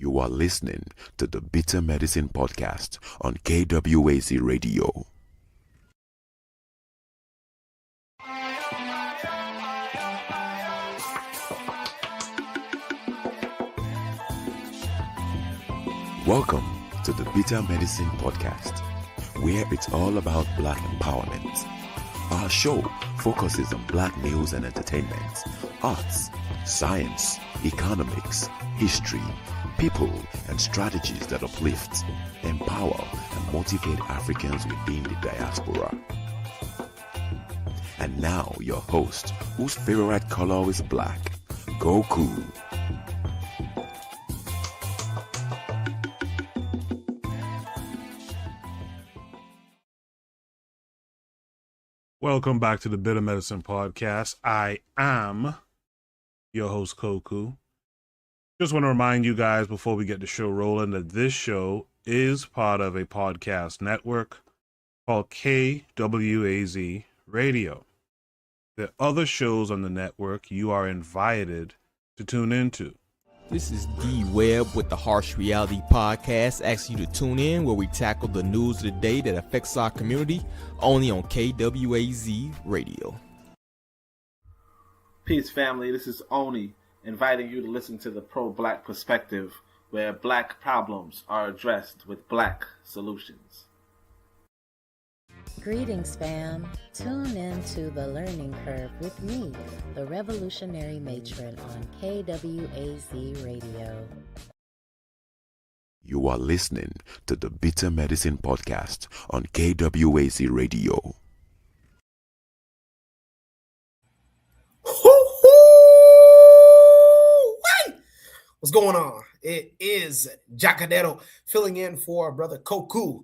You are listening to the Bitter Medicine Podcast on KWAZ Radio. Welcome to the Bitter Medicine Podcast, where it's all about Black empowerment. Our show focuses on Black news and entertainment, arts, science, economics, history, people, and strategies that uplift, empower, and motivate Africans within the diaspora. And now your host, whose favorite color is black, Goku. Welcome back to the Bitter Medicine Podcast. I am your host, Koku. Just want to remind you guys before we get the show rolling that this show is part of a podcast network called KWAZ Radio. There are other shows on the network you are invited to tune into. This is D Webb with the Harsh Reality Podcast, asking you to tune in where we tackle the news of the day that affects our community, only on KWAZ Radio. Peace, family. This is Oni, inviting you to listen to the pro-Black perspective, where Black problems are addressed with Black solutions. Greetings, fam. Tune in to The Learning Curve with me, the revolutionary matron on KWAZ Radio. You are listening to the Bitter Medicine Podcast on KWAZ Radio. What's going on? It is Jacadero filling in for Brother Koku.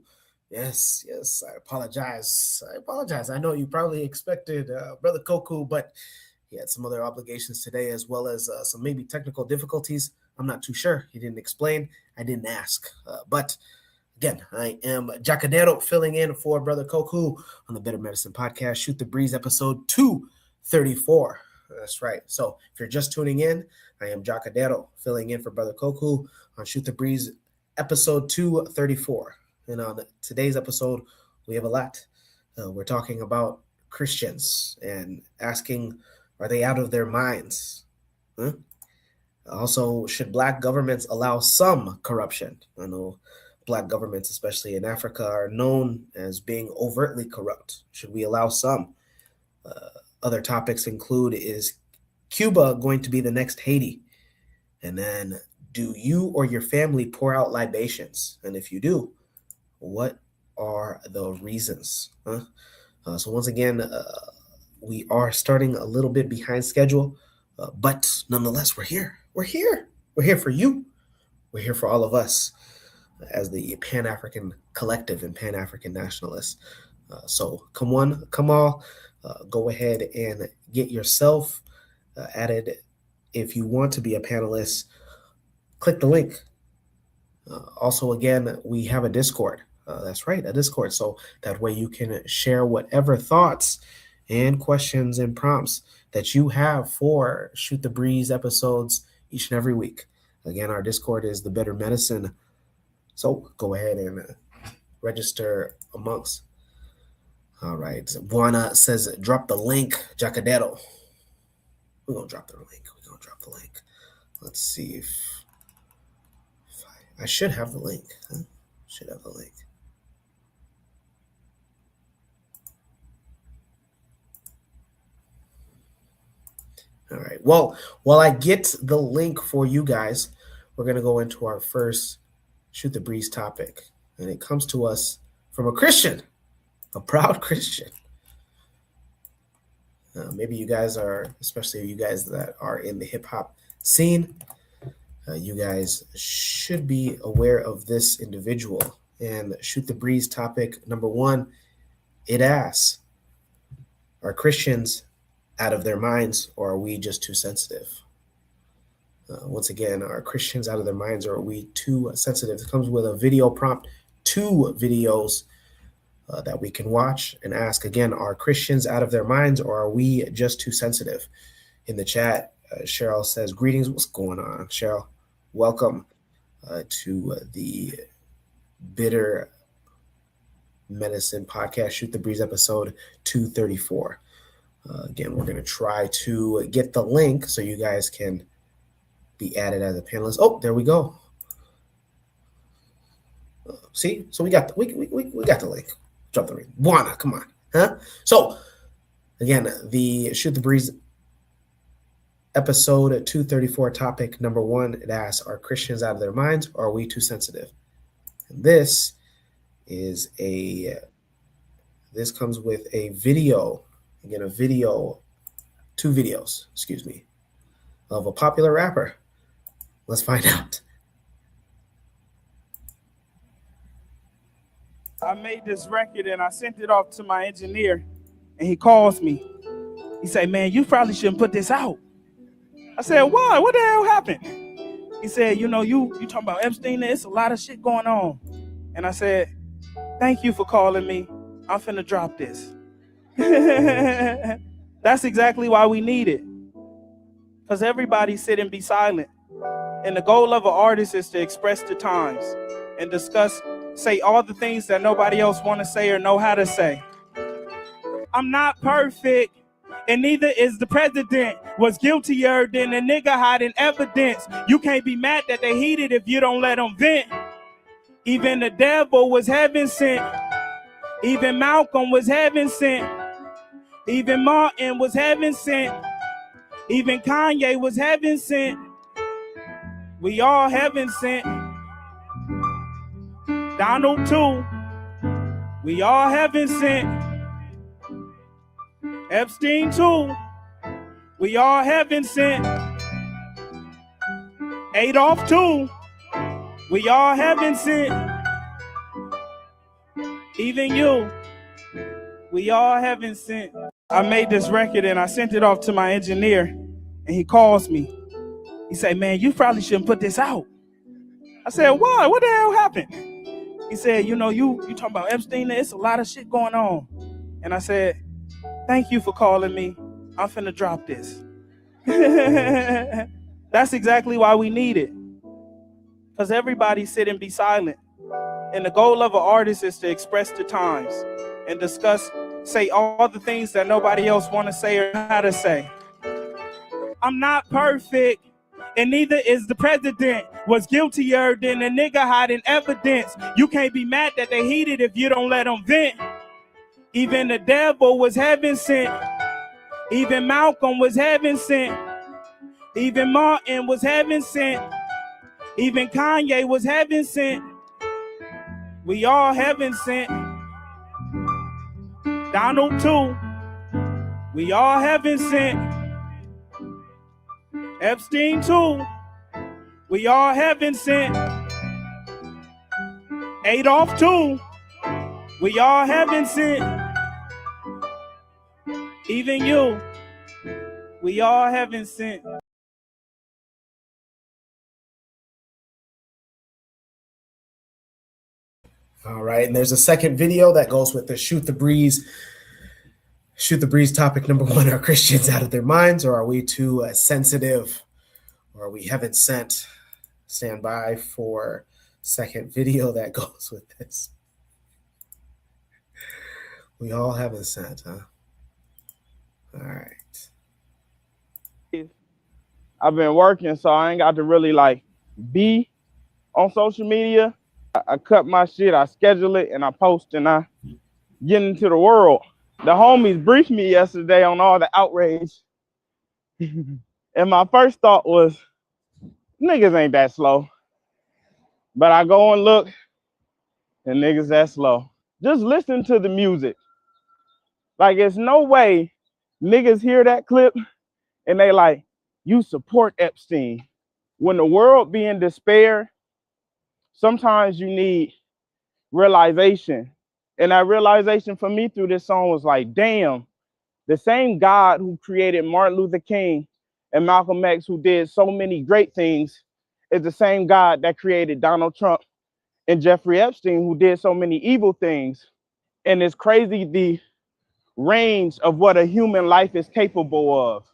Yes, I apologize. I know you probably expected Brother Koku, but he had some other obligations today, as well as some maybe technical difficulties. I'm not too sure. He didn't explain. I didn't ask. But again, I am Jacadero filling in for Brother Koku on the Better Medicine Podcast, Shoot the Breeze, episode 234. That's right. So if you're just tuning in, I am Jacadero filling in for Brother Koku on Shoot the Breeze, episode 234. And on today's episode, we have a lot. We're talking about Christians and asking, are they out of their minds? Also, should Black governments allow some corruption? I know Black governments, especially in Africa, are known as being overtly corrupt. Should we allow some? Other topics include, is Cuba going to be the next Haiti? And then, do you or your family pour out libations? And if you do, what are the reasons? So once again, we are starting a little bit behind schedule, but nonetheless, we're here. We're here for you. We're here for all of us as the Pan-African collective and Pan-African nationalists. So come on, come all, go ahead and get yourself added. If you want to be a panelist, click the link. Also, again, we have a Discord. That's right, a Discord. So that way you can share whatever thoughts and questions and prompts that you have for Shoot the Breeze episodes each and every week. Again, our Discord is the Better Medicine. So go ahead and register amongst. All right. Buana says, drop the link, Jacadero. We're going to drop the link. Let's see if I should have the link. Should have the link. All right. Well, while I get the link for you guys, we're going to go into our first Shoot the Breeze topic. And it comes to us from a Christian, a proud Christian. Maybe you guys are, especially you guys that are in the hip hop scene, you guys should be aware of this individual. And Shoot the Breeze topic number 1, it asks, are Christians out of their minds, or are we just too sensitive? Once again, are Christians out of their minds, or are we too sensitive? It comes with a video prompt, 2 videos that we can watch and ask. Again, are Christians out of their minds, or are we just too sensitive? In the chat, Cheryl says, greetings. What's going on, Cheryl? Welcome. to the Bitter Medicine podcast, Shoot the Breeze, episode 234. Again, we're going to try to get the link so you guys can be added as a panelist. Oh, there we go. See, so we got the, we got the link. Drop the link. Wanna, come on, huh? So again, the Shoot the Breeze episode 234, topic number 1. It asks, "Are Christians out of their minds, or are we too sensitive?" And this comes with a video. Again, two videos, excuse me, of a popular rapper. Let's find out. I made this record and I sent it off to my engineer, and he calls me. He said, "Man, you probably shouldn't put this out." I said, "Why? What the hell happened?" He said, "You talking about Epstein, there's a lot of shit going on." And I said, "Thank you for calling me. I'm finna drop this." That's exactly why we need it. Because everybody sit and be silent. And the goal of an artist is to express the times and say all the things that nobody else want to say or know how to say. I'm not perfect, and neither is the president. Was guiltier than a nigga hiding evidence. You can't be mad that they heated if you don't let them vent. Even the devil was heaven sent. Even Malcolm was heaven sent. Even Martin was heaven sent. Even Kanye was heaven sent. We all heaven sent. Donald too. We all heaven sent. Epstein too. We all heaven sent. Adolf too. We all heaven sent. Even you. We all heaven sent. I made this record and I sent it off to my engineer, and he calls me. He said, "Man, you probably shouldn't put this out." I said, "Why? What the hell happened?" He said, you talking about Epstein, there's a lot of shit going on. And I said, "Thank you for calling me. I'm finna drop this." That's exactly why we need it. Because everybody sit and be silent. And the goal of an artist is to express the times and say all the things that nobody else want to say or how to say. I'm not perfect, and neither is the president. Was guiltier than a nigga hiding evidence. You can't be mad that they heated if you don't let them vent. Even the devil was heaven sent. Even Malcolm was heaven sent. Even Martin was heaven sent. Even Kanye was heaven sent. We all heaven sent. Donald too. We all heaven sent. Epstein too. We all heaven sent. Adolf too. We all heaven sent. Even you. We all heaven sent. All right, and there's a second video that goes with the Shoot the Breeze topic number 1. Are Christians out of their minds, or are we too sensitive, or are we heaven sent? Stand by for second video that goes with this. We all heaven sent, huh? All right. I've been working, so I ain't got to really be on social media. I cut my shit, I schedule it, and I post, and I get into the world. The homies briefed me yesterday on all the outrage. And my first thought was, niggas ain't that slow. But I go and look, and niggas that slow. Just listen to the music. It's no way niggas hear that clip and they you support Epstein. When the world be in despair, sometimes you need realization. And that realization for me through this song was damn, the same God who created Martin Luther King and Malcolm X, who did so many great things, is the same God that created Donald Trump and Jeffrey Epstein, who did so many evil things. And it's crazy the range of what a human life is capable of.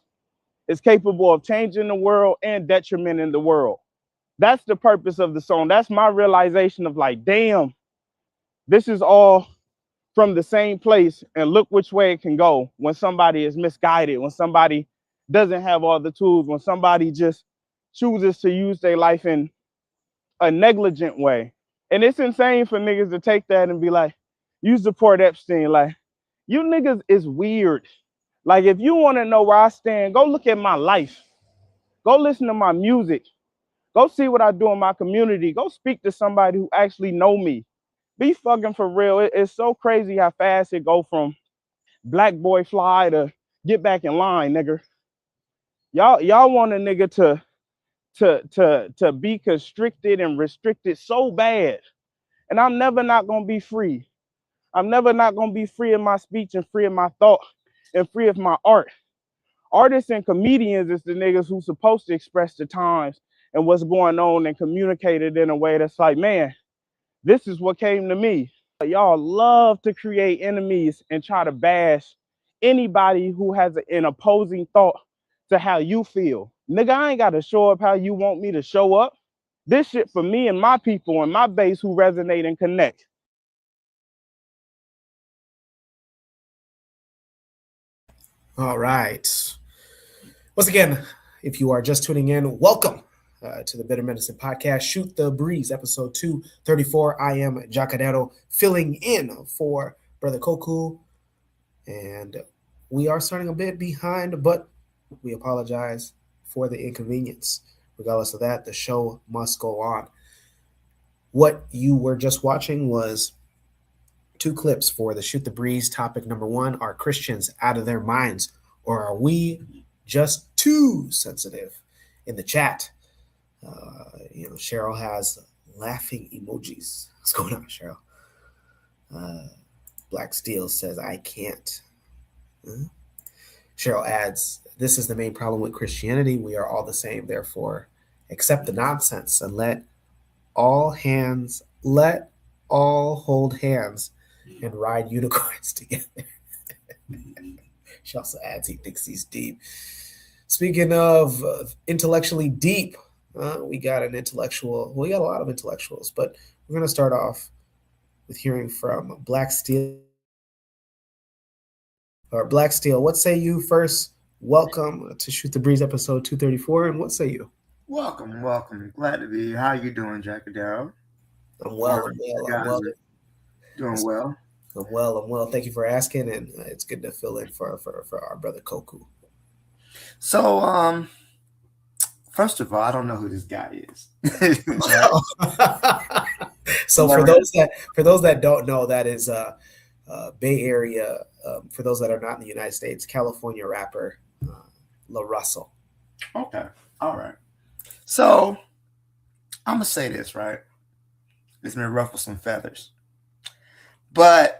It's capable of changing the world and detrimenting the world. That's the purpose of the song. That's my realization of like, damn, this is all from the same place, and look which way it can go when somebody is misguided, when somebody doesn't have all the tools, when somebody just chooses to use their life in a negligent way. And it's insane for niggas to take that and be like, you support Epstein. Like, you niggas is weird. Like, if you want to know where I stand, go look at my life. Go listen to my music. Go see what I do in my community. Go speak to somebody who actually know me. Be fucking for real. It's so crazy how fast it go from black boy fly to get back in line, nigga. Y'all want a nigga to be constricted and restricted so bad. And I'm never not gonna be free. I'm never not gonna be free in my speech and free in my thought and free of my art. Artists and comedians is the niggas who's supposed to express the times and what's going on and communicate it in a way that's like, man, this is what came to me. Y'all love to create enemies and try to bash anybody who has an opposing thought to how you feel. Nigga, I ain't got to show up how you want me to show up. This shit for me and my people and my base who resonate and connect. All right. Once again, if you are just tuning in, welcome to the Bitter Medicine Podcast, Shoot the Breeze, episode 234. I am Jacadero, filling in for Brother Koku, and we are starting a bit behind, but we apologize for the inconvenience. Regardless of that, the show must go on. What you were just watching was 2 clips for the Shoot the Breeze. Topic number 1, are Christians out of their minds, or are we just too sensitive? In the chat, Cheryl has laughing emojis. What's going on, Cheryl? Black Steel says, I can't. Cheryl adds, this is the main problem with Christianity. We are all the same. Therefore, accept the nonsense and let all hold hands and ride unicorns together. She also adds, he thinks he's deep. Speaking of intellectually deep, we got a lot of intellectuals, but we're going to start off with hearing from Black Steel. Black Steel, what say you first? Welcome to Shoot the Breeze, episode 234, and what say you? Welcome. Glad to be here. How you doing, Jacadero? I'm well. Doing well. I'm well. Thank you for asking, and it's good to fill in for our brother Koku. So, first of all, I don't know who this guy is. So for those that don't know, that is Bay Area. For those that are not in the United States, California rapper La Russell. Okay, all right. So I'm gonna say this, right? It's gonna ruffle some feathers, but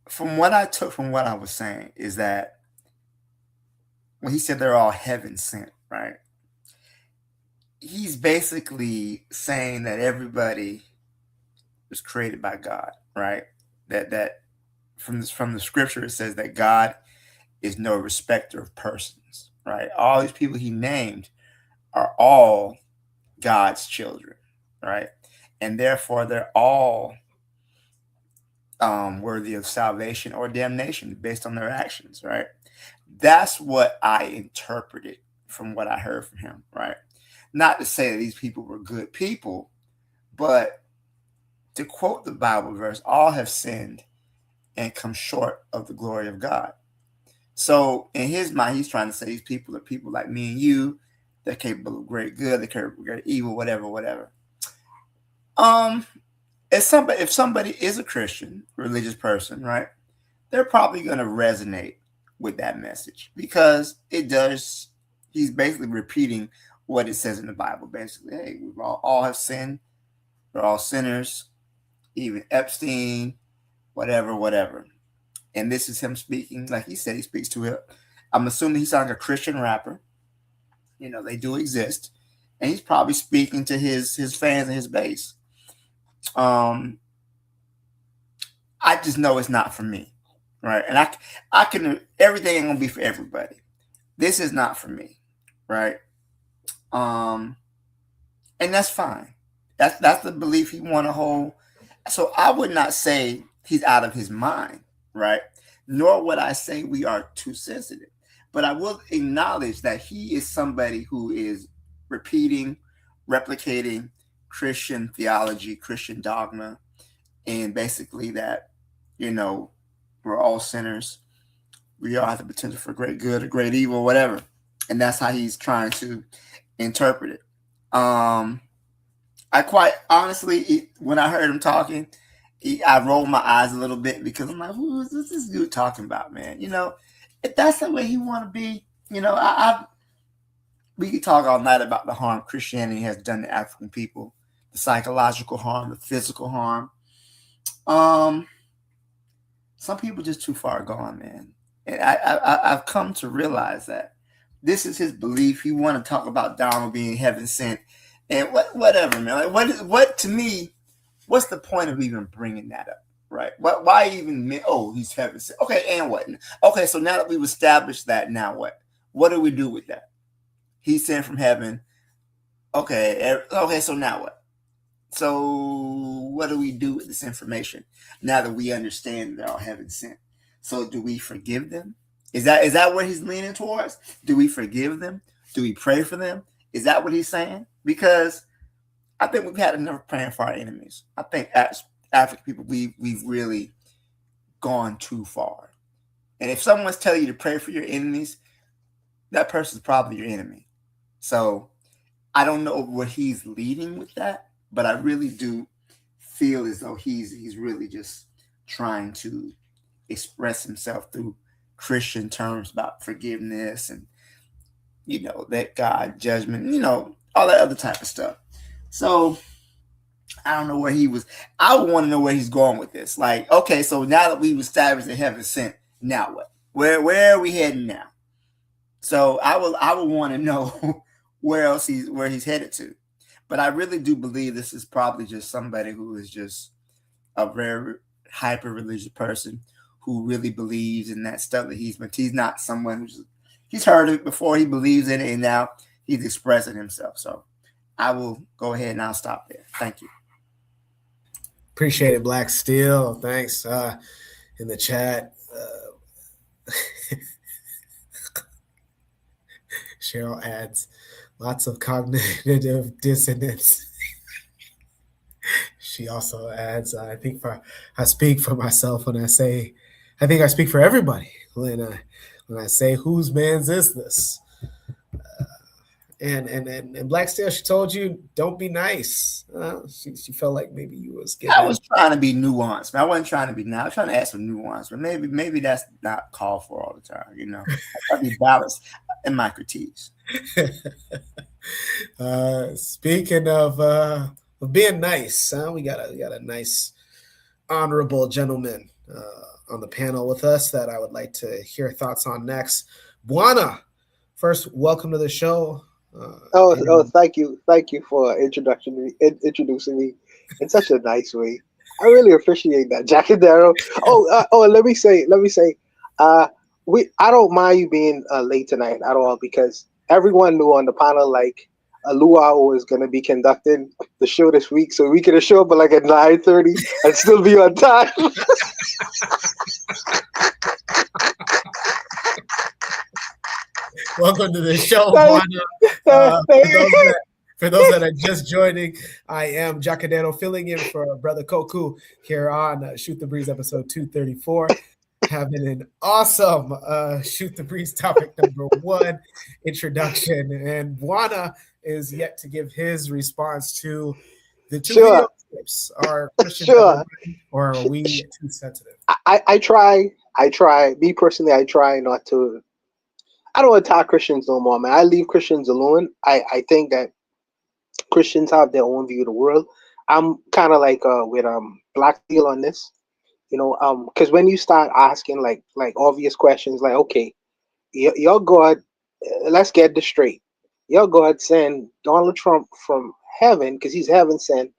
from what I took from what I was saying is that when he said they're all heaven sent, right? He's basically saying that everybody was created by God, right? That from the scripture it says that God is no respecter of persons, right? All these people he named are all God's children, right? And therefore they're all worthy of salvation or damnation based on their actions, right? That's what I interpreted from what I heard from him, right? Not to say that these people were good people, but to quote the Bible verse, all have sinned and come short of the glory of God. So in his mind, he's trying to say these people are people like me and you. They're capable of great good, they're capable of great evil, whatever. If somebody is a Christian, religious person, right, they're probably going to resonate with that message because it does. He's basically repeating what it says in the Bible. Basically, hey, we all have sinned. We're all sinners. Even Epstein, whatever. And this is him speaking, like he said, he speaks to it. I'm assuming he sounds like a Christian rapper. You know, they do exist. And he's probably speaking to his fans and his base. I just know it's not for me, right? And I can, everything ain't gonna be for everybody. This is not for me, right? And that's fine. That's the belief he want to hold. So I would not say he's out of his mind, right? Nor would I say we are too sensitive. But I will acknowledge that he is somebody who is repeating, replicating Christian theology, Christian dogma, and basically that, we're all sinners. We all have the potential for great good or great evil, whatever. And that's how he's trying to interpret it. I quite honestly, when I heard him talking, I rolled my eyes a little bit because I'm like, who is this dude talking about, man? If that's the way he want to be, we could talk all night about the harm Christianity has done to African people, the psychological harm, the physical harm. Some people just too far gone, man. And I've come to realize that this is his belief. He want to talk about Donald being heaven sent, and whatever, man. Like, what to me? What's the point of even bringing that up, right? Why even? Oh, he's heaven sent. Okay, and what? Okay, so now that we've established that, now what? What do we do with that? He's sent from heaven. Okay, so now what? So what do we do with this information now that we understand they're all heaven sent? So do we forgive them? Is that what he's leaning towards? Do we forgive them? Do we pray for them? Is that what he's saying? Because I think we've had enough praying for our enemies. I think as African people, we've really gone too far. And if someone's telling you to pray for your enemies, that person's probably your enemy. So I don't know what he's leading with that, but I really do feel as though he's really just trying to express himself through Christian terms about forgiveness and, that God judgment, all that other type of stuff. So I don't know where he was. I want to know where he's going with this. Like, okay, so now that we've established that heaven sent, now what? Where are we heading now? So I would want to know where he's headed to. But I really do believe this is probably just somebody who is just a very hyper religious person who really believes in that stuff that he's not someone he's heard it before, he believes in it, and now he's expressing himself. So I will go ahead and I'll stop there. Thank you. Appreciate it, Black Steel. Thanks in the chat. Cheryl adds lots of cognitive dissonance. She also adds, I speak for myself when I say, I think I speak for everybody when I say, whose man's is this? And Black Steel, she told you, don't be nice. She felt like maybe you was getting. I was trying to be nuanced, man. I wasn't trying to be nice. I was trying to add some nuance, but maybe that's not called for all the time. I be balanced in my critiques. Speaking of being nice, we got a nice, honorable gentleman on the panel with us that I would like to hear thoughts on next. Buana, first, welcome to the show. Thank you for introducing me in such a nice way. I really appreciate that, Jackadero. Let me say, I don't mind you being late tonight at all, because everyone knew on the panel like Luau was going to be conducting the show this week, so we could have shown up at 9:30 and still be on time. Welcome to the show, for those that are just joining, I am Jacadero filling in for Brother Koku here on Shoot the Breeze episode 234. Having an awesome Shoot the Breeze topic number 1 introduction, and Buana is yet to give his response to the two video clips. Are Christians or are we too sensitive? I try. Me personally, I try not to. I don't attack Christians no more, man. I leave Christians alone. I think that Christians have their own view of the world. I'm kind of like with Black Steel on this, because when you start asking like obvious questions, like, okay, your God, let's get this straight. Your God sent Donald Trump from heaven because he's heaven sent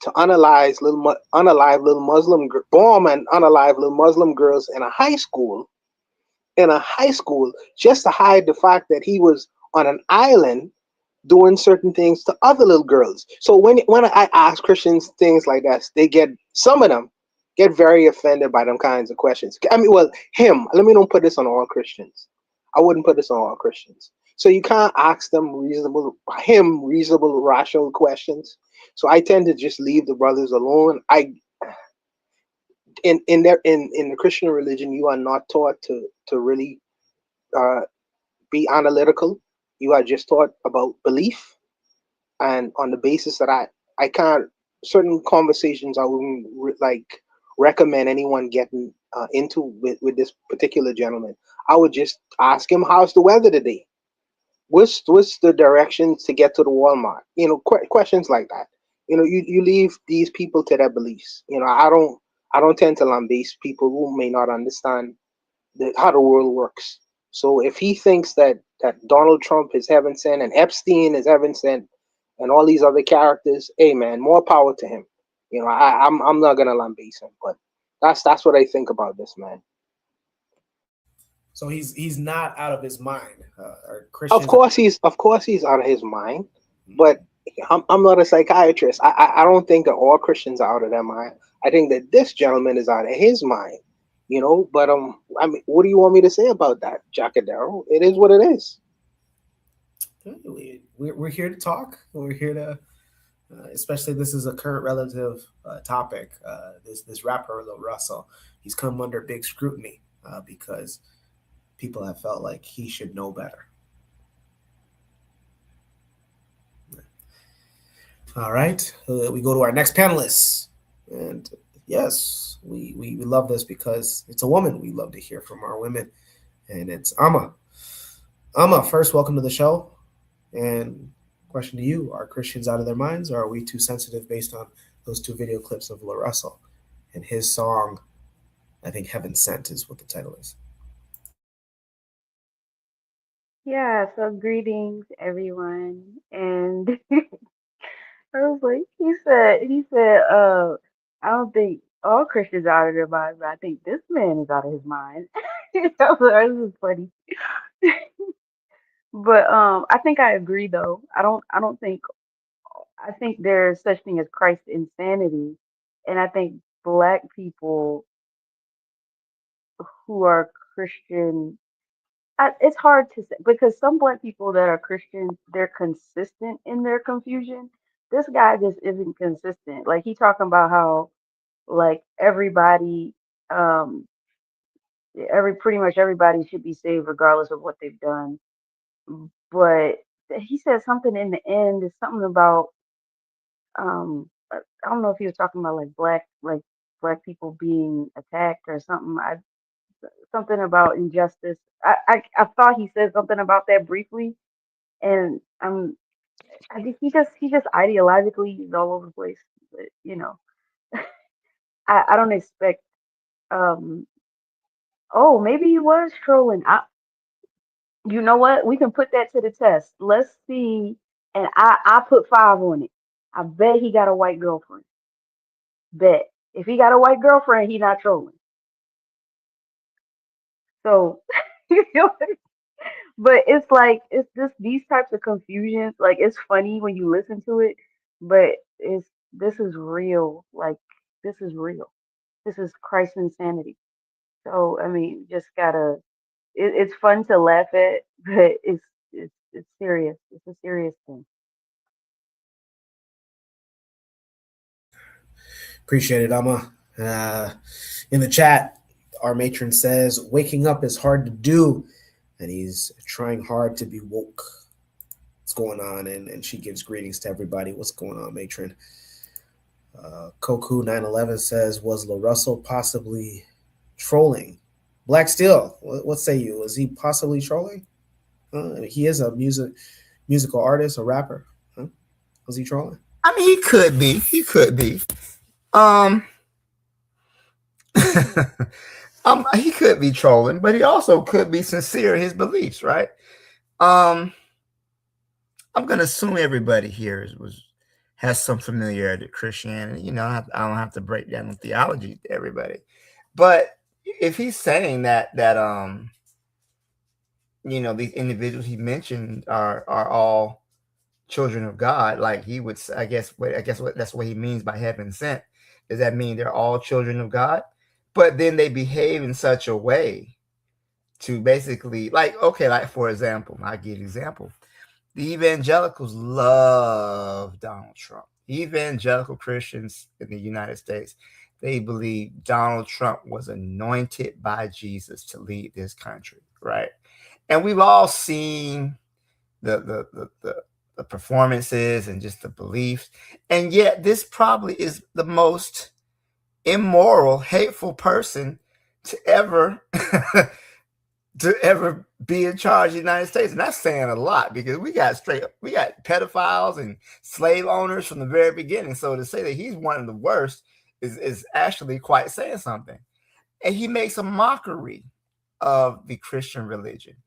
to unalive little Muslim bomb and unalive little Muslim girls in a high school just to hide the fact that he was on an island doing certain things to other little girls. So when I ask Christians things like that, some of them get very offended by them kinds of questions. I mean, well, let me don't put this on all Christians. I wouldn't put this on all Christians. So you can't ask them reasonable, rational questions. So I tend to just leave the brothers alone. In the Christian religion, you are not taught to really be analytical. You are just taught about belief, and on the basis that I can't, certain conversations I wouldn't recommend anyone getting into with this particular gentleman. I would just ask him, how's the weather today? What's the directions to get to the Walmart? Questions like that. You leave these people to their beliefs. I don't tend to lambaste people who may not understand how the world works. So if he thinks that Donald Trump is heaven sent and Epstein is heaven sent and all these other characters, hey man, more power to him. I'm not gonna lambaste him, but that's what I think about this man. So he's not out of his mind. Of course he's out of his mind, but I'm not a psychiatrist. I don't think that all Christians are out of their mind. I think that this gentleman is out of his mind. But I mean, what do you want me to say about that, Jackadero? It is what it is. We're here to talk. We're here to, especially this is a current relative topic. This rapper Lil Russell, he's come under big scrutiny because people have felt like he should know better. All right, we go to our next panelist, and yes, we love this because it's a woman. We love to hear from our women, and it's Amma. Amma, first, welcome to the show. And question to you, are Christians out of their minds, or are we too sensitive based on those two video clips of Lil Russell and his song, I think Heaven Sent is what the title is. Yeah, so greetings everyone. And I was like, he said, I don't think all Christians are out of their minds, but I think this man is out of his mind. I was like, this is funny. But I think I agree though. I think there's such thing as Christ insanity. And I think black people who are Christian, it's hard to say because some black people that are Christians, they're consistent in their confusion. This guy just isn't consistent. Like he talking about how like everybody, um, pretty much everybody should be saved regardless of what they've done. But he said something in the end. It's something about I don't know if he was talking about like black people being attacked or something. Something about injustice. I thought he said something about that briefly, and I think he just ideologically he's all over the place. But, I don't expect. Um, oh, maybe he was trolling. You know what? We can put that to the test. Let's see. And I put 5 on it. I bet he got a white girlfriend. Bet if he got a white girlfriend, he not trolling. So. But it's like it's just these types of confusions. Like it's funny when you listen to it, but this is real. Like this is real. This is Christ insanity. So I mean, just gotta. It's fun to laugh at, but it's serious. It's a serious thing. Appreciate it, Amma. In the chat, our matron says, waking up is hard to do, and he's trying hard to be woke. What's going on? And she gives greetings to everybody. What's going on, matron? Koku911 says, was Lil Russell possibly trolling? Black Steel, what say you? Is he possibly trolling? He is a musical artist, a rapper. Huh? Was he trolling? I mean, he could be. He could be. He could be trolling, but he also could be sincere in his beliefs, right? I'm gonna assume everybody here has some familiarity with Christianity. I don't have to break down the theology to everybody, but if he's saying that these individuals he mentioned are all children of God. Like he would, I guess what that's what he means by heaven sent. Does that mean they're all children of God? But then they behave in such a way to basically, like, okay, like for example, I'll give you an example. The evangelicals love Donald Trump. Evangelical Christians in the United States, they believe Donald Trump was anointed by Jesus to lead this country, right? And we've all seen the performances and just the beliefs, and yet this probably is the most immoral, hateful person to ever be in charge of the United States. And that's saying a lot, because we got pedophiles and slave owners from the very beginning. So to say that he's one of the worst is actually quite saying something. And he makes a mockery of the Christian religion.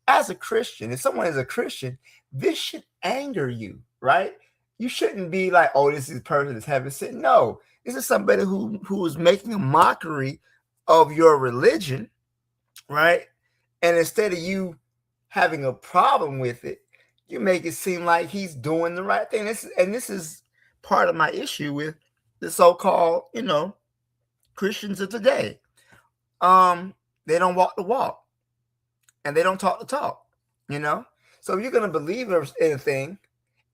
As a Christian, if someone is a Christian, this should anger you, right? You shouldn't be like, oh, this is a person that's heaven sent. No, this is somebody who is making a mockery of your religion, right? And instead of you having a problem with it, you make it seem like he's doing the right thing. This is part of my issue with the so-called, Christians of today. They don't walk the walk, and they don't talk the talk, So if you're going to believe in anything,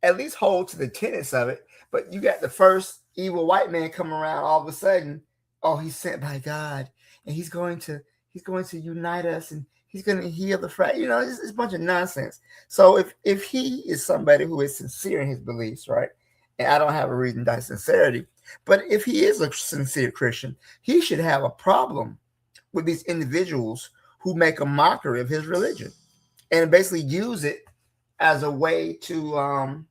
at least hold to the tenets of it. But you got the first evil white man come around all of a sudden. Oh, he's sent by God, and he's going to unite us, and he's going to heal the fracture. It's a bunch of nonsense. So if he is somebody who is sincere in his beliefs, right? And I don't have a reason to doubt sincerity, but if he is a sincere Christian, he should have a problem with these individuals who make a mockery of his religion and basically use it as a way to,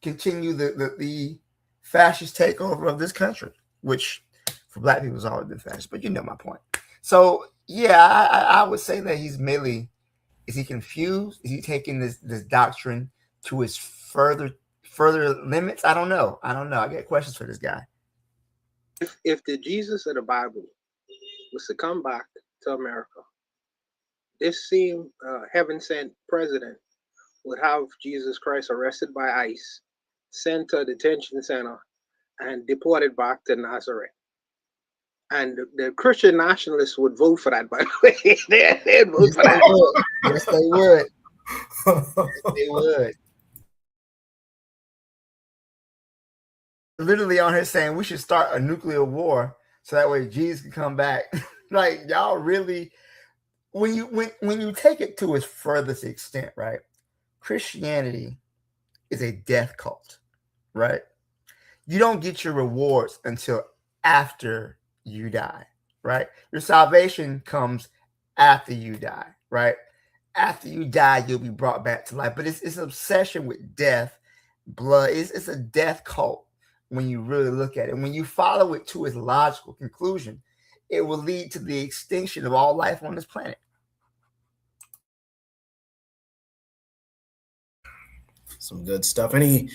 continue the fascist takeover of this country, which for Black people has always been fascist. But you know my point. So yeah, I would say that he's merely, is he confused? Is he taking this doctrine to its further limits? I don't know. I get questions for this guy. If the Jesus of the Bible was to come back to America, this same heaven-sent president would have Jesus Christ arrested by ICE, sent to a detention center, and deported back to Nazareth. And the Christian nationalists would vote for that, by the way. They'd vote for that. Yes, they would. Yes, they would. Literally on here saying we should start a nuclear war so that way Jesus can come back. Like, y'all really, when you take it to its furthest extent, right? Christianity is a death cult, right? You don't get your rewards until after you die, right? Your salvation comes after you die, right? After you die, you'll be brought back to life. But it's an obsession with death, blood. It's a death cult when you really look at it. When you follow it to its logical conclusion, it will lead to the extinction of all life on this planet. Some good stuff. Any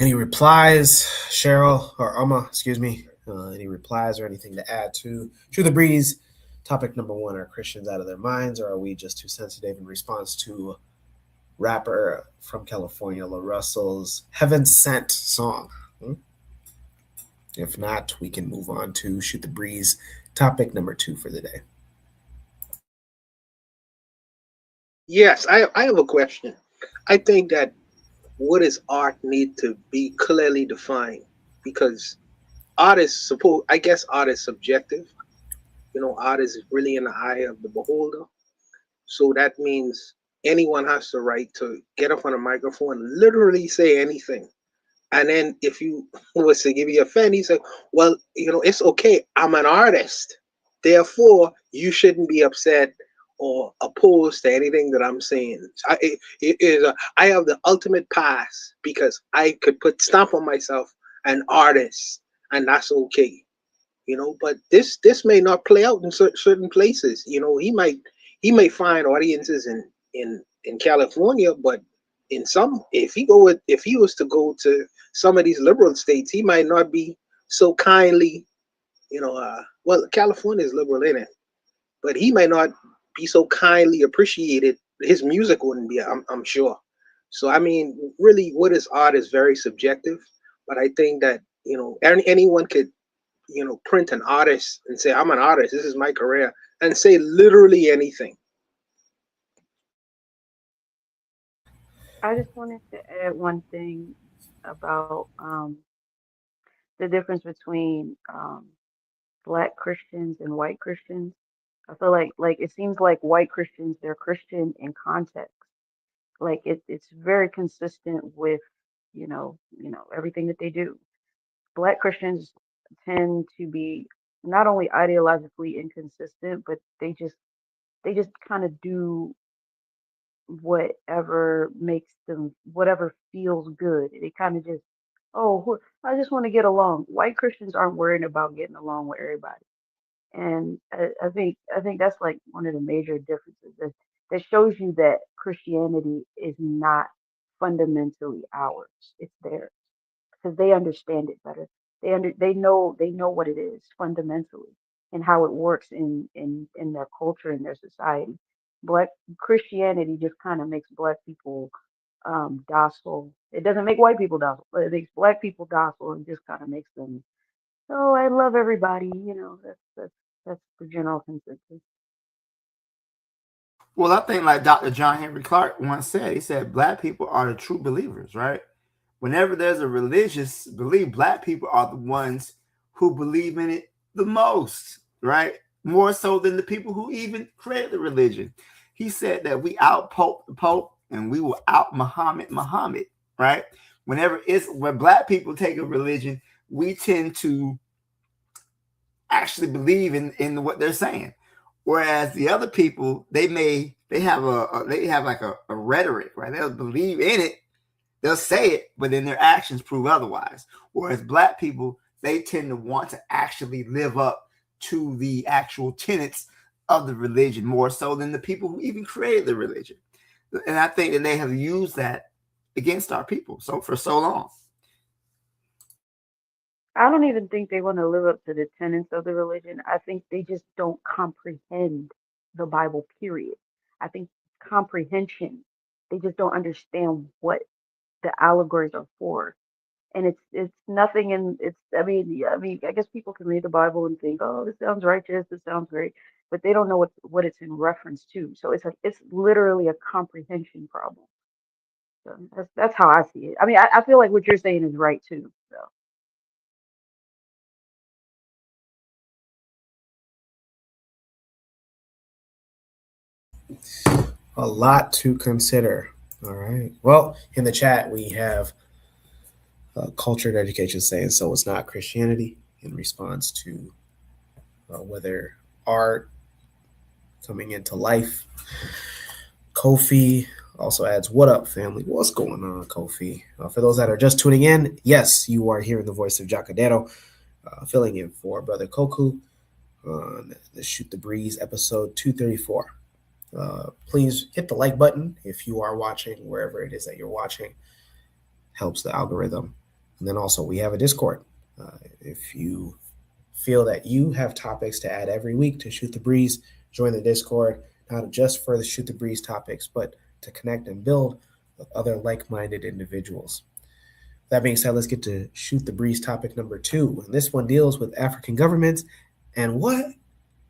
replies, Cheryl or Amma? Excuse me. Any replies or anything to add to the breeze? Topic number one: are Christians out of their minds, or are we just too sensitive? In response to rapper from California, La Russell's "Heaven Sent" song. If not, we can move on to shoot the breeze. Topic number two for the day. Yes, I have a question. I think that what is art need to be clearly defined, because art is subjective. Art is really in the eye of the beholder. So that means anyone has the right to get up on a microphone and literally say anything. And then if you was to give you a fan, he said, well, it's okay. I'm an artist. Therefore, you shouldn't be upset or opposed to anything that I'm saying. I have the ultimate pass because I could put stamp on myself, an artist, and that's okay. But this may not play out in certain places. He may find audiences in California, but in some, if he was to go to some of these liberal states, he might not be so kindly, well, California is liberal in it, but he might not be so kindly appreciated, his music wouldn't be. I'm sure. So I mean, really, what is art is very subjective. But I think that anyone could print an artist and say, I'm an artist, this is my career, and say literally anything. I just wanted to add one thing about the difference between black Christians and white Christians. I feel like it seems like white Christians, they're Christian in context. Like it's very consistent with, everything that they do. Black Christians tend to be not only ideologically inconsistent, but they just kind of do whatever makes them, whatever feels good. They kind of just, oh, I just want to get along. White Christians aren't worried about getting along with everybody. And I think that's like one of the major differences that shows you that Christianity is not fundamentally ours. It's theirs because they understand it better. They know what it is fundamentally and how it works in their culture and their society. Black Christianity just kind of makes black people docile. It doesn't make white people docile, but it makes black people docile and just kind of makes them, oh, I love everybody. That's the general consensus. Well, I think like Dr. John Henry Clark once said, he said, black people are the true believers, right? Whenever there's a religious belief, black people are the ones who believe in it the most, right? More so than the people who even created the religion. He said that we out Pope the Pope and we will out Muhammad, right? When black people take a religion, we tend to actually believe in what they're saying. Whereas the other people, they have like a rhetoric, right? They'll believe in it, they'll say it, but then their actions prove otherwise. Whereas black people, they tend to want to actually live up to the actual tenets of the religion more so than the people who even created the religion. And I think that they have used that against our people for so long. I don't even think they want to live up to the tenets of the religion. I think they just don't comprehend the Bible, period. I think comprehension, they just don't understand what the allegories are for. And it's nothing in it's I mean I guess people can read the Bible and think, oh, this sounds righteous, this sounds great, but they don't know what it's in reference to. So it's literally a comprehension problem. So that's how I see it. I mean, I feel like what you're saying is right too. So A lot to consider. All right. Well, in the chat, we have culture and education saying so it's not Christianity in response to whether art coming into life. Kofi also adds, what up, family? What's going on, Kofi? For those that are just tuning in, yes, you are hearing the voice of Jacadero, filling in for Brother Koku on the Shoot the Breeze episode 234. Please hit the like button if you are watching, wherever it is that you're watching. Helps the algorithm. And then also we have a Discord. If you feel that you have topics to add every week to Shoot the Breeze, join the Discord, not just for the Shoot the Breeze topics, but to connect and build with other like-minded individuals. That being said, let's get to Shoot the Breeze topic number 2. And this one deals with African governments and what?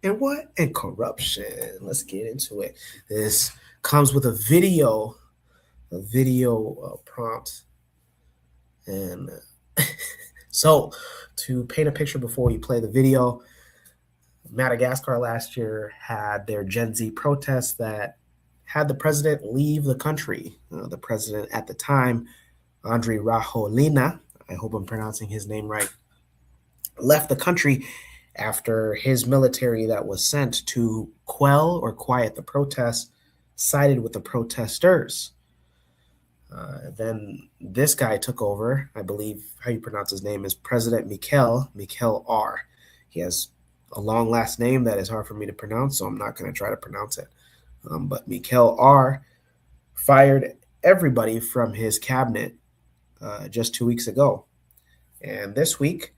And corruption. Let's get into it. This comes with a video prompt. And so to paint a picture before we play the video, Madagascar last year had their Gen Z protests that had the president leave the country. The president at the time, Andre Rajoelina, I hope I'm pronouncing his name right, left the country after his military that was sent to quell or quiet the protests sided with the protesters. Then this guy took over. I believe how you pronounce his name is President Mikel R. He has a long last name that is hard for me to pronounce, so I'm not going to try to pronounce it. But Mikel R. fired everybody from his cabinet just 2 weeks ago. And this week,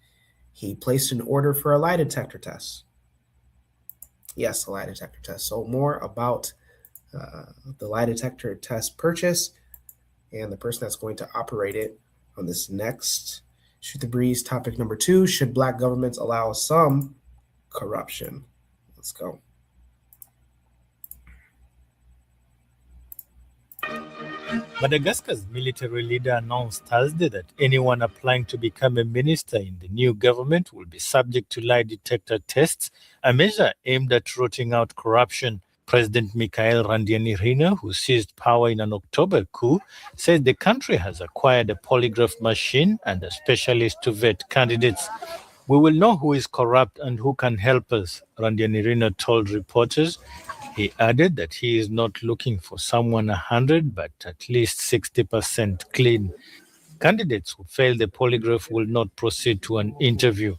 he placed an order for a lie detector test. Yes, the lie detector test. So more about the lie detector test purchase and the person that's going to operate it on this next Shoot the Breeze topic number 2. Should black governments allow some corruption? Let's go. Madagascar's military leader announced Thursday that anyone applying to become a minister in the new government will be subject to lie detector tests, a measure aimed at rooting out corruption. President Mikhail Randrianirina, who seized power in an October coup, said the country has acquired a polygraph machine and a specialist to vet candidates. We will know who is corrupt and who can help us, Randrianirina told reporters. He added that he is not looking for someone 100, but at least 60% clean. Candidates who fail the polygraph will not proceed to an interview.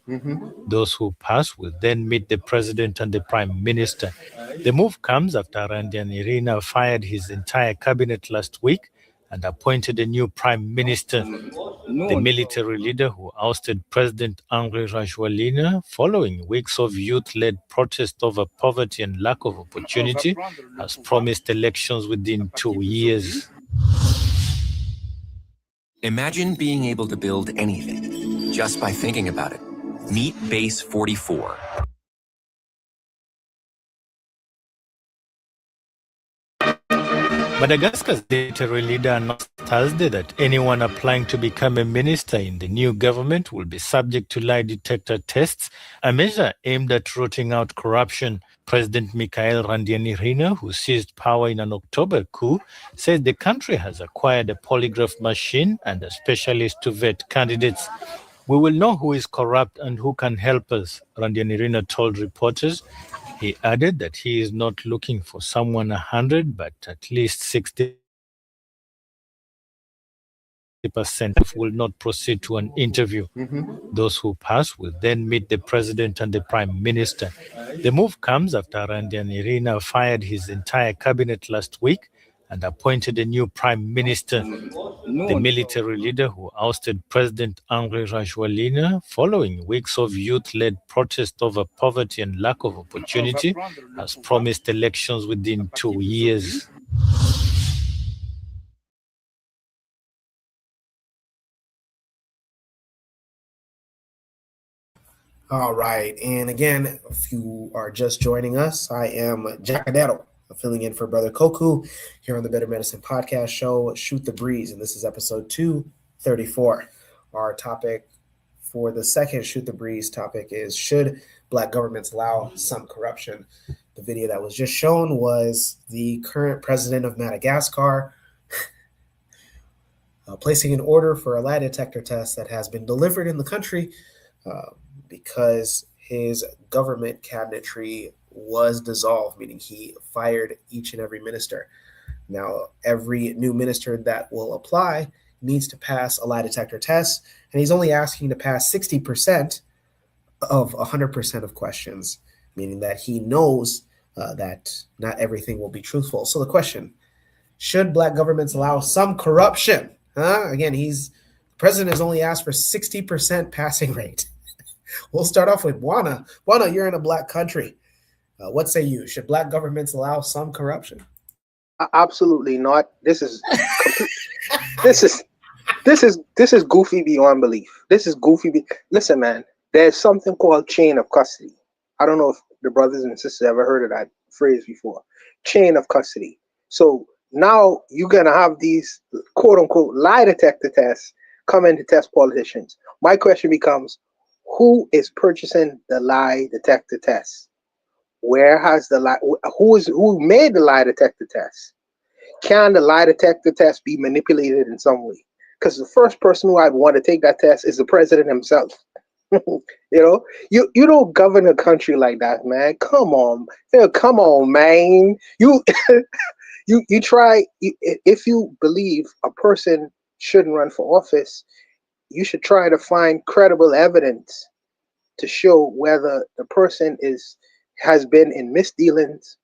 Those who pass will then meet the president and the prime minister. The move comes after Randrianirina fired his entire cabinet last week and appointed a new prime minister. The military leader who ousted President Andry Rajoelina following weeks of youth-led protest over poverty and lack of opportunity has promised elections within 2 years. Imagine being able to build anything just by thinking about it. Meet Base 44. Madagascar's military leader announced Thursday that anyone applying to become a minister in the new government will be subject to lie detector tests, a measure aimed at rooting out corruption. President Mikhail Randrianirina, who seized power in an October coup, said the country has acquired a polygraph machine and a specialist to vet candidates. We will know who is corrupt and who can help us, Randrianirina told reporters. He added that he is not looking for someone 100, but at least 60% will not proceed to an interview. Those who pass will then meet the president and the prime minister. The move comes after Randrianirina fired his entire cabinet last week and appointed a new prime minister. The military leader who ousted President Andry Rajoelina following weeks of youth-led protest over poverty and lack of opportunity has promised elections within 2 years. All right. And again, if you are just joining us, I am Jackadero, filling in for Brother Koku here on the Better Medicine Podcast Show, Shoot the Breeze. And this is episode 234. Our topic for the second Shoot the Breeze topic is, should black governments allow some corruption? The video that was just shown was the current president of Madagascar placing an order for a lie detector test that has been delivered in the country because his government cabinetry was dissolved, meaning he fired each and every minister. Now, every new minister that will apply needs to pass a lie detector test, and he's only asking to pass 60% of 100% of questions, meaning that he knows that not everything will be truthful. So the question, should black governments allow some corruption? Again, the president has only asked for 60% passing rate. We'll start off with Juana. Juana, you're in a black country. What say you? Should black governments allow some corruption? Absolutely not. This is goofy beyond belief. This is goofy. Listen, man, there's something called chain of custody. I don't know if the brothers and sisters ever heard of that phrase before. Chain of custody. So now you're gonna have these quote unquote lie detector tests come in to test politicians. My question becomes, who is purchasing the lie detector test? Where has the lie? Who made the lie detector test? Can the lie detector test be manipulated in some way? Because the first person who I'd want to take that test is the president himself. You don't govern a country like that, man. Come on, man. You try. If you believe a person shouldn't run for office, you should try to find credible evidence to show whether the person has been in misdealings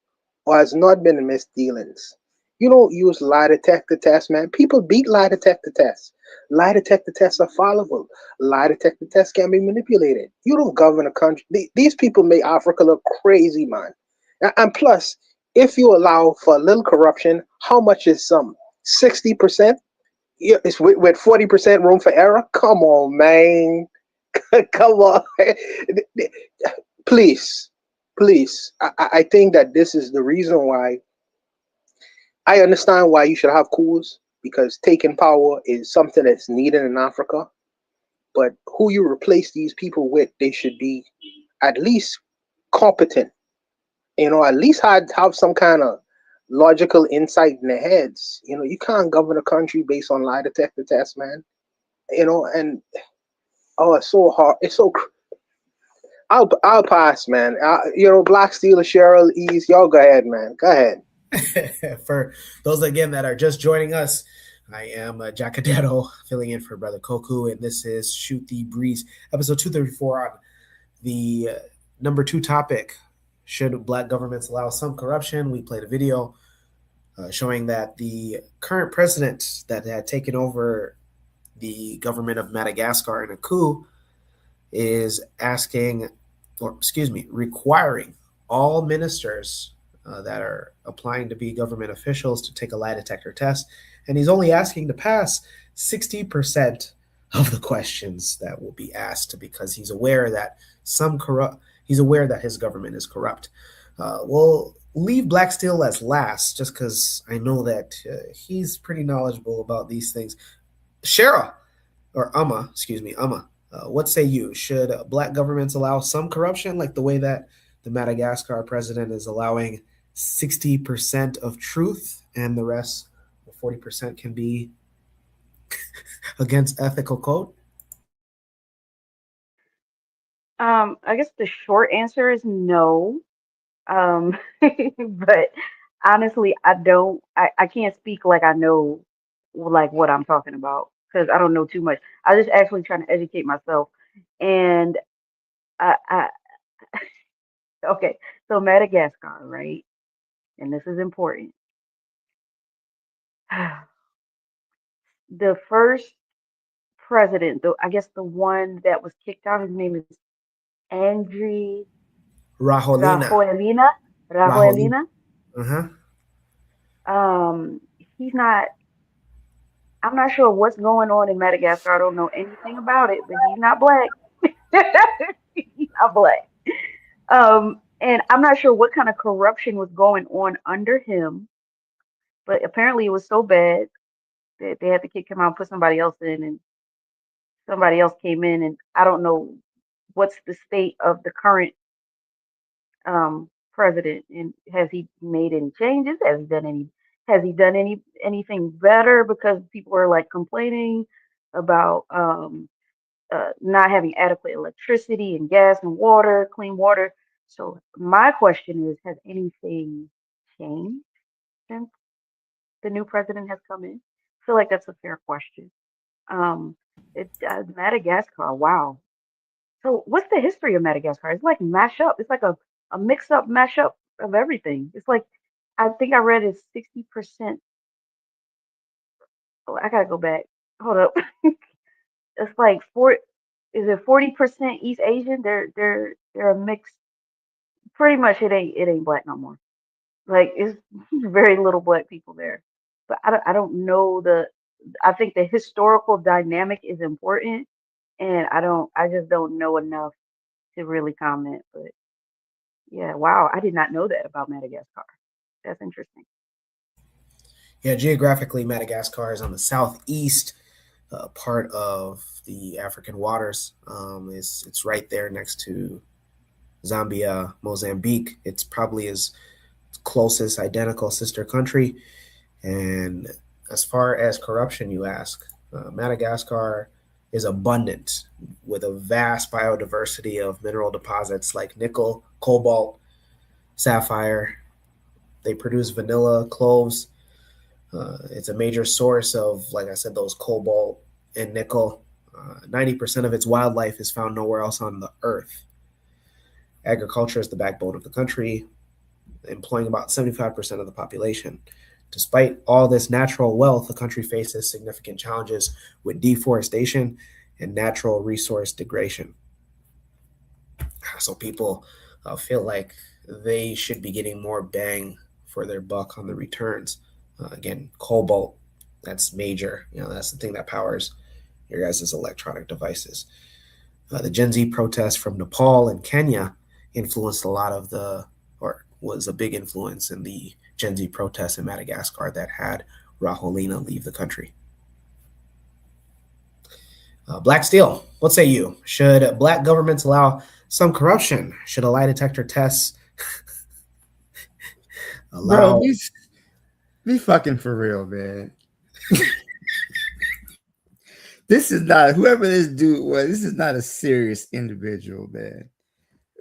or has not been in misdealings. You don't use lie detector tests, man. People beat lie detector tests. Lie detector tests are fallible. Lie detector tests can be manipulated. You don't govern a country. These people make Africa look crazy, man. And plus, if you allow for a little corruption, how much is some? 60%? Yeah, it's with 40% room for error? Come on, man. Come on. Please. Please. I think that this is the reason why I understand why you should have coups, because taking power is something that's needed in Africa. But who you replace these people with, they should be at least competent. At least have some kind of logical insight in their heads. You can't govern a country based on lie detector tests, man. And it's so hard. I'll pass, man. Black Steel, Cheryl, Ease, y'all go ahead, man. Go ahead. For those again that are just joining us, I am Jacadetto, filling in for Brother Koku, and this is Shoot the Breeze, episode 234 on the number 2 topic: should black governments allow some corruption? We played a video showing that the current president that had taken over the government of Madagascar in a coup is requiring all ministers that are applying to be government officials to take a lie detector test. And he's only asking to pass 60% of the questions that will be asked, because he's aware that his government is corrupt. We'll leave Black Steel as last, just because I know that he's pretty knowledgeable about these things. Shara, or Amma, what say you? Should black governments allow some corruption, like the way that the Madagascar president is allowing 60% of truth, and the rest, 40%, can be against ethical code? I guess the short answer is no. But honestly, I can't speak like I know like what I'm talking about, because I don't know too much. I just actually trying to educate myself. And I okay, so Madagascar, right? And this is important. The first president, I guess the one that was kicked out, his name is Andry Rajoelina. Rajoelina. Uh-huh. He's not. I'm not sure what's going on in Madagascar. I don't know anything about it, but he's not black. He's not black. And I'm not sure what kind of corruption was going on under him, but apparently it was so bad that they had to kick him out and put somebody else in, and somebody else came in, and I don't know what's the state of the current president, and has he made any changes? Has he done anything better? Because people are like complaining about not having adequate electricity and gas and water, clean water. So my question is, has anything changed since the new president has come in? I feel like that's a fair question. Madagascar, wow. So what's the history of Madagascar? It's like mash up. It's like a mix up, mash up of everything. It's like, I think I read it's 60%. Oh, I gotta go back. Hold up. It's like is it 40% East Asian? They're a mix. Pretty much it ain't black no more. Like, it's very little black people there. But I don't know I think the historical dynamic is important, and I just don't know enough to really comment. But yeah, wow, I did not know that about Madagascar. That's interesting. Yeah, geographically, Madagascar is on the southeast part of the African waters. It's right there next to Zambia, Mozambique. It's probably his closest identical sister country. And as far as corruption, you ask, Madagascar is abundant with a vast biodiversity of mineral deposits like nickel, cobalt, sapphire. They produce vanilla, cloves. It's a major source of, like I said, those cobalt and nickel. 90% of its wildlife is found nowhere else on the earth. Agriculture is the backbone of the country, employing about 75% of the population. Despite all this natural wealth, the country faces significant challenges with deforestation and natural resource degradation. So people feel like they should be getting more bang for their buck on the returns. Again, cobalt, that's major. That's the thing that powers your guys' electronic devices. The Gen Z protests from Nepal and Kenya influenced a lot of or was a big influence in the Gen Z protests in Madagascar that had Rajoelina leave the country. Black Steel, what say you? Should black governments allow some corruption? Should a lie detector tests allow... Bro, be fucking for real, man. This is not, whoever this dude was, this is not a serious individual, man.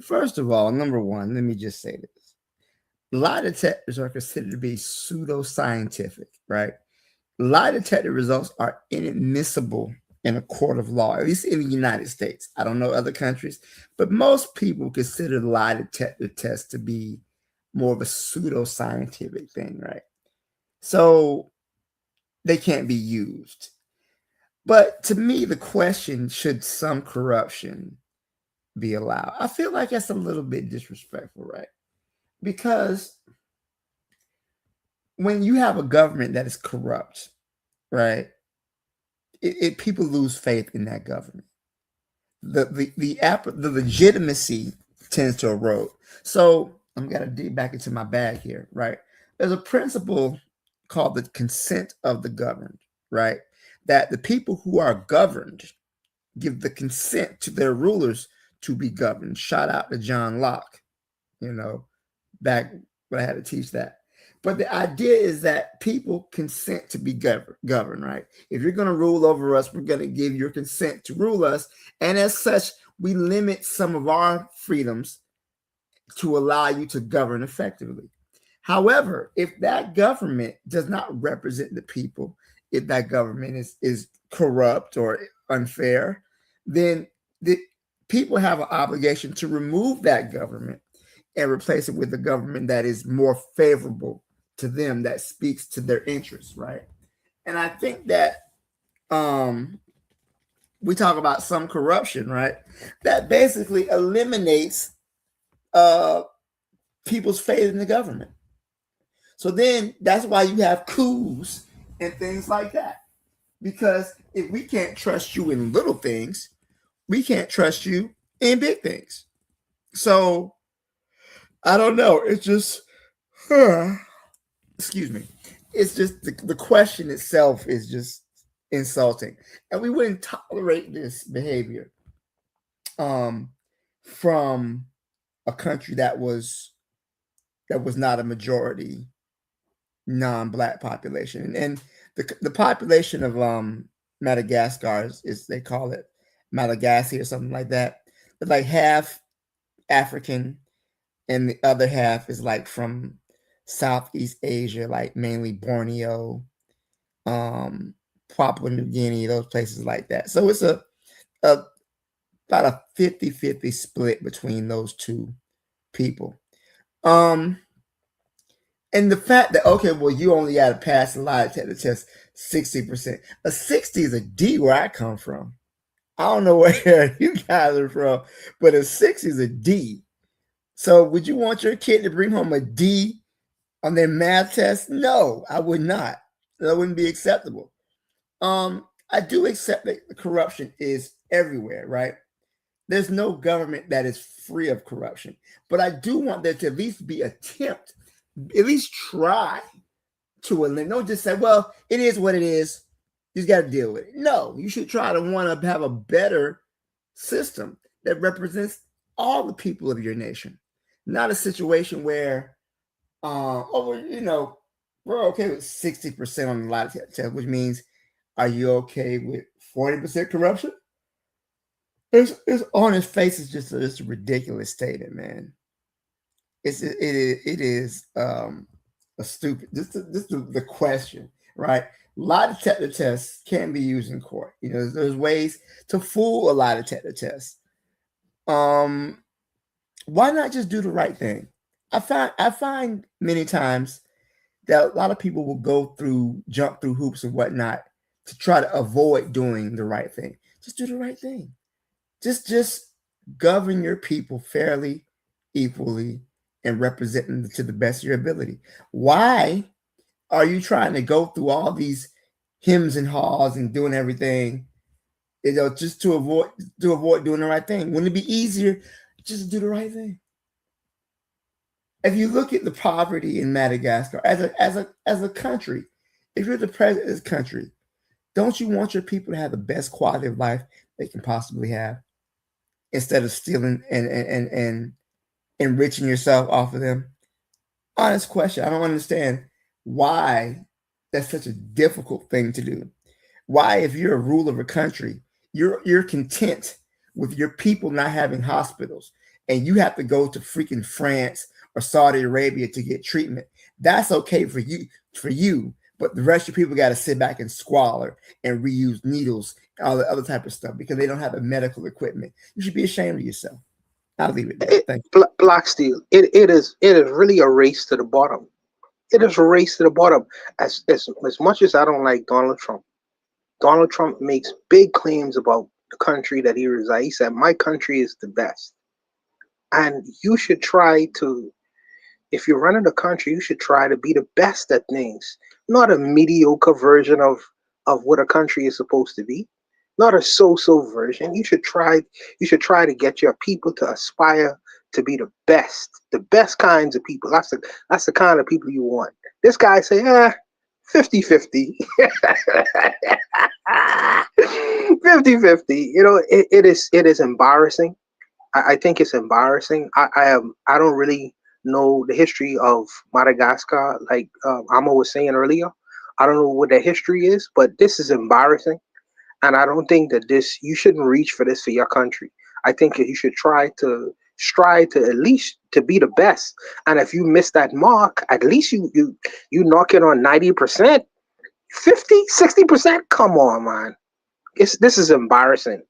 First of all, number one, let me just say this. Lie detectors are considered to be pseudoscientific, right? Lie detector results are inadmissible in a court of law, at least in the United States. I don't know other countries, but most people consider the lie detector test to be more of a pseudoscientific thing, right? So they can't be used. But to me, the question, should some corruption be allowed? I feel like that's a little bit disrespectful, right? Because when you have a government that is corrupt, right, people lose faith in that government. The legitimacy tends to erode. So I'm gonna dig back into my bag here, right? There's a principle called the consent of the governed, right? That the people who are governed give the consent to their rulers to be governed. Shout out to John Locke, back when I had to teach that. But the idea is that people consent to be governed, right? If you're going to rule over us, we're going to give your consent to rule us. And as such, we limit some of our freedoms to allow you to govern effectively. However, if that government does not represent the people, if that government is corrupt or unfair, then the people have an obligation to remove that government and replace it with a government that is more favorable to them, that speaks to their interests, right? And I think that we talk about some corruption, right? That basically eliminates people's faith in the government. So then that's why you have coups and things like that. Because if we can't trust you in little things, we can't trust you in big things. So I don't know. It's just, excuse me. It's just the question itself is just insulting. And we wouldn't tolerate this behavior from a country that was not a majority non-black population. And the population of Madagascar is they call it Malagasy or something like that. But like half African and the other half is like from Southeast Asia, like mainly Borneo, Papua New Guinea, those places like that. So it's about a 50-50 split between those two people. And the fact that, okay, well, you only got to pass a lie detector test 60%. A 60 is a D where I come from. I don't know where you guys are from, but a 60 is a D. So would you want your kid to bring home a D on their math test? No, I would not. That wouldn't be acceptable. I do accept that corruption is everywhere, right? There's no government that is free of corruption. But I do want there to at least be attempt, at least try to eliminate. Don't just say, well, it is what it is. You just got to deal with it. No, you should try to want to have a better system that represents all the people of your nation. Not a situation where, we're okay with 60% on the lie detector, which means, are you okay with 40% corruption? It's on his face. It's just a ridiculous statement, man. It is a stupid. This is the question, right? Lie detector tests can be used in court. There's ways to fool a lie detector test. Why not just do the right thing? I find many times that a lot of people will jump through hoops and whatnot to try to avoid doing the right thing. Just do the right thing. Just govern your people fairly, equally, and representing them to the best of your ability. Why are you trying to go through all these hymns and haws and doing everything, just to avoid doing the right thing? Wouldn't it be easier just to do the right thing? If you look at the poverty in Madagascar as a country, if you're the president of this country, don't you want your people to have the best quality of life they can possibly have, instead of stealing and enriching yourself off of them? Honest question. I don't understand why that's such a difficult thing to do. Why, if you're a ruler of a country, you're content with your people not having hospitals, and you have to go to freaking France or Saudi Arabia to get treatment. That's okay for you, but the rest of your people got to sit back and squalor and reuse needles and all the other type of stuff because they don't have the medical equipment. You should be ashamed of yourself. I'll leave it there. Thank you. Black Steel, it is really a race to the bottom. It is a race to the bottom. As much as I don't like Donald Trump makes big claims about the country that he resides. He said, "My country is the best," and you should try to. If you're running the country, you should try to be the best at things, not a mediocre version of what a country is supposed to be, not a so-so version. You should try to get your people to aspire to be the best kinds of people. That's the kind of people you want. This guy say, 50-50. 50-50. It is embarrassing. I think it's embarrassing. I don't really know the history of Madagascar, like Amma was saying earlier. I don't know what the history is, but this is embarrassing. And I don't think that you shouldn't reach for this for your country. I think that you should try to strive to at least to be the best. And if you miss that mark, at least you knock it on 90%, 50-60%. Come on, man. This is embarrassing.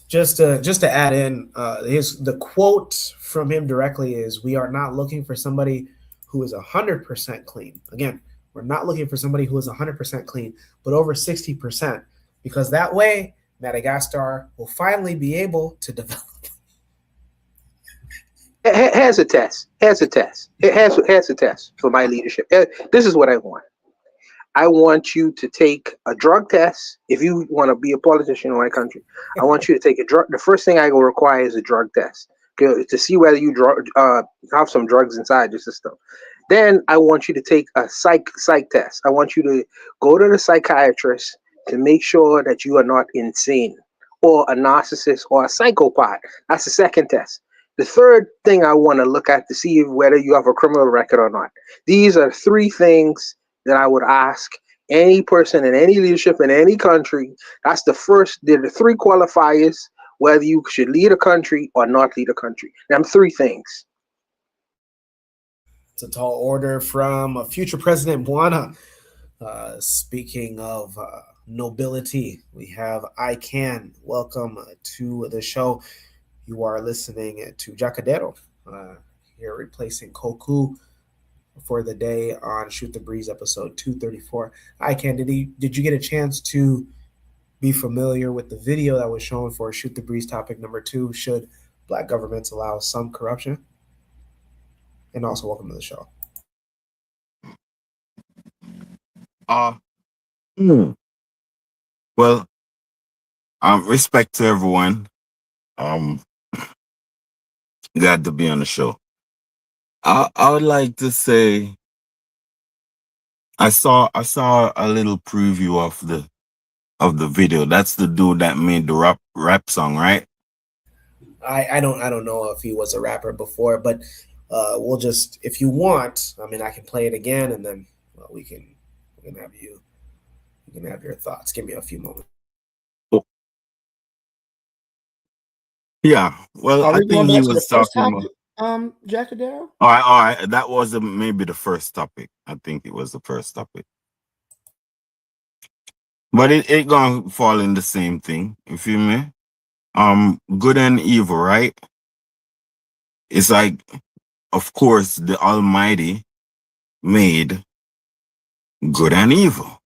Just to add in, the quote from him directly is, "We are not looking for somebody who is 100% clean." Again, we're not looking for somebody who is 100% clean, but over 60%, because that way Madagascar will finally be able to develop. Here's a test. Here's a test for my leadership. This is what I want. I want you to take a drug test. If you want to be a politician in my country, I want you to take a drug. The first thing I will require is a drug test to see whether you have some drugs inside your system. Then I want you to take a psych test. I want you to go to the psychiatrist to make sure that you are not insane or a narcissist or a psychopath. That's the second test. The third thing I want to look at to see whether you have a criminal record or not. These are three things that I would ask any person in any leadership in any country. That's the first. They're the three qualifiers whether you should lead a country or not lead a country. Them three things. It's a tall order from future President Buana. Speaking of nobility, we have ICANN. Welcome to the show. You are listening to Jacadero here, replacing Koku for the day on Shoot the Breeze episode 234. ICANN, did you get a chance to be familiar with the video that was shown for Shoot the Breeze topic number 2? Should black governments allow some corruption? And also, welcome to the show. Well, respect to everyone. Glad to be on the show. I would like to say I saw a little preview of the video. That's the dude that made the rap song, right? I don't know if he was a rapper before, but we'll just, if you want, I mean, I can play it again, and then we can have your thoughts. Give me a few moments. Yeah, well, I think he was talking about Jacadero. All right. That was maybe the first topic. I think it was the first topic, but it gonna fall in the same thing. You feel me? Good and evil, right? It's like, of course, the Almighty made good and evil.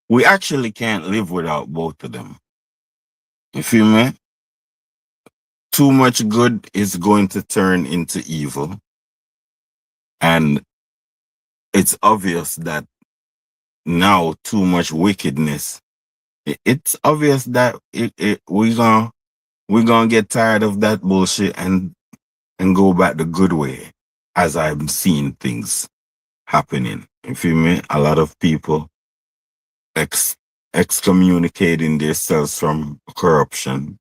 We actually can't live without both of them. You feel me? too much good is going to turn into evil. And it's obvious that now too much wickedness. It's obvious that we're gonna get tired of that bullshit and go back the good way, as I'm seeing things happening. You feel me? A lot of people excommunicating themselves from corruption.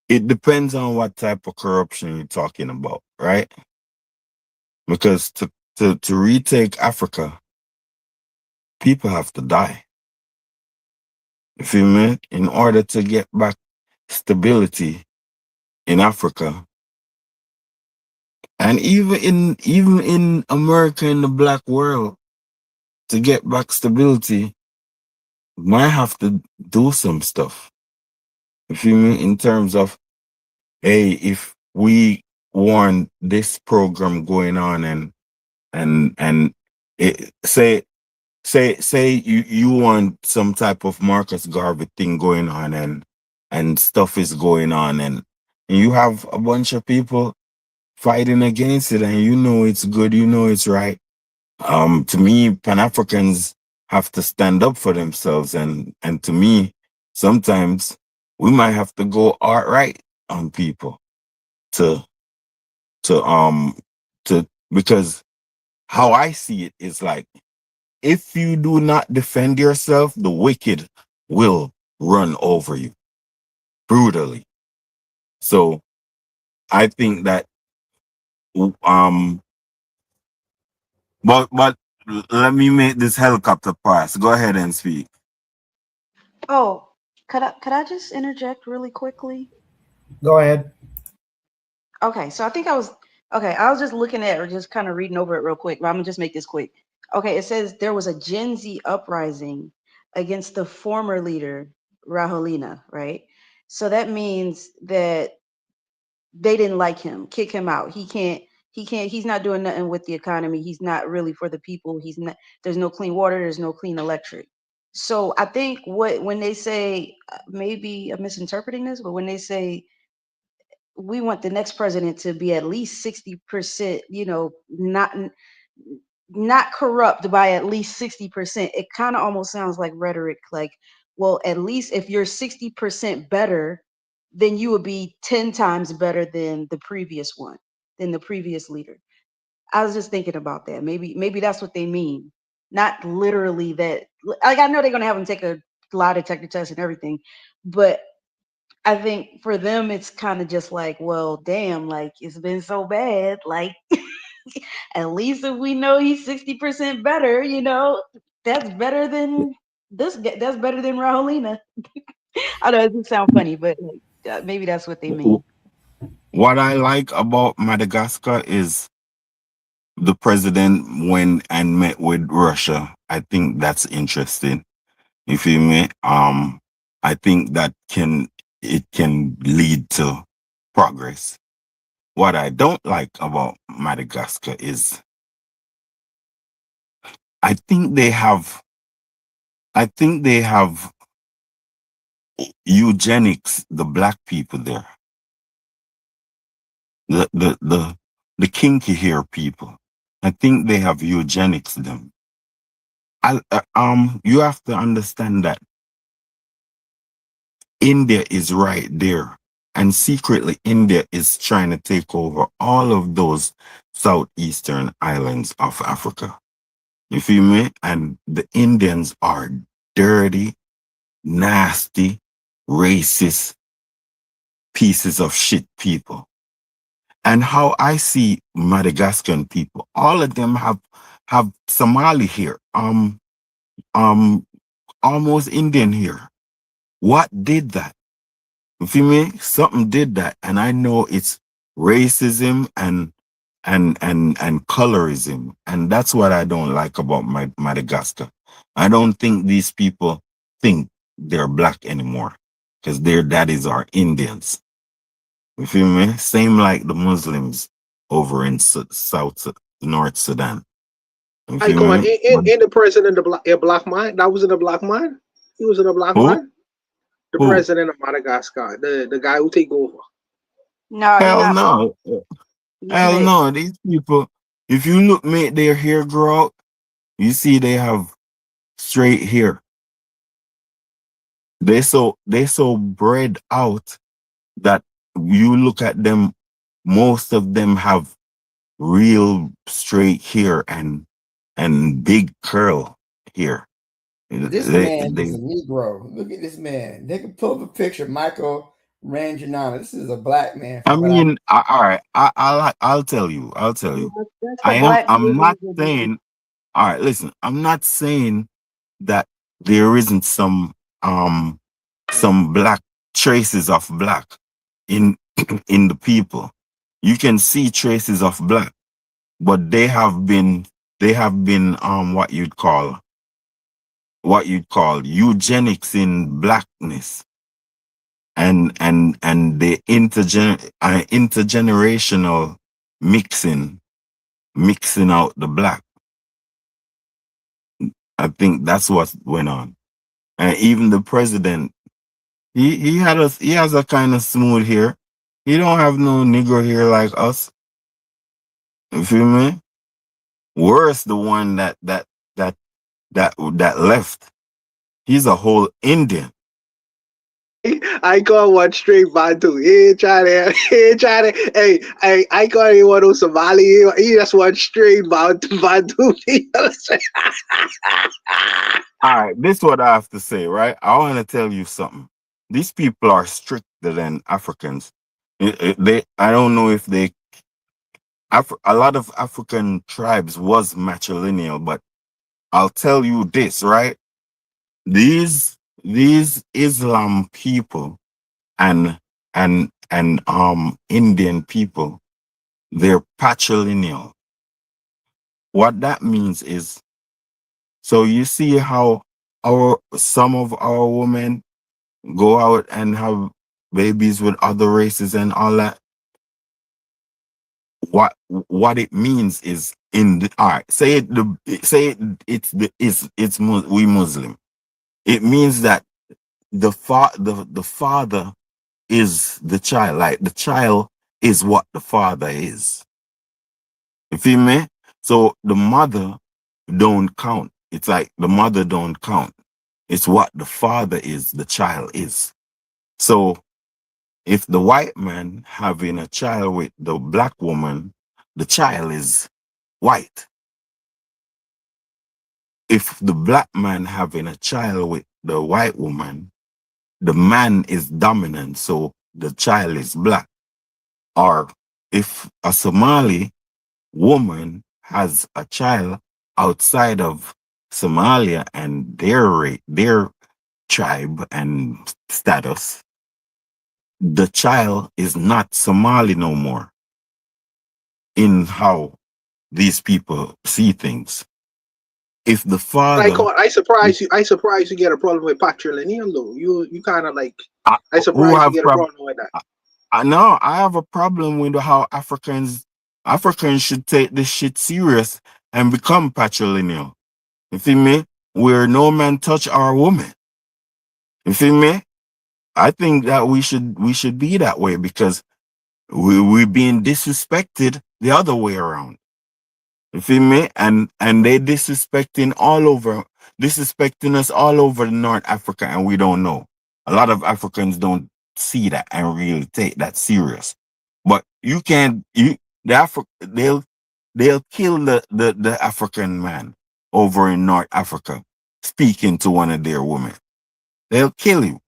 It depends on what type of corruption you're talking about, right? Because to retake Africa, people have to die. You feel me? In order to get back stability in Africa, and even in America, in the black world, to get back stability, might have to do some stuff. You feel me? In terms of, hey, if we want this program going on and it, say you want some type of Marcus Garvey thing going on and stuff is going on and you have a bunch of people fighting against it and you know it's good, you know it's right. To me, Pan-Africans have to stand up for themselves, and to me, sometimes we might have to go outright on people to because how I see it is like, if you do not defend yourself, the wicked will run over you brutally. So I think that but let me make this helicopter pass. Go ahead and speak. Oh, could I just interject really quickly? Go ahead. Okay, so I was just looking at or just kind of reading over it real quick, but I'm gonna just make this quick. Okay, it says there was a Gen Z uprising against the former leader, Rahulina, right? So that means that they didn't like him, kick him out. He's not doing nothing with the economy. He's not really for the people. There's no clean water, there's no clean electric. So I think when they say, maybe I'm misinterpreting this, but when they say we want the next president to be at least 60%, not corrupt by at least 60%, it kind of almost sounds like rhetoric, like, well, at least if you're 60% better, then you would be 10 times better than the previous one, than the previous leader. I was just thinking about that. Maybe that's what they mean. Not literally that, like, I know they're gonna have them take a lie detector test and everything, but I think for them it's kind of just like, well, damn, like it's been so bad. Like at least if we know he's 60% better, that's better than that's better than Rahulina. I know it doesn't sound funny, but like, maybe that's what they mean. What I like about Madagascar is the president went and met with Russia. I think that's interesting. You feel me? I think that it can lead to progress. What I don't like about Madagascar is I think they have eugenics, the black people there. The kinky hair people. I think they have eugenics them. You have to understand that India is right there, and secretly India is trying to take over all of those southeastern islands of Africa. You feel me? And the Indians are dirty, nasty, racist pieces of shit people. And how I see Madagascan people, all of them have Somali here, almost Indian here. What did that? You feel me? Something did that, and I know it's racism and colorism, and that's what I don't like about Madagascar. I don't think these people think they're black anymore because their daddies are Indians. You feel me? Same like the Muslims over in North Sudan. You I feel go on. me? In the president, a black man. That was in a black man. He was in a black Who? man. The Who? president of Madagascar, the guy who take over. No, he Hell not black. no. He's Hell mixed. no. These people, if you look, make their hair grow out, you see they have straight hair. They so bred out that you look at them, most of them have real straight hair and big curl hair. This They, man is they, a Negro. Look at this man. They can pull up a picture of Michael Ranjanana. This is a black man I from what I mean, all right, I'll tell you. That's the black I'm not privilege. saying, all right, listen, I'm not saying that there isn't some black traces of black in in the people. You can see traces of black, but they have been what you'd call eugenics in blackness, and the intergenerational mixing out the black. I think that's what went on. And even the president, he has a kind of smooth hair. He don't have no Negro hair like us. You feel me? Worse, the one that left. He's a whole Indian. I call one straight Bantu. He ain't trying to. He ain't trying to. Hey, I call him one of Somali. He just one straight Bantu. You understand? All right, this is what I have to say, right? I want to tell you something. These people are stricter than Africans. I don't know if a lot of African tribes was matrilineal, but I'll tell you this, right? These Islam people and Indian people, they're patrilineal. What that means is, so you see how some of our women go out and have babies with other races and all that. What it means is, all right, we Muslim. It means that the father is the child. Like the child is what the father is. You feel me? So the mother don't count. It's like the mother don't count. It's what the father is, the child is. So if the white man having a child with the black woman, the child is white. If the black man having a child with the white woman, the man is dominant, so the child is black. Or if a Somali woman has a child outside of Somalia and their tribe and status, the child is not Somali no more in how these people see things. If the father, I surprise you. I surprise you get a problem with patrilineal though. You kind of like. I who surprise you have get a problem with that. no, I have a problem with how Africans should take this shit serious and become patrilineal. You feel me? Where no man touch our woman. You feel me? I think that we should be that way because we're being disrespected the other way around. You feel me? And they disrespecting us all over North Africa, and we don't know. A lot of Africans don't see that and really take that serious. But you can't they'll kill the African man over in North Africa speaking to one of their women. They'll kill you.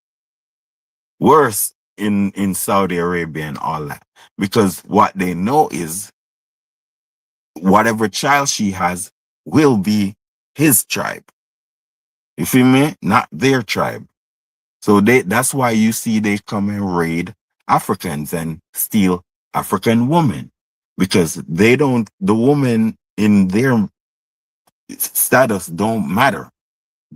Worse in Saudi Arabia and all that. Because what they know is whatever child she has will be his tribe. You feel me? Not their tribe. So that's why you see they come and raid Africans and steal African women. Because the woman in their status don't matter.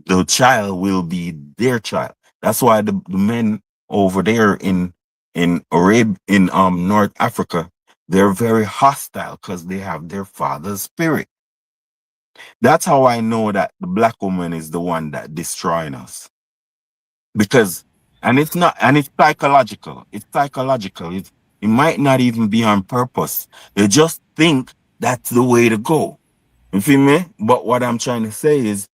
The child will be their child. That's why the men over there in Arabia, in North Africa, they're very hostile because they have their father's spirit. That's how I know that the black woman is the one that destroying us. Because And it's not, and it's psychological. It's psychological. It might not even be on purpose. They just think that's the way to go. You feel me? But what I'm trying to say is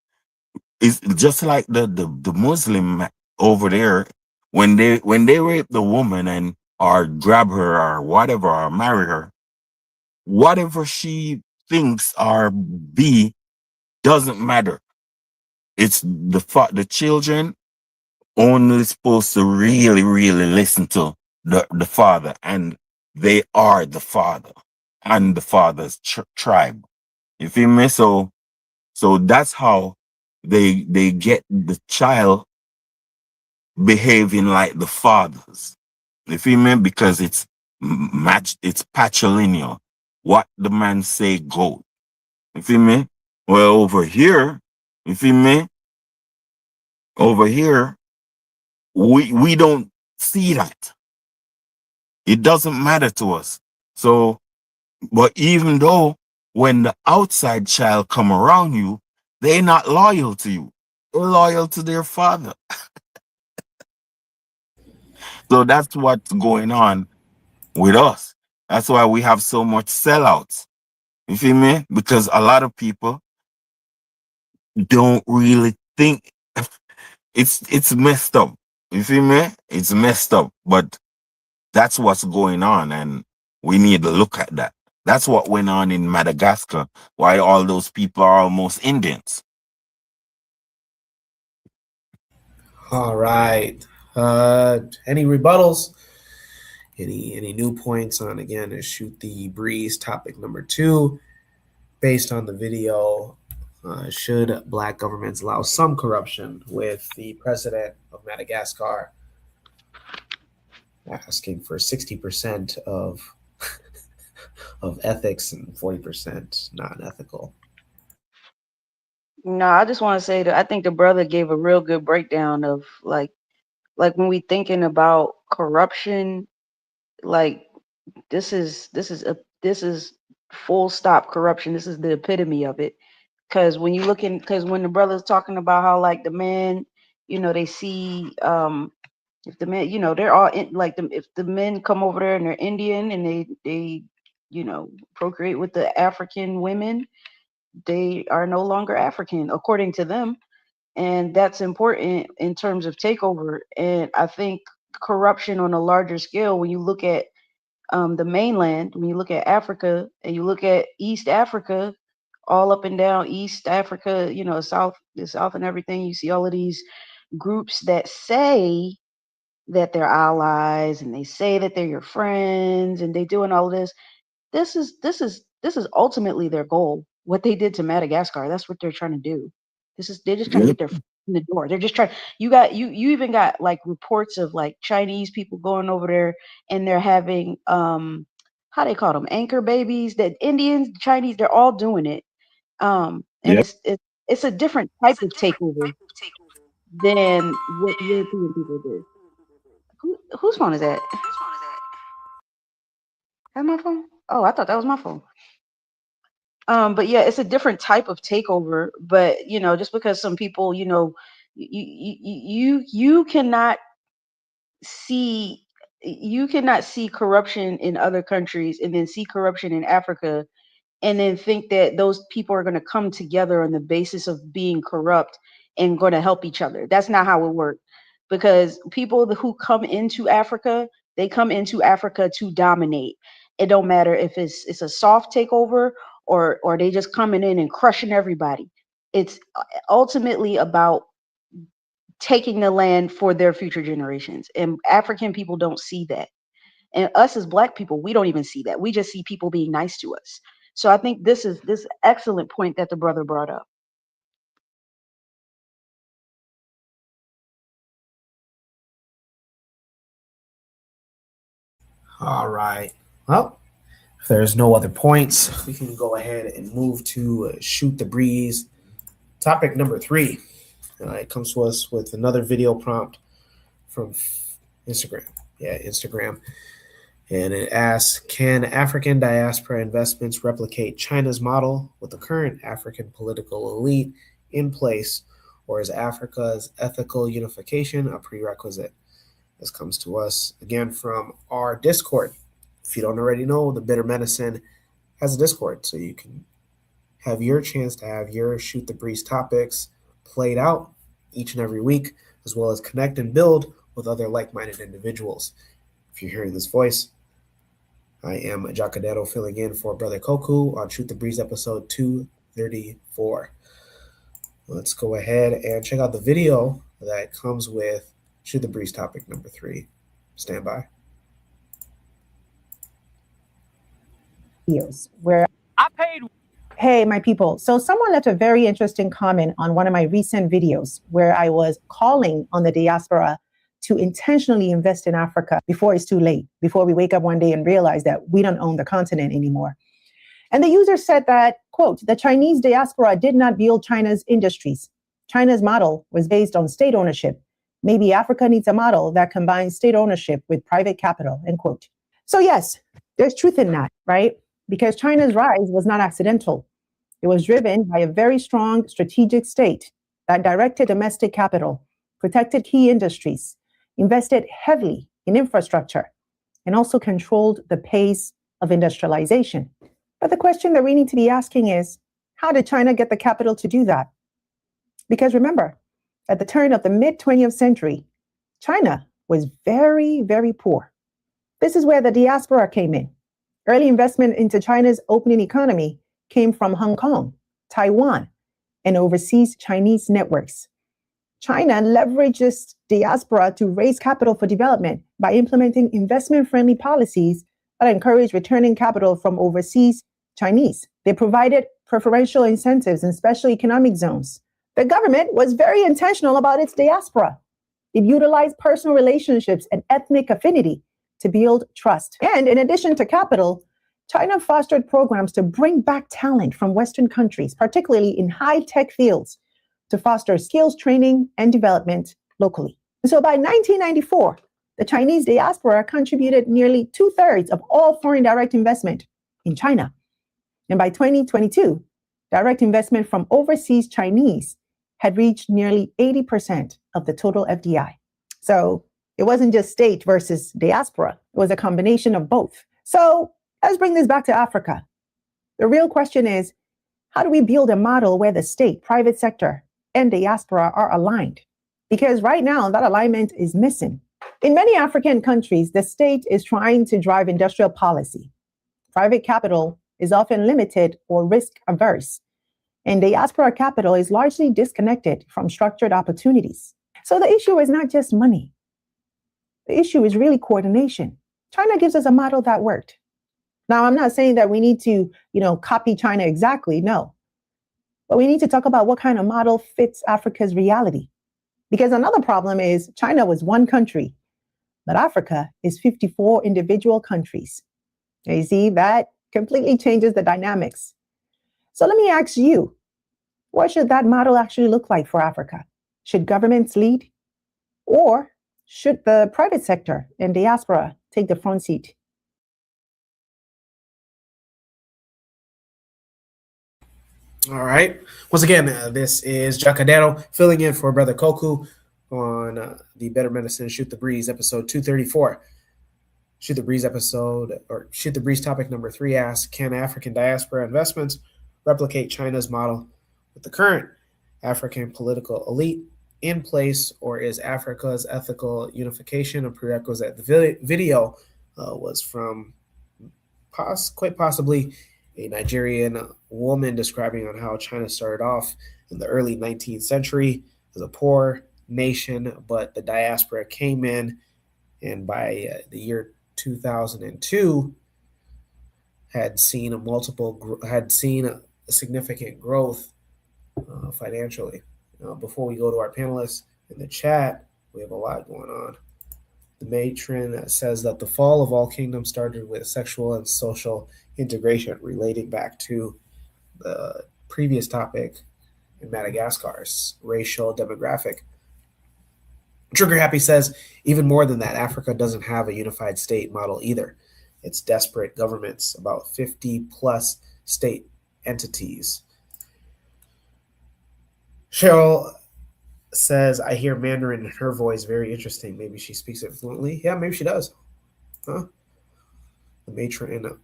just like the Muslim over there, when they rape the woman and or grab her or whatever or marry her, whatever she thinks or be doesn't matter. It's the children only supposed to really, really listen to the father, and they are the father and the father's tribe. You feel me? So that's how they get the child behaving like the fathers. You feel me? Because it's it's patrilineal. What the man say go. You feel me? Well, over here, you feel me? Over here, we don't see that. It doesn't matter to us. So, but even though when the outside child come around you, they're not loyal to you. They're loyal to their father. So that's what's going on with us. That's why we have so much sellouts. You feel me? Because a lot of people don't really think it's messed up. You feel me? It's messed up. But that's what's going on, and we need to look at that. That's what went on in Madagascar, why all those people are almost Indians. All right. Any rebuttals? Any new points on, again, is Shoot the Breeze topic number 2, based on the video. Should black governments allow some corruption, with the president of Madagascar asking for 60% of of ethics and 40% non-ethical. No, I just want to say that I think the brother gave a real good breakdown of like when we thinking about corruption, like this is full stop corruption. This is the epitome of it. Because when you look in, because when the brother's talking about how like the man, they see if the men, they're all in, like if the men come over there and they're Indian and they procreate with the African women, they are no longer African according to them, and that's important in terms of takeover. And I think corruption on a larger scale, when you look at the mainland, when you look at Africa and you look at East Africa, all up and down East Africa, the South and everything, you see all of these groups that say that they're allies and they say that they're your friends and they doing all of this. This is ultimately their goal. What they did to Madagascar, that's what they're trying to do. They're just trying to Yep. get their foot in the door. They're just trying. You even got like reports of like Chinese people going over there and they're having how they call them, anchor babies. That Indians, Chinese, they're all doing it. And Yep. it's a different type of takeover than what European people do. Whose phone is that? That's my phone. Oh, I thought that was my phone. But yeah, it's a different type of takeover. But just because some people, you cannot see corruption in other countries and then see corruption in Africa and then think that those people are going to come together on the basis of being corrupt and going to help each other. That's not how it works. Because people who come into Africa, they come into Africa to dominate. It don't matter if it's a soft takeover or they just coming in and crushing everybody. It's ultimately about taking the land for their future generations. And African people don't see that. And us as black people, we don't even see that. We just see people being nice to us. So I think this excellent point that the brother brought up. All right. Well, if there's no other points, we can go ahead and move to Shoot the Breeze. Topic number 3. It comes to us with another video prompt from Instagram. Yeah, Instagram. And it asks, can African diaspora investments replicate China's model with the current African political elite in place, or is Africa's ethical unification a prerequisite? This comes to us again from our Discord. If you don't already know, the Bitter Medicine has a Discord, so you can have your chance to have your Shoot the Breeze topics played out each and every week, as well as connect and build with other like-minded individuals. If you're hearing this voice, I am Jacadero filling in for Brother Koku on Shoot the Breeze episode 234. Let's go ahead and check out the video that comes with Shoot the Breeze topic number 3. Stand by. Years where I paid. Hey, my people. So someone left a very interesting comment on one of my recent videos where I was calling on the diaspora to intentionally invest in Africa before it's too late, before we wake up one day and realize that we don't own the continent anymore. And the user said that, quote, the Chinese diaspora did not build China's industries. China's model was based on state ownership. Maybe Africa needs a model that combines state ownership with private capital, end quote. So yes, there's truth in that, right? Because China's rise was not accidental. It was driven by a very strong strategic state that directed domestic capital, protected key industries, invested heavily in infrastructure, and also controlled the pace of industrialization. But the question that we need to be asking is, how did China get the capital to do that? Because remember, at the turn of the mid-20th century, China was very, very poor. This is where the diaspora came in. Early investment into China's opening economy came from Hong Kong, Taiwan, and overseas Chinese networks. China leverages diaspora to raise capital for development by implementing investment-friendly policies that encourage returning capital from overseas Chinese. They provided preferential incentives in special economic zones. The government was very intentional about its diaspora. It utilized personal relationships and ethnic affinity to build trust. And in addition to capital, China fostered programs to bring back talent from Western countries, particularly in high-tech fields, to foster skills training and development locally. So by 1994, the Chinese diaspora contributed nearly 2/3 of all foreign direct investment in China. And by 2022, direct investment from overseas Chinese had reached nearly 80% of the total FDI. So it wasn't just state versus diaspora. It was a combination of both. So let's bring this back to Africa. The real question is, how do we build a model where the state, private sector, and diaspora are aligned? Because right now, that alignment is missing. In many African countries, the state is trying to drive industrial policy. Private capital is often limited or risk averse, and diaspora capital is largely disconnected from structured opportunities. So the issue is not just money. The issue is really coordination. China gives us a model that worked. Now, I'm not saying that we need to, copy China exactly, no. But we need to talk about what kind of model fits Africa's reality. Because another problem is China was one country, but Africa is 54 individual countries. You see, that completely changes the dynamics. So let me ask you, what should that model actually look like for Africa? Should governments lead? Or should the private sector and diaspora take the front seat? All right. Once again, this is Jacadero filling in for Brother Koku on the Better Medicine Shoot the Breeze episode 234. Shoot the Breeze topic number 3 asks, can African diaspora investments replicate China's model with the current African political elite in place, or is Africa's ethical unification a prerequisite? The video was from quite possibly a Nigerian woman describing on how China started off in the early 19th century as a poor nation, but the diaspora came in, and by the year 2002 had seen a significant growth financially. Before we go to our panelists in the chat, we have a lot going on. The matron says that the fall of all kingdoms started with sexual and social integration, relating back to the previous topic in Madagascar's racial demographic. Trigger Happy says, even more than that, Africa doesn't have a unified state model either. It's desperate governments, about 50 plus state entities. Cheryl says, I hear Mandarin in her voice. Very interesting. Maybe she speaks it fluently. Yeah, maybe she does. Huh? The matron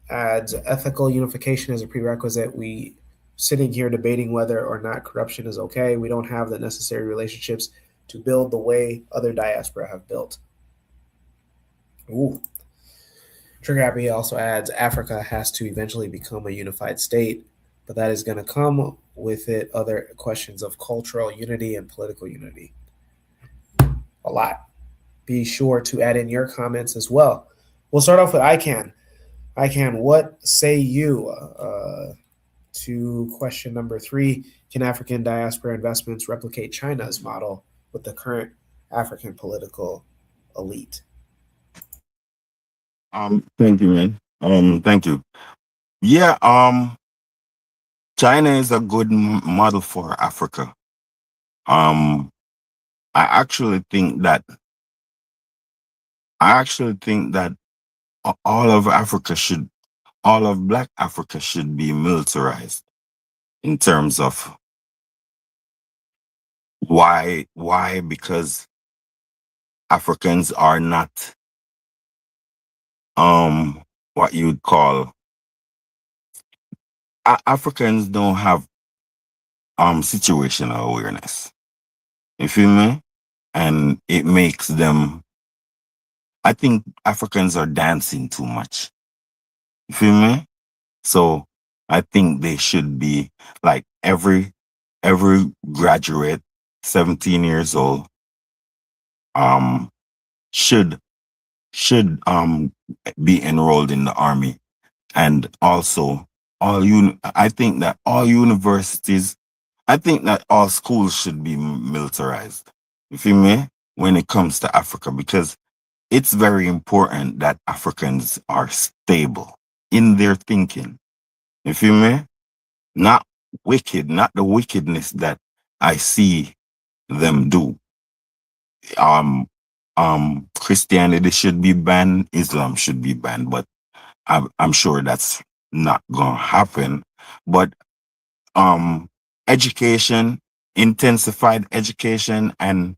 adds, ethical unification is a prerequisite. We sitting here debating whether or not corruption is okay. We don't have the necessary relationships to build the way other diaspora have built. Ooh. Trigger Happy also adds, Africa has to eventually become a unified state, but that is going to come with it other questions of cultural unity and political unity. A lot. Be sure to add in your comments as well. We'll start off with ICANN. ICANN, what say you to question number 3? Can African diaspora investments replicate China's model with the current African political elite? Thank you, man. Thank you. Yeah, China is a good model for Africa. I actually think that all of Black Africa should be militarized in terms of why? Because Africans are not what you'd call Africans don't have situational awareness. You feel me? And it makes them, I think Africans are dancing too much. You feel me? So I think they should be like every graduate, 17 years old, should be enrolled in the army. And also I think that all schools should be militarized. You feel me? When it comes to Africa, because it's very important that Africans are stable in their thinking. You feel me? Not wicked, not the wickedness that I see them do. Christianity should be banned, Islam should be banned, but I'm sure that's not gonna happen. But education, intensified education, and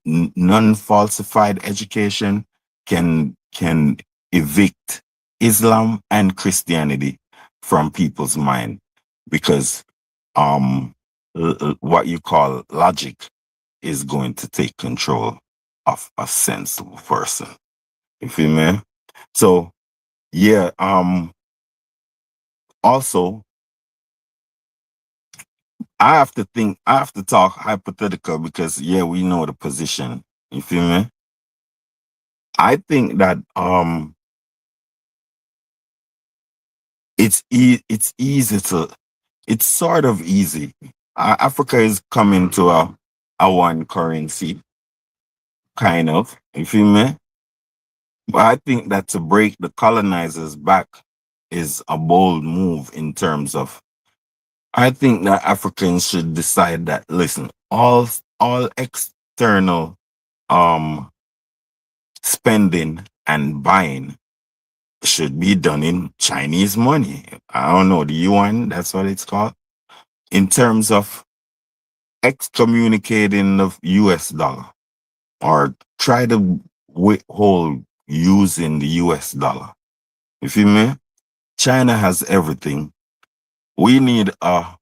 non-falsified education can evict Islam and Christianity from people's mind, because what you call logic is going to take control of a sensible person. You feel me? So yeah, also I have to talk hypothetical, because yeah, we know the position. You feel me? I think that it's sort of easy. Africa is coming to a one currency, kind of. You feel me? But I think that to break the colonizers back is a bold move in terms of, I think that Africans should decide that, listen, all external spending and buying should be done in Chinese money. I don't know, the yuan, that's what it's called. In terms of excommunicating the US dollar, or try to withhold using the US dollar. You feel me? China has everything. We need a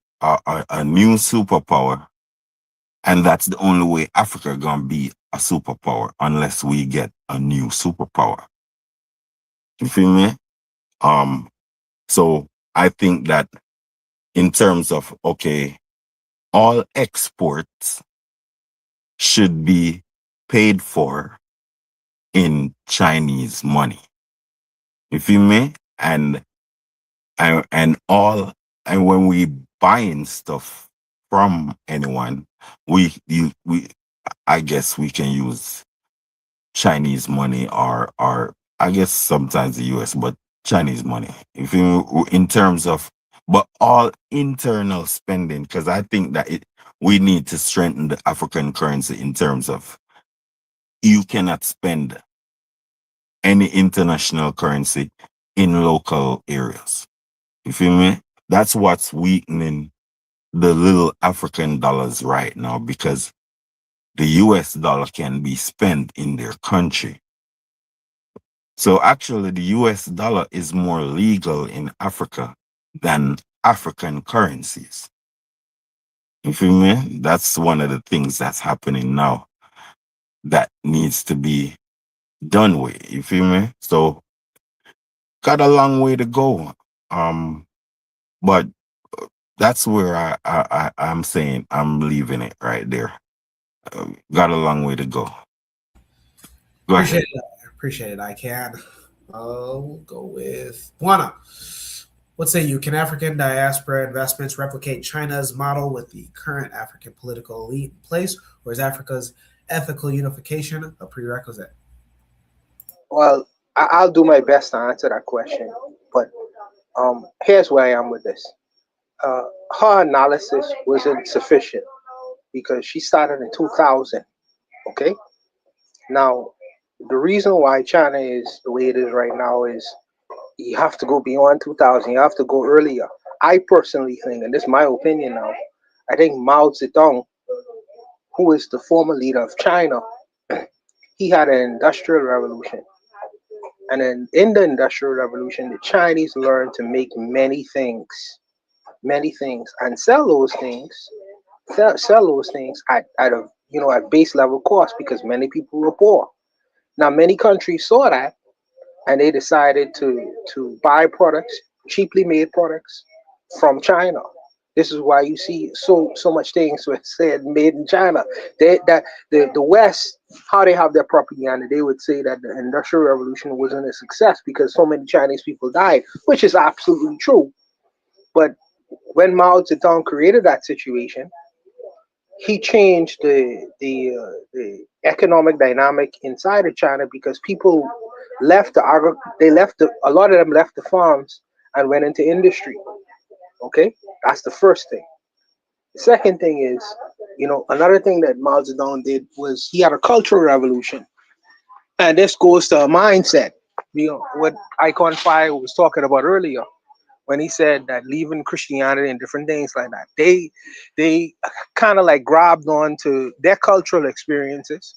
new superpower, and that's the only way Africa gonna be a superpower, unless we get a new superpower. You feel me? So I think that in terms of, okay, all exports should be paid for in Chinese money. You feel me? And when we buying stuff from anyone, I guess we can use Chinese money, or I guess sometimes the US, but Chinese money. If you, in terms of, but all internal spending, because I think that we need to strengthen the African currency in terms of, you cannot spend any international currency in local areas. You feel me? That's what's weakening the little African dollars right now because the US dollar can be spent in their country. So actually the US dollar is more legal in Africa than African currencies. You feel me? That's one of the things that's happening now that needs to be done with. You feel me? So got a long way to go. But that's where I'm saying I'm leaving it right there. Got a long way to go. Go ahead. Appreciate it. I can. We'll go with Buana. What say you? Can African diaspora investments replicate China's model with the current African political elite in place, or is Africa's ethical unification a prerequisite? Well, I'll do my best to answer that question, but here's where I am with this. Her analysis wasn't sufficient because she started in 2000. Okay, now the reason why China is the way it is right now is you have to go beyond 2000. You have to go earlier. I personally think, and this is my opinion now, I think Mao Zedong, who is the former leader of China, he had an industrial revolution. And then in the industrial revolution, the Chinese learned to make many things, and sell those things at a at base level cost because many people were poor. Now many countries saw that and they decided to buy products, cheaply made products from China. This is why you see so much things were said made in China. The West, how they have their propaganda, they would say that the Industrial Revolution wasn't a success because so many Chinese people died, which is absolutely true. But when Mao Zedong created that situation, he changed the economic dynamic inside of China because people left a lot of them left the farms and went into industry. Okay, that's the first thing. The second thing is, another thing that Mao Zedong did was he had a cultural revolution, and this goes to a mindset. What Icon Fire was talking about earlier when he said that leaving Christianity and different things like that, they kind of like grabbed onto their cultural experiences,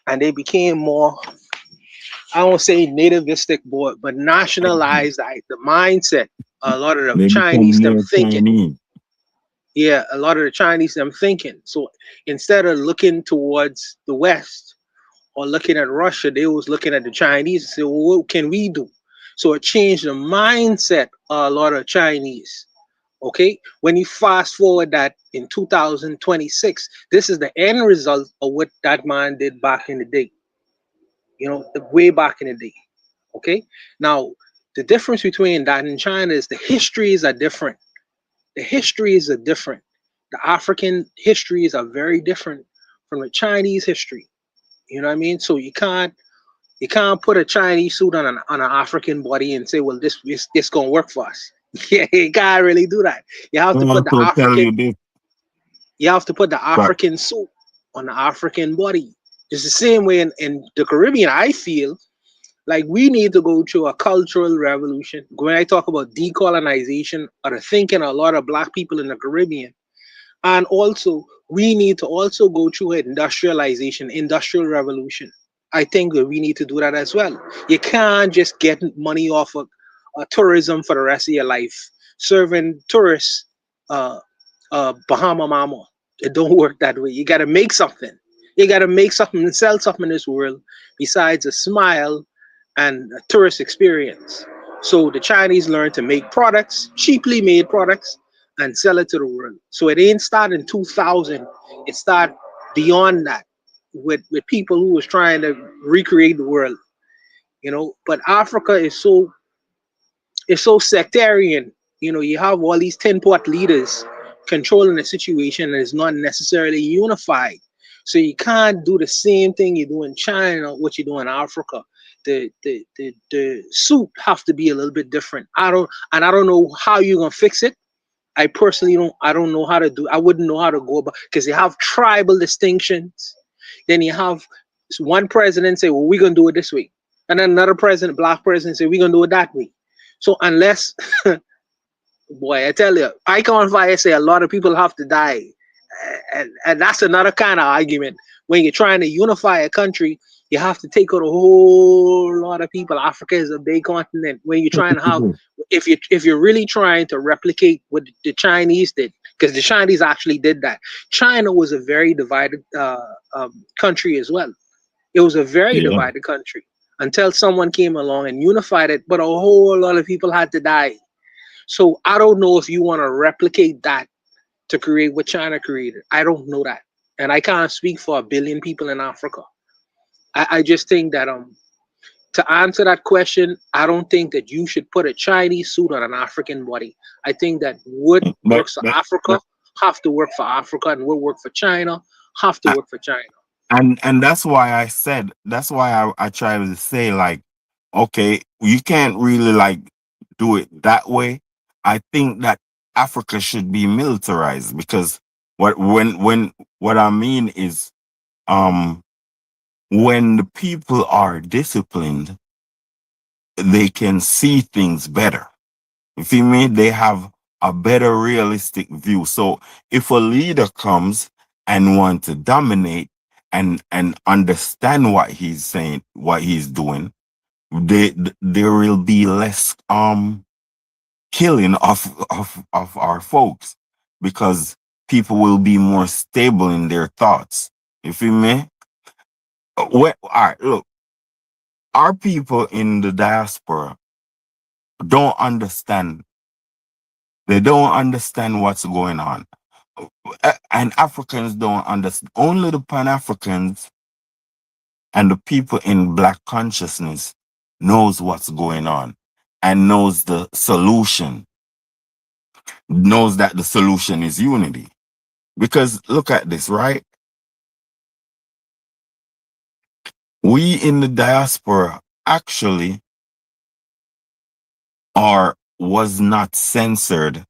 and they became more, I won't say nativistic, but nationalized the mindset. A lot of the Chinese them thinking. Yeah, a lot of the Chinese them thinking. So instead of looking towards the West or looking at Russia, they was looking at the Chinese and say, well, what can we do? So it changed the mindset of a lot of Chinese. Okay, when you fast forward that in 2026, this is the end result of what that man did back in the day. Way back in the day. Okay, now the difference between that and China is the histories are different. The histories are different. The African histories are very different from the Chinese history. You know what I mean? So you can't put a Chinese suit on an African body and say, well, this gonna work for us. Yeah, you can't really do that. You have to put the African. You have to put the African suit on the African body. It's the same way in the Caribbean. I feel like we need to go through a cultural revolution. When I talk about decolonization or the thinking of a lot of Black people in the Caribbean, and also we need to also go through industrial revolution. I think that we need to do that as well. You can't just get money off of tourism for the rest of your life, serving tourists Bahama Mama. It don't work that way. You got to make something. You got to make something and sell something in this world besides a smile and a tourist experience. So the Chinese learned to make products, cheaply made products, and sell it to the world. So it ain't start in 2000. It started beyond that with people who was trying to recreate the world. But Africa is so sectarian. You have all these tin pot leaders controlling the situation and it's not necessarily unified. So you can't do the same thing you do in China, what you do in Africa. The suit have to be a little bit different. I don't know how you're gonna fix it. I personally don't know how to do. I wouldn't know how to go about because you have tribal distinctions. Then you have one president say, well, we're gonna do it this way. And then another president, Black president, say, we're gonna do it that way. So unless Boy, I tell you, Icon Fire say a lot of people have to die. And that's another kind of argument. When you're trying to unify a country, you have to take out a whole lot of people. Africa is a big continent. When you're trying to have, if you're really trying to replicate what the Chinese did, because the Chinese actually did that. China was a very divided country as well. It was a very Yeah. divided country until someone came along and unified it, but a whole lot of people had to die. So I don't know if you want to replicate that to create what China created. I don't know that. And I can't speak for a billion people in Africa. I just think that to answer that question, I don't think that you should put a Chinese suit on an African body. I think that what But, works for but, Africa but have to work for Africa, and what work for China have to work for China. and that's why I said, that's why I try to say, like, okay, you can't really like do it that way. I think that Africa should be militarized, because what I mean is, um when the people are disciplined, they can see things better. You feel me? They have a better realistic view. So if a leader comes and want to dominate and understand what he's saying, what he's doing, there will be less killing of our folks, because people will be more stable in their thoughts. You feel me? All right, look, our people in the diaspora don't understand. They don't understand what's going on. And Africans don't understand. Only the Pan-Africans and the people in Black consciousness knows what's going on and knows the solution, knows that the solution is unity. Because look at this, right? We in the diaspora actually was not censored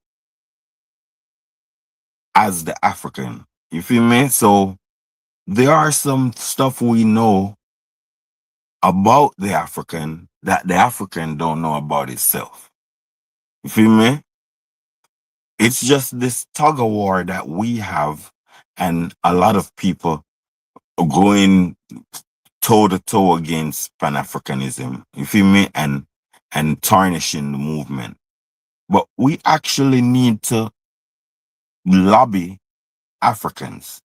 as the African. You feel me? So there are some stuff we know about the African that the African don't know about itself. You feel me? It's just this tug of war that we have, and a lot of people are going toe to toe against Pan-Africanism. You feel me? And tarnishing the movement. But we actually need to lobby Africans.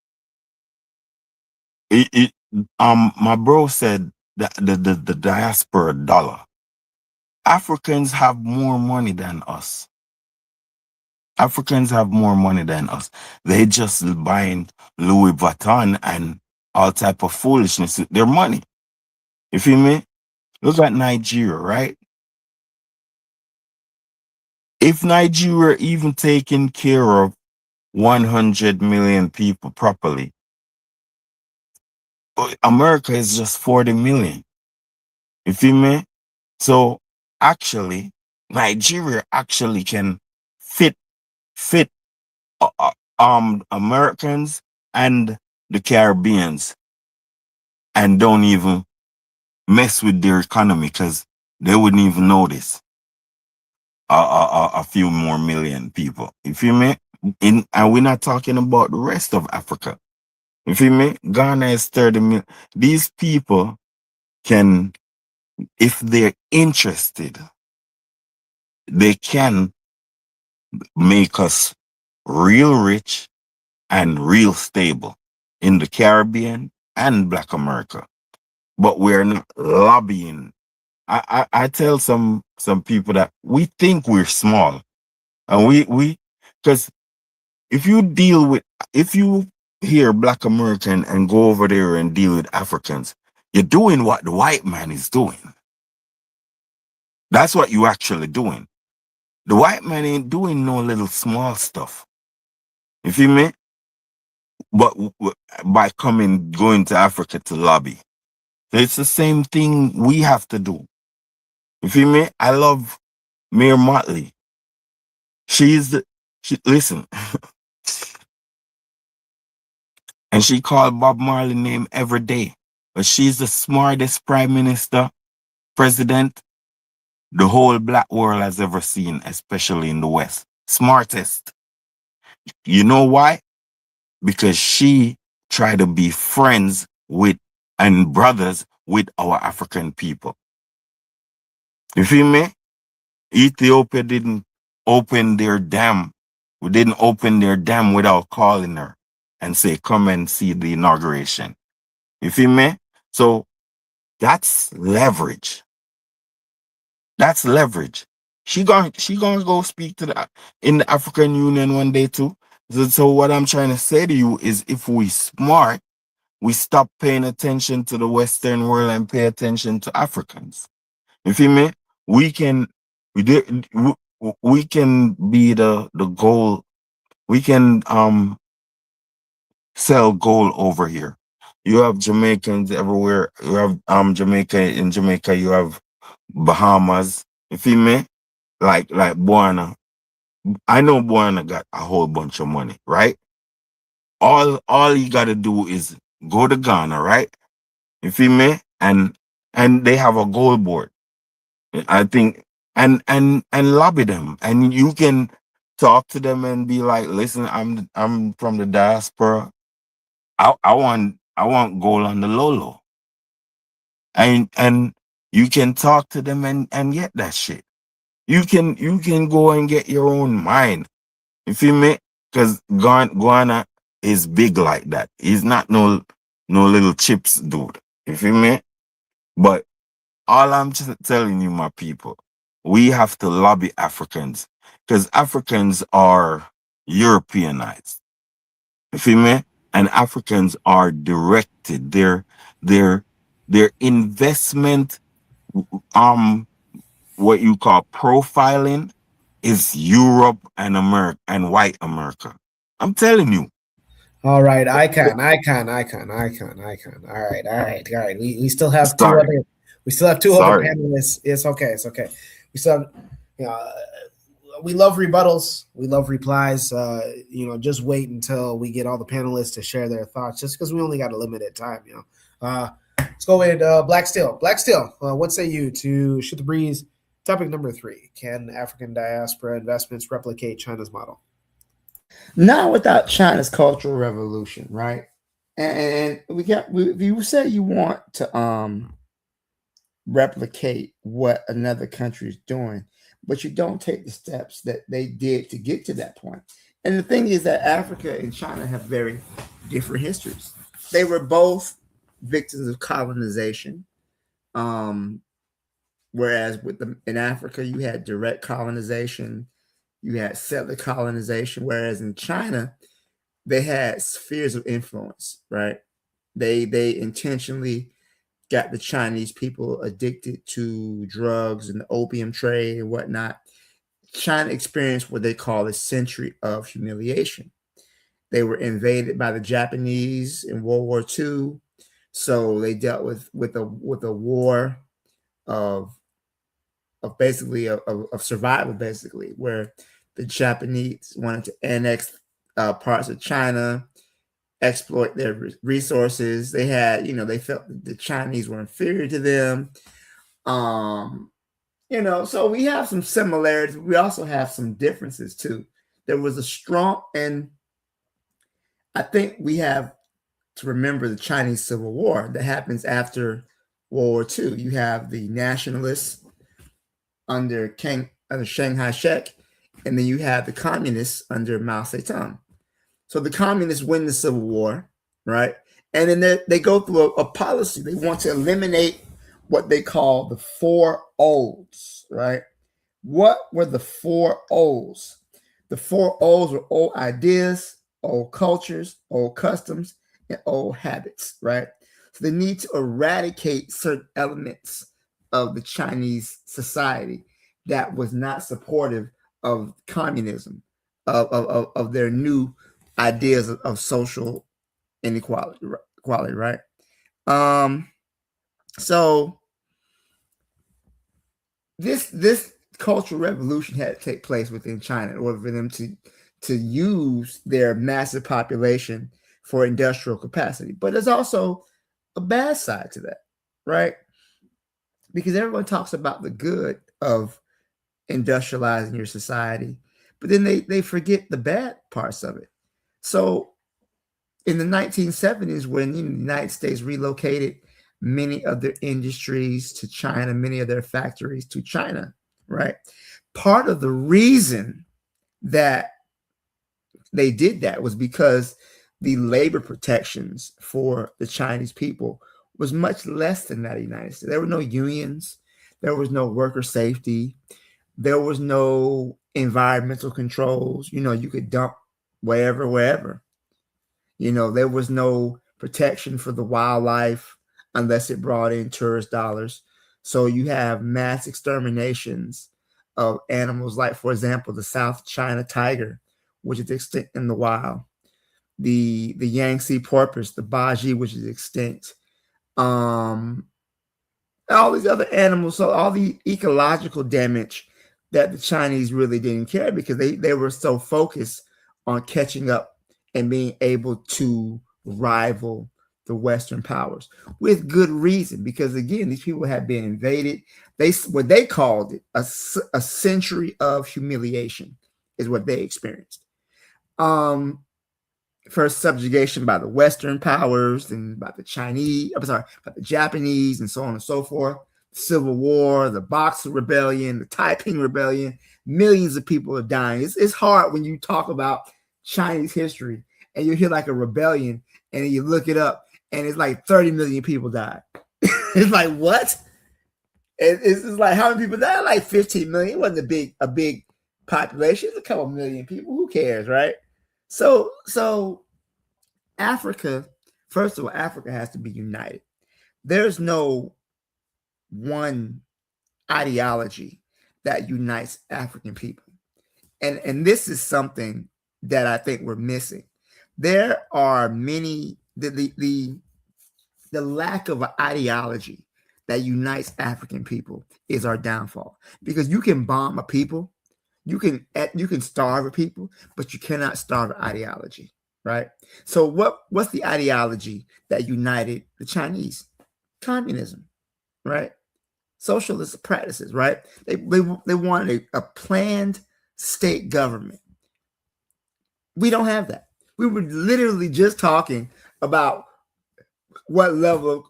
My bro said that the diaspora dollar. Africans have more money than us. Africans have more money than us. They just buying Louis Vuitton and all type of foolishness with their money. You feel me? Look at Nigeria, right? If Nigeria even taking care of 100 million people properly, America is just 40 million. You feel me? So actually, Nigeria actually can fit Americans and the Caribbeans, and don't even mess with their economy, because they wouldn't even notice a few more million people. You feel me? And we're not talking about the rest of Africa. You feel me? Ghana is 30 million. These people can, if they're interested, they can make us real rich and real stable in the Caribbean and Black America. But we're not lobbying. I tell some people that we think we're small, and we because if you hear Black American and go over there and deal with Africans, you're doing what the white man is doing. That's what you actually doing. The white man ain't doing no little small stuff. You feel me? But by going to Africa to lobby, it's the same thing we have to do. You feel me? I love Mayor Motley. Listen, and she called Bob Marley name every day. But she's the smartest prime minister, president the whole black world has ever seen, especially in the West. smartest. You know why? Because she tried to be friends with and brothers with our African people. You feel me? Ethiopia didn't open their dam. We didn't open their dam without calling her and say, come and see the inauguration. You feel me? So that's leverage. That's leverage. She gonna go speak to in the African Union one day too. So what I'm trying to say to you is, if we smart, we stop paying attention to the Western world and pay attention to Africans. You feel me? We can we can be the goal. We can sell gold over here. You have Jamaicans everywhere. You have Jamaica. In Jamaica, you have Bahamas. You feel me? Like Buana. I know Buana got a whole bunch of money, right? All you gotta do is go to Ghana, right? You feel me? And they have a gold board. I think, and lobby them, and you can talk to them and be like, listen, I'm from the diaspora. I want gold on the low, and you can talk to them and get that shit. You can go and get your own mine. You feel me? Because Guana is big like that. He's not no little chips dude. You feel me? But all I'm just telling you, my people, we have to lobby Africans, because Africans are Europeanized. You feel me? And Africans are directed. Their investment, what you call profiling, is Europe and America and white America. I'm telling you. All right, icon. All right. We still have Sorry. two other panelists. It's okay. We still have, we love rebuttals. We love replies. Just wait until we get all the panelists to share their thoughts, just because we only got a limited time. Let's go with Black Steel. Black Steel, what say you to Shoot the Breeze? Topic number 3: Can African diaspora investments replicate China's model? Not without China's cultural revolution, right? And you say you want to replicate what another country is doing, but you don't take the steps that they did to get to that point. And the thing is that Africa and China have very different histories. They were both victims of colonization. Whereas in Africa, you had direct colonization, you had settler colonization, whereas in China, they had spheres of influence, right? They intentionally got the Chinese people addicted to drugs and the opium trade and whatnot. China experienced what they call a century of humiliation. They were invaded by the Japanese in World War II, so they dealt with a war of basically of survival, basically, where the Japanese wanted to annex parts of China, exploit their resources. They had, they felt that the Chinese were inferior to them. So we have some similarities. We also have some differences too. There was a strong, and I think we have to remember the Chinese Civil War that happens after World War II. You have the nationalists under Chiang Kai-shek, and then you have the communists under Mao Zedong. So the communists win the Civil War, right? And then they go through a policy. They want to eliminate what they call the 4 O's, right? What were the 4 O's? The 4 O's were old ideas, old cultures, old customs, and old habits, right? So they need to eradicate certain elements of the Chinese society that was not supportive of communism, of their new ideas of social inequality, right? So this cultural revolution had to take place within China in order for them to use their massive population for industrial capacity. But there's also a bad side to that, right? Because everyone talks about the good of industrializing your society, but then they forget the bad parts of it. So in the 1970s, when the United States relocated many of their industries to China, many of their factories to China, right? Part of the reason that they did that was because the labor protections for the Chinese people was much less than that of the United States. There were no unions. There was no worker safety. There was no environmental controls. You could dump wherever. There was no protection for the wildlife unless it brought in tourist dollars. So you have mass exterminations of animals, like, for example, the South China tiger, which is extinct in the wild, the Yangtze porpoise, the Baji, which is extinct, all these other animals. So all the ecological damage that the Chinese really didn't care, because they were so focused on catching up and being able to rival the Western powers, with good reason, because again, these people had been invaded. What they called it a century of humiliation is what they experienced. First subjugation by the Western powers, and by the Japanese, and so on and so forth. Civil War, the Boxer Rebellion, the Taiping Rebellion. Millions of people are dying. It's hard when you talk about Chinese history and you hear like a rebellion, and then you look it up and it's like 30 million people died. It's like, what? It's like, how many people died? Like 15 million. It wasn't a big population. It's a couple million people. Who cares, right? So Africa, first of all, Africa has to be united. There's no one ideology that unites African people. And this is something that I think we're missing. There are many, the lack of an ideology that unites African people is our downfall, because you can bomb a people, you can starve a people, but you cannot starve an ideology, right? So what's the ideology that united the Chinese? Communism, right? Socialist practices, right? They wanted a planned state government. We don't have that. We were literally just talking about what level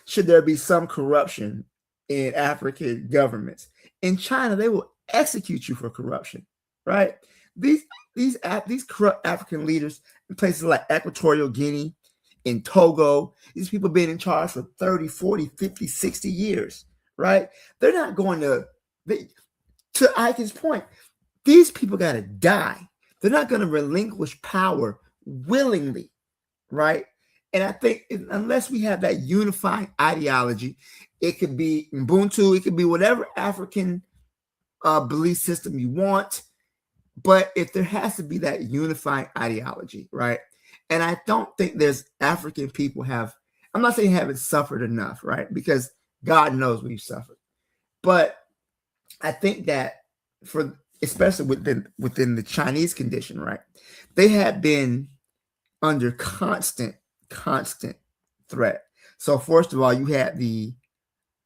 should there be some corruption in African governments. In China, they will execute you for corruption, right? These corrupt African leaders in places like Equatorial Guinea, in Togo, these people been in charge for 30, 40, 50, 60 years, right? They're not going to Ike's point, these people got to die. They're not going to relinquish power willingly, right? And I think unless we have that unifying ideology, it could be Ubuntu, it could be whatever African belief system you want. But if there has to be that unifying ideology, right? And I don't think there's African people I'm not saying haven't suffered enough, right? Because God knows we've suffered. But I think that especially within the Chinese condition, right? They had been under constant threat. So first of all, you had the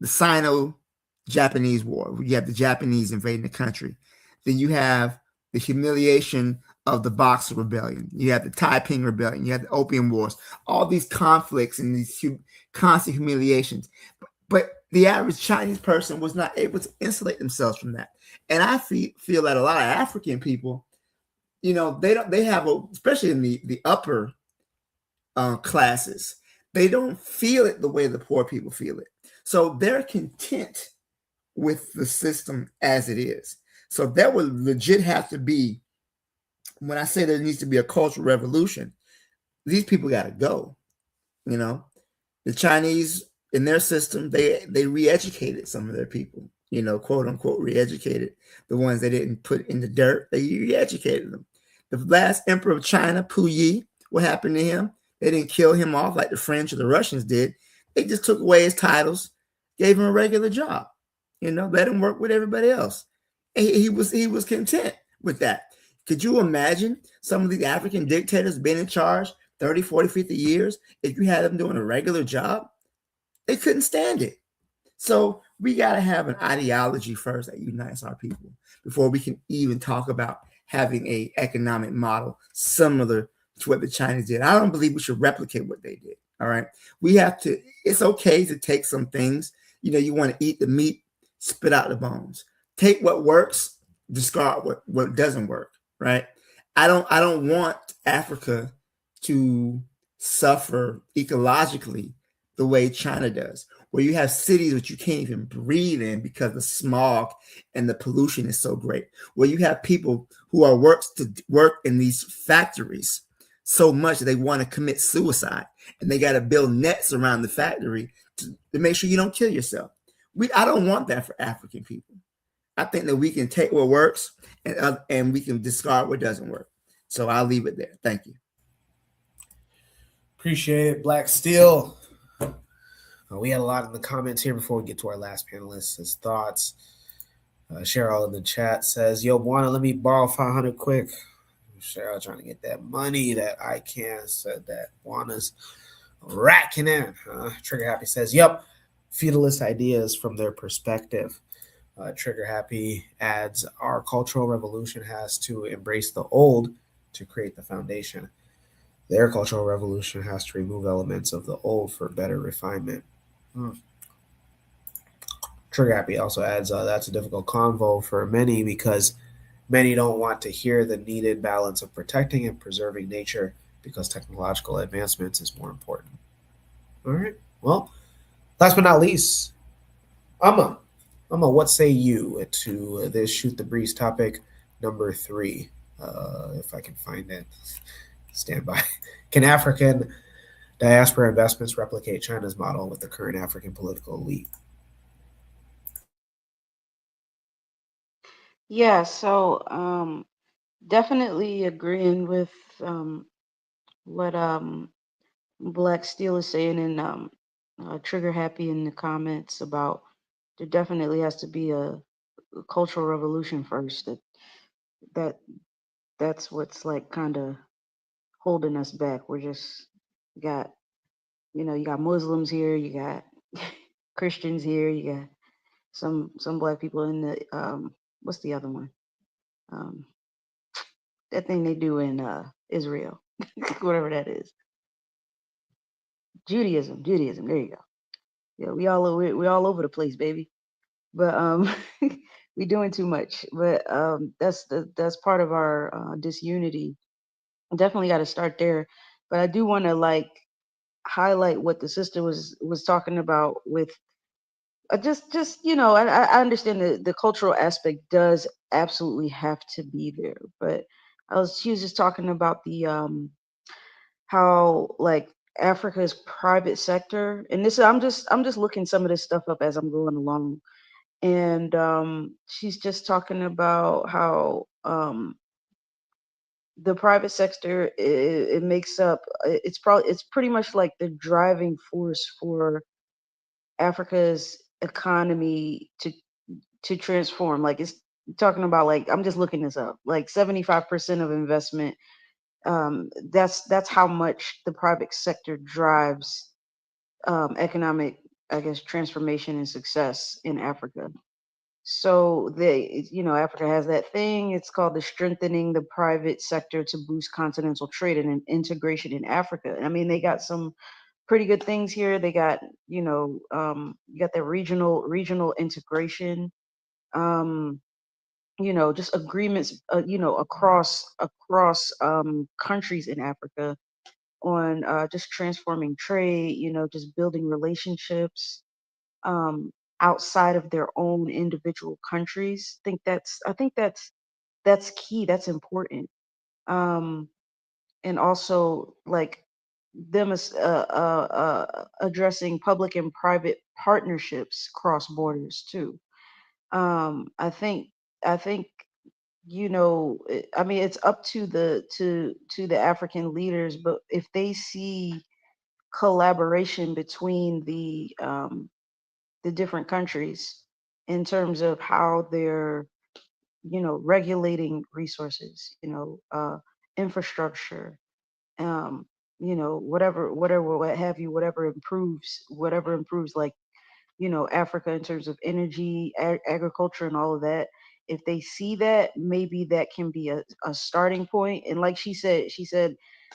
Sino-Japanese War. You have the Japanese invading the country. Then you have the humiliation of the Boxer Rebellion. You have the Taiping Rebellion. You have the Opium Wars. All these conflicts and these constant humiliations. But the average Chinese person was not able to insulate themselves from that. And I feel that a lot of African people, they have especially in the upper classes, they don't feel it the way the poor people feel it. So they're content with the system as it is. So there would legit have to be, when I say there needs to be a cultural revolution, these people got to go. The Chinese in their system, they re-educated some of their people, quote unquote re-educated. The ones they didn't put in the dirt, they re-educated them. The last emperor of China, Puyi, what happened to him? They didn't kill him off like the French or the Russians did. They just took away his titles, gave him a regular job, let him work with everybody else. And he was content with that. Could you imagine some of these African dictators being in charge 30, 40, 50 years? If you had them doing a regular job, they couldn't stand it. So we got to have an ideology first that unites our people before we can even talk about having a economic model similar to what the Chinese did. I don't believe we should replicate what they did. All right. We have to, it's okay to take some things. You want to eat the meat, spit out the bones. Take what works, discard what doesn't work. Right. I don't want Africa to suffer ecologically the way China does, where you have cities which you can't even breathe in because the smog and the pollution is so great, where you have people who are work in these factories so much that they want to commit suicide, and they got to build nets around the factory to make sure you don't kill yourself. I don't want that for African people. I think that we can take what works and we can discard what doesn't work. So I'll leave it there. Thank you. Appreciate it, Black Steel. We had a lot in the comments here before we get to our last panelist. His thoughts. Cheryl in the chat says, "Yo, Buana, let me borrow 500 quick." Cheryl trying to get that money that I can. Said that Buana's racking in. Trigger Happy says, "Yep, feudalist ideas from their perspective." Trigger Happy adds, "Our cultural revolution has to embrace the old to create the foundation. Their cultural revolution has to remove elements of the old for better refinement." Trigger Happy also adds, "That's a difficult convo for many because many don't want to hear the needed balance of protecting and preserving nature because technological advancements is more important." All right. Well, last but not least, Amma, what say you to this Shoot the Breeze topic number 3? If I can find it, stand by. Can African diaspora investments replicate China's model with the current African political elite? Yeah, so definitely agreeing with what Black Steel is saying, and Trigger Happy in the comments about there definitely has to be a cultural revolution first. That's what's like kind of holding us back. We're just got you got Muslims here, you got Christians here, you got some black people in the what's the other one? Um, that thing they do in Israel, whatever that is. Judaism. There you go. Yeah, we all over the place, baby. But we doing too much. But that's part of our disunity. Definitely got to start there. But I do want to like highlight what the sister was talking about with just I understand the cultural aspect does absolutely have to be there, but she was just talking about the how like Africa's private sector, and this I'm just looking some of this stuff up as I'm going along, and she's just talking about how the private sector it makes up it's pretty much like the driving force for Africa's economy to transform. Like it's talking about like I'm just looking this up. Like 75% of investment. That's how much the private sector drives economic, I guess, transformation and success in Africa. So Africa has that thing. It's called the strengthening the private sector to boost continental trade and integration in Africa. I mean, they got some pretty good things here. They got, you got the regional integration, just agreements, across countries in Africa on just transforming trade, just building relationships um, outside of their own individual countries. I think that's key. That's important. Um, and also like them as addressing public and private partnerships cross borders too. I think I mean it's up to the African leaders, but if they see collaboration between the different countries in terms of how they're regulating resources, infrastructure, whatever, what have you, whatever improves like Africa in terms of energy, agriculture, and all of that. if they see that, maybe that can be a starting point. And like she said,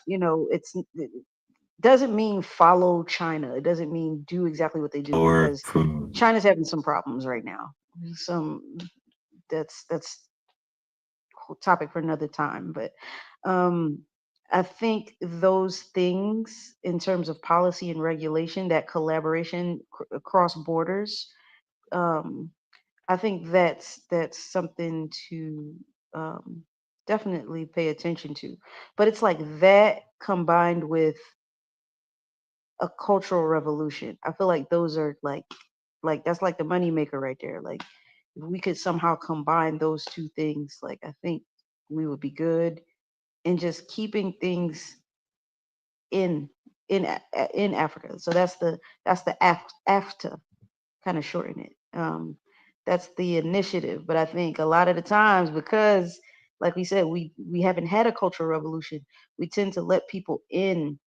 it doesn't mean follow China. It doesn't mean do exactly what they do, Or because China's having some problems right now. That's a topic for another time. But I think those things in terms of policy and regulation, that collaboration across borders, I think that's something to definitely pay attention to. But it's like that combined with a cultural revolution. I feel like those are like that's like the moneymaker right there. Like if we could somehow combine those two things, like I think we would be good. And just keeping things in in Africa. So that's the AFTA, kind of shorten it. That's the initiative. But I think a lot of the times, because like we said, we haven't had a cultural revolution, we tend to let people in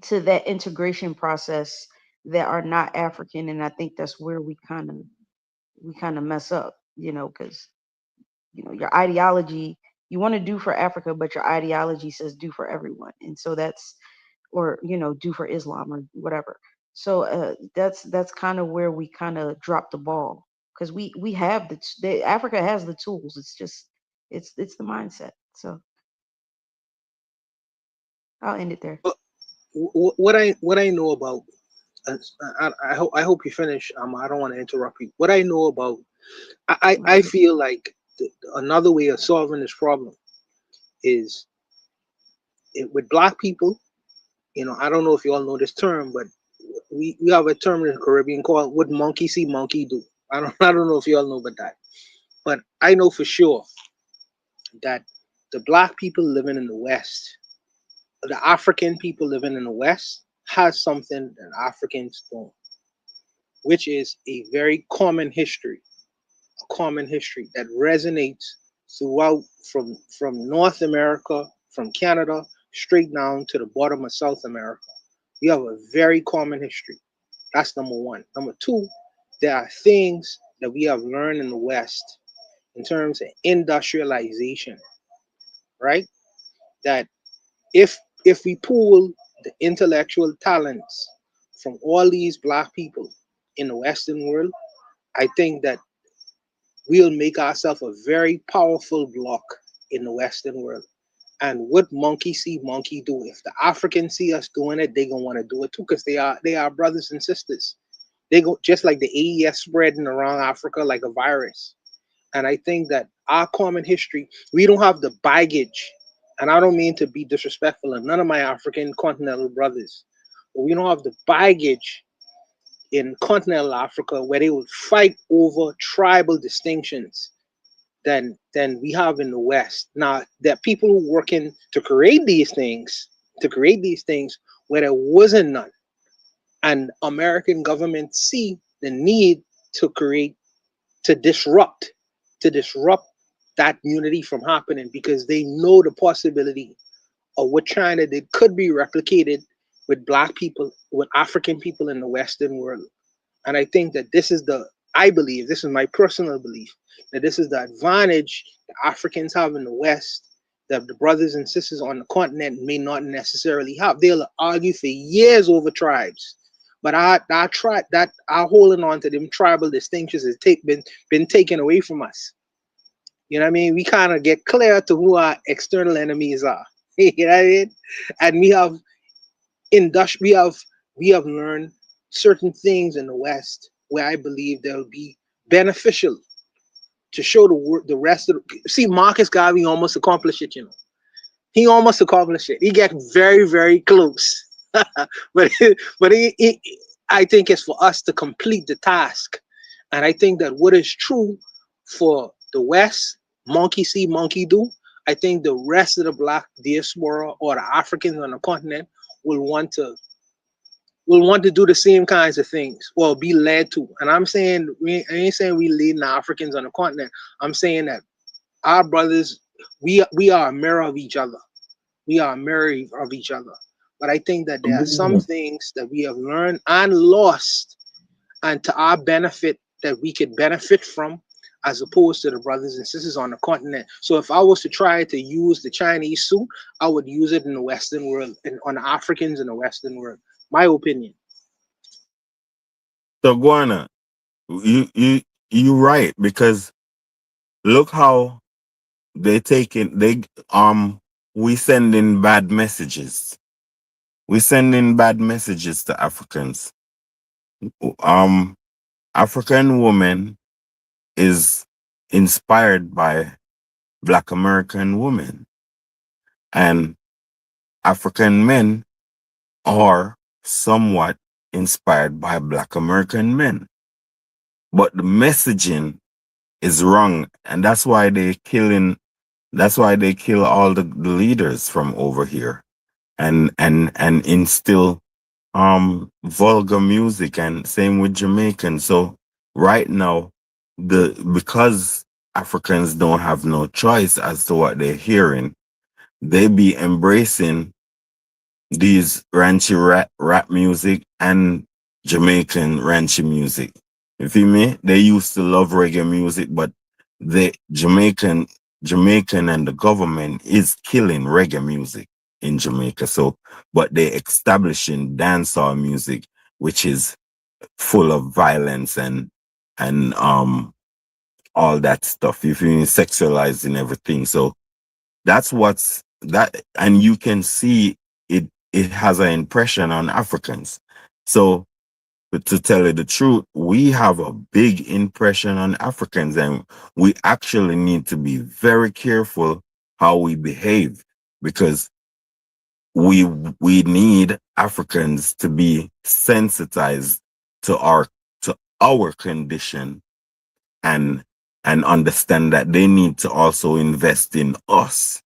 to that integration process that are not African. And I think that's where we kind of mess up, because your ideology, you want to do for Africa, but your ideology says do for everyone. And so or do for Islam or whatever. So that's kind of where we kind of drop the ball, because we have Africa has the tools. It's just it's the mindset. So I'll end it there. What I know about, I hope you finish. I don't want to interrupt you. What I know about, I feel like another way of solving this problem is with black people. I don't know if you all know this term, but we have a term in the Caribbean called "what monkey see, monkey do." I don't know if you all know about that, but I know for sure that the black people living in the West, the African people living in the West, has something that Africans don't, which is a very common history, that resonates throughout from North America, from Canada, straight down to the bottom of South America. We have a very common history. That's number one. Number two, there are things that we have learned in the West in terms of industrialization, right? That if we pool the intellectual talents from all these black people in the Western world, I think that we'll make ourselves a very powerful bloc in the Western world. And what monkey see, monkey do. If the Africans see us doing it, they gonna want to do it too, because they are brothers and sisters. They go just like the AES spreading around Africa like a virus. And I think that our common history, we don't have the baggage. And I don't mean to be disrespectful of none of my African continental brothers, but we don't have the baggage in continental Africa where they would fight over tribal distinctions than we have in the West. Now, there are people who working to create these things, where there wasn't none. And American government see the need to disrupt that unity from happening, because they know the possibility of what China did could be replicated with black people, with African people in the Western world. And I think that this is my personal belief, that this is the advantage the Africans have in the West that the brothers and sisters on the continent may not necessarily have. They'll argue for years over tribes, but our holding on to them tribal distinctions has been taken away from us. You know what I mean? We kind of get clear to who our external enemies are. You know what I mean? And we have learned certain things in the West where I believe they'll be beneficial to show the rest of see, Marcus Garvey almost accomplished it, He almost accomplished it. He got very, very close. but I think it's for us to complete the task. And I think that what is true for the West, monkey see, monkey do, I think the rest of the black diaspora or the Africans on the continent will want to do the same kinds of things, or be led to. And I ain't saying we lead the Africans on the continent. I'm saying that our brothers, we are a mirror of each other. We are a mirror of each other. But I think that there are some things that we have learned and lost, and to our benefit, that we could benefit from as opposed to the brothers and sisters on the continent. So if I was to try to use the Chinese suit, I would use it in the Western world and on the Africans in the Western world. My opinion. So Guana, you right, because look how we send in bad messages. We send in bad messages to Africans. Um African woman is inspired by Black American women, and African men are somewhat inspired by Black American men. But the messaging is wrong, and that's why they kill all the leaders from over here, and instill vulgar music, and same with Jamaican. So right now, because Africans don't have no choice as to what they're hearing, they be embracing these ranchy rap music and Jamaican ranchy music. You feel me? They used to love reggae music, but the Jamaican and the government is killing reggae music in Jamaica. So, but they establishing dancehall music, which is full of violence and all that stuff. You feel me? Sexualizing everything. So that's what's that, and you can see it has an impression on Africans. So, but to tell you the truth, we have a big impression on Africans, and we actually need to be very careful how we behave, because we we need Africans to be sensitized to our condition, and understand that they need to also invest in us.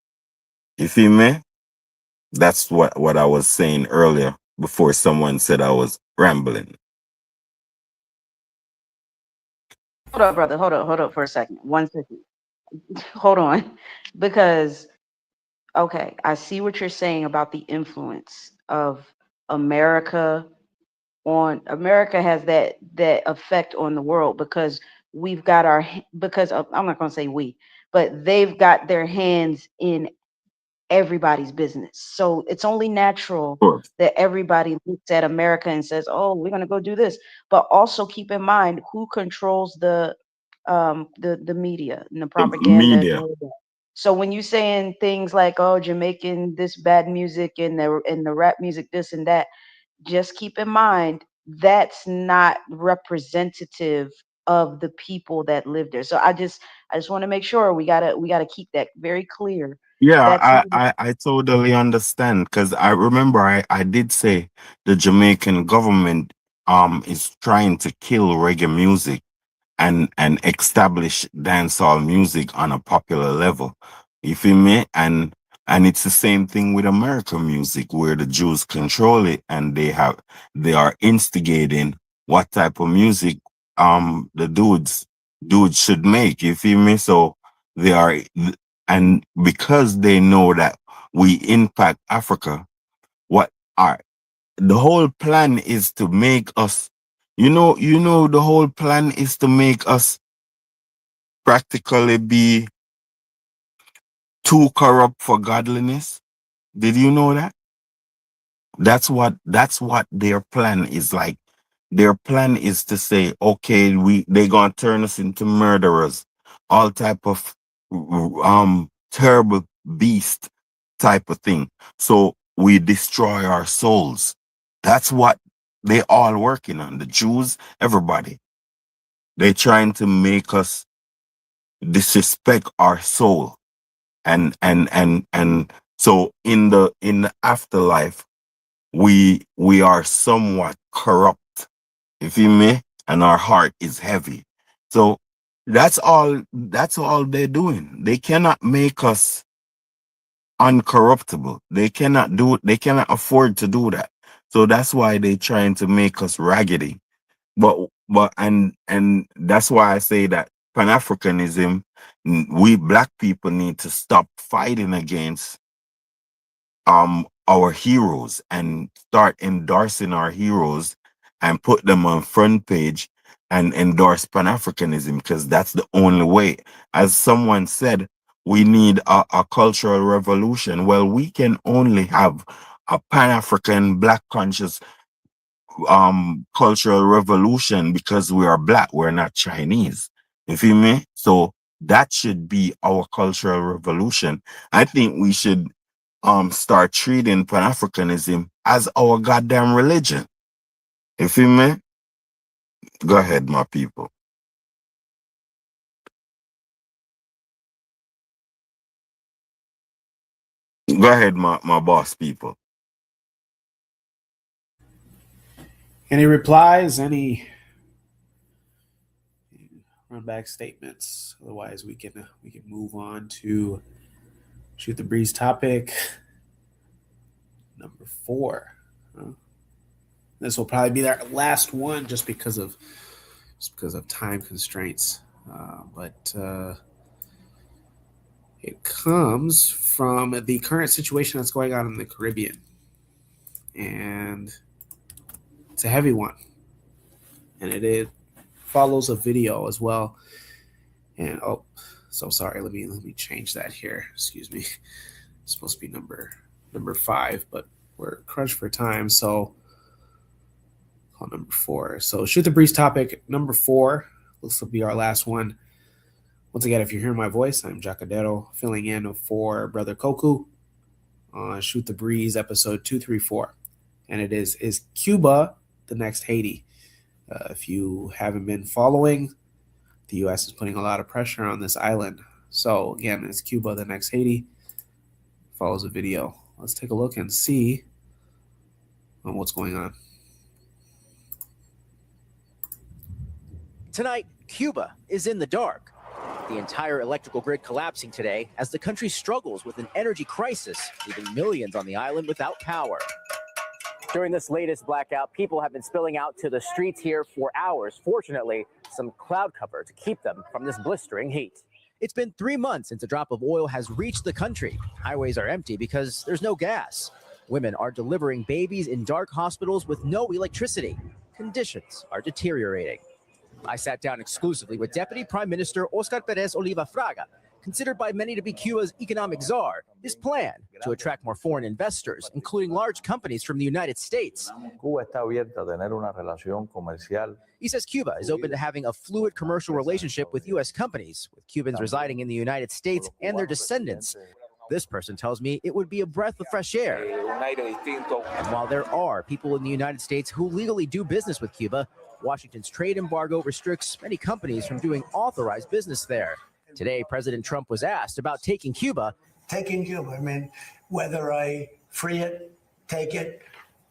You feel me? That's what I was saying earlier before someone said I was rambling. Hold up, brother. Hold up for a second. 1 second. Hold on. Because, okay, I see what you're saying about the influence of America America has that effect on the world because we've got because I'm not going to say we, but they've got their hands in everybody's business. So it's only natural Sure. that everybody looks at America and says, "Oh, we're going to go do this." But also keep in mind who controls the media and the The propaganda and media. all of that. So when you saying things like, "Oh, Jamaican this bad music and the rap music this and that," just keep in mind that's not representative of the people that live there. So I just want to make sure we gotta keep that very clear. Yeah, That's not I totally understand, because I remember I did say the Jamaican government is trying to kill reggae music and establish dancehall music on a popular level. You feel me? And it's the same thing with American music, where the Jews control it, and they are instigating what type of music the dudes should make. You feel me? So they are, and because they know that we impact Africa, what are the whole plan is to make us, the whole plan is to make us practically be too corrupt for godliness. Did you know that? That's what their plan is like. Their plan is to say, okay, they gonna turn us into murderers, all type of terrible beast type of thing. So we destroy our souls. That's what they all working on. The Jews, everybody. They trying to make us disrespect our soul. And so in the afterlife, we are somewhat corrupt. You feel me? And our heart is heavy. So that's all they're doing. They cannot make us uncorruptible. They cannot afford to do that. So that's why they're trying to make us raggedy. But that's why I say that Pan-Africanism, we black people need to stop fighting against our heroes and start endorsing our heroes and put them on front page and endorse Pan-Africanism, because that's the only way. As someone said, we need a cultural revolution. Well, we can only have a Pan-African Black conscious cultural revolution because we are Black, we're not Chinese. You feel me? So that should be our cultural revolution. I think we should start treating Pan-Africanism as our goddamn religion. You feel me? Go ahead, my people. Go ahead, my boss people. Any replies? Any run back statements? Otherwise, we can move on to shoot the breeze topic number 4. This will probably be our last one, just because of time constraints. But it comes from the current situation that's going on in the Caribbean, and it's a heavy one, and it follows a video as well. And so sorry, let me change that here. Excuse me. It's supposed to be number 5, but we're crunched for time, so call number 4. So shoot the breeze topic number 4. This will be our last one. Once again, if you're hearing my voice, I'm Jacadero, filling in for Brother Koku on Shoot the Breeze episode 234, and it is Cuba the next Haiti? If you haven't been following, the U.S. is putting a lot of pressure on this island. So again, is Cuba the next Haiti? Follows a video. Let's take a look and see what's going on. Tonight, Cuba is in the dark. The entire electrical grid collapsing today as the country struggles with an energy crisis, leaving millions on the island without power. During this latest blackout, people have been spilling out to the streets here for hours. Fortunately, some cloud cover to keep them from this blistering heat. It's been 3 months since a drop of oil has reached the country. Highways are empty because there's no gas. Women are delivering babies in dark hospitals with no electricity. Conditions are deteriorating. I sat down exclusively with Deputy Prime Minister Oscar Perez Oliva Fraga, considered by many to be Cuba's economic czar. His plan to attract more foreign investors, including large companies from the United States. He says Cuba is open to having a fluid commercial relationship with U.S. companies, with Cubans residing in the United States and their descendants. This person tells me it would be a breath of fresh air. And while there are people in the United States who legally do business with Cuba, Washington's trade embargo restricts many companies from doing authorized business there. Today, President Trump was asked about taking Cuba. Taking Cuba, I mean, whether I free it, take it,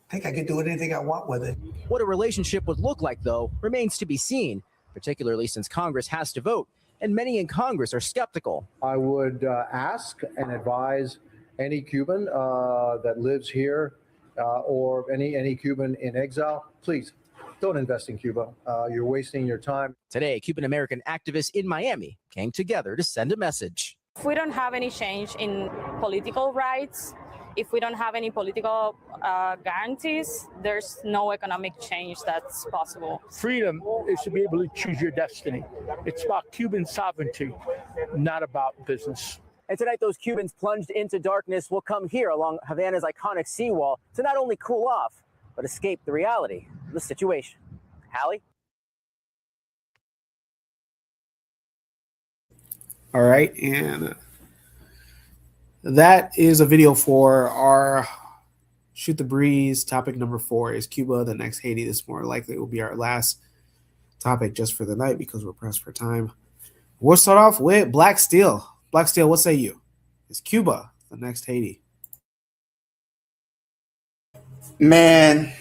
I think I could do anything I want with it. What a relationship would look like, though, remains to be seen, particularly since Congress has to vote, and many in Congress are skeptical. I would ask and advise any Cuban that lives here or any Cuban in exile, please, don't invest in Cuba. You're wasting your time. Today, Cuban-American activists in Miami came together to send a message. If we don't have any change in political rights, if we don't have any political guarantees, there's no economic change that's possible. Freedom is to be able to choose your destiny. It's about Cuban sovereignty, not about business. And tonight, those Cubans plunged into darkness will come here along Havana's iconic seawall to not only cool off, but escape the reality of the situation. Hallie? All right, and that is a video for our Shoot the Breeze. Topic number 4 is Cuba, the next Haiti. This more likely will be our last topic just for the night because we're pressed for time. We'll start off with Black Steel. Black Steel, what say you? Is Cuba the next Haiti? Man,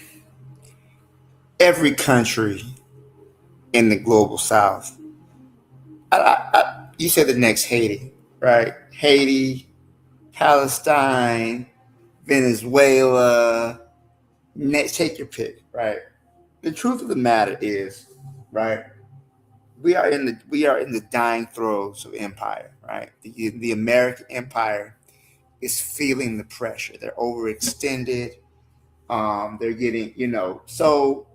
every country in the global south, you said the next Haiti, right? Haiti, Palestine, Venezuela, take your pick, right? The truth of the matter is, right, we are in the dying throes of empire, right? The American empire is feeling the pressure. They're overextended. They're getting, so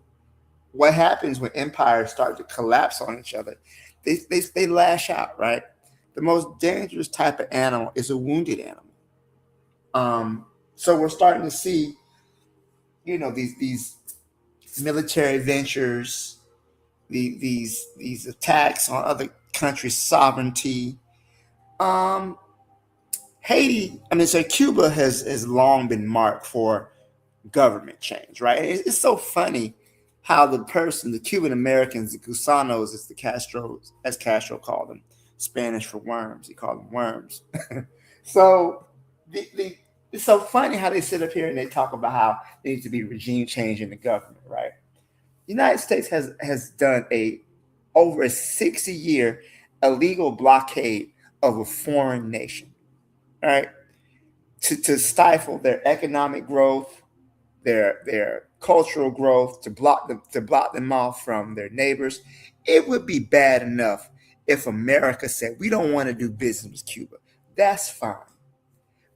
what happens when empires start to collapse on each other? They lash out, right? The most dangerous type of animal is a wounded animal. So we're starting to see, these military ventures, these attacks on other countries' sovereignty. Cuba has long been marked for government change, right? It's so funny how the Cuban Americans, the gusanos, as Castro called them, Spanish for worms. He called them worms. So it's so funny how they sit up here and they talk about how there needs to be regime change in the government, right? The United States has done over a 60-year illegal blockade of a foreign nation, right? To stifle their economic growth, their cultural growth, to block them off from their neighbors. It would be bad enough if America said we don't want to do business with Cuba. That's fine.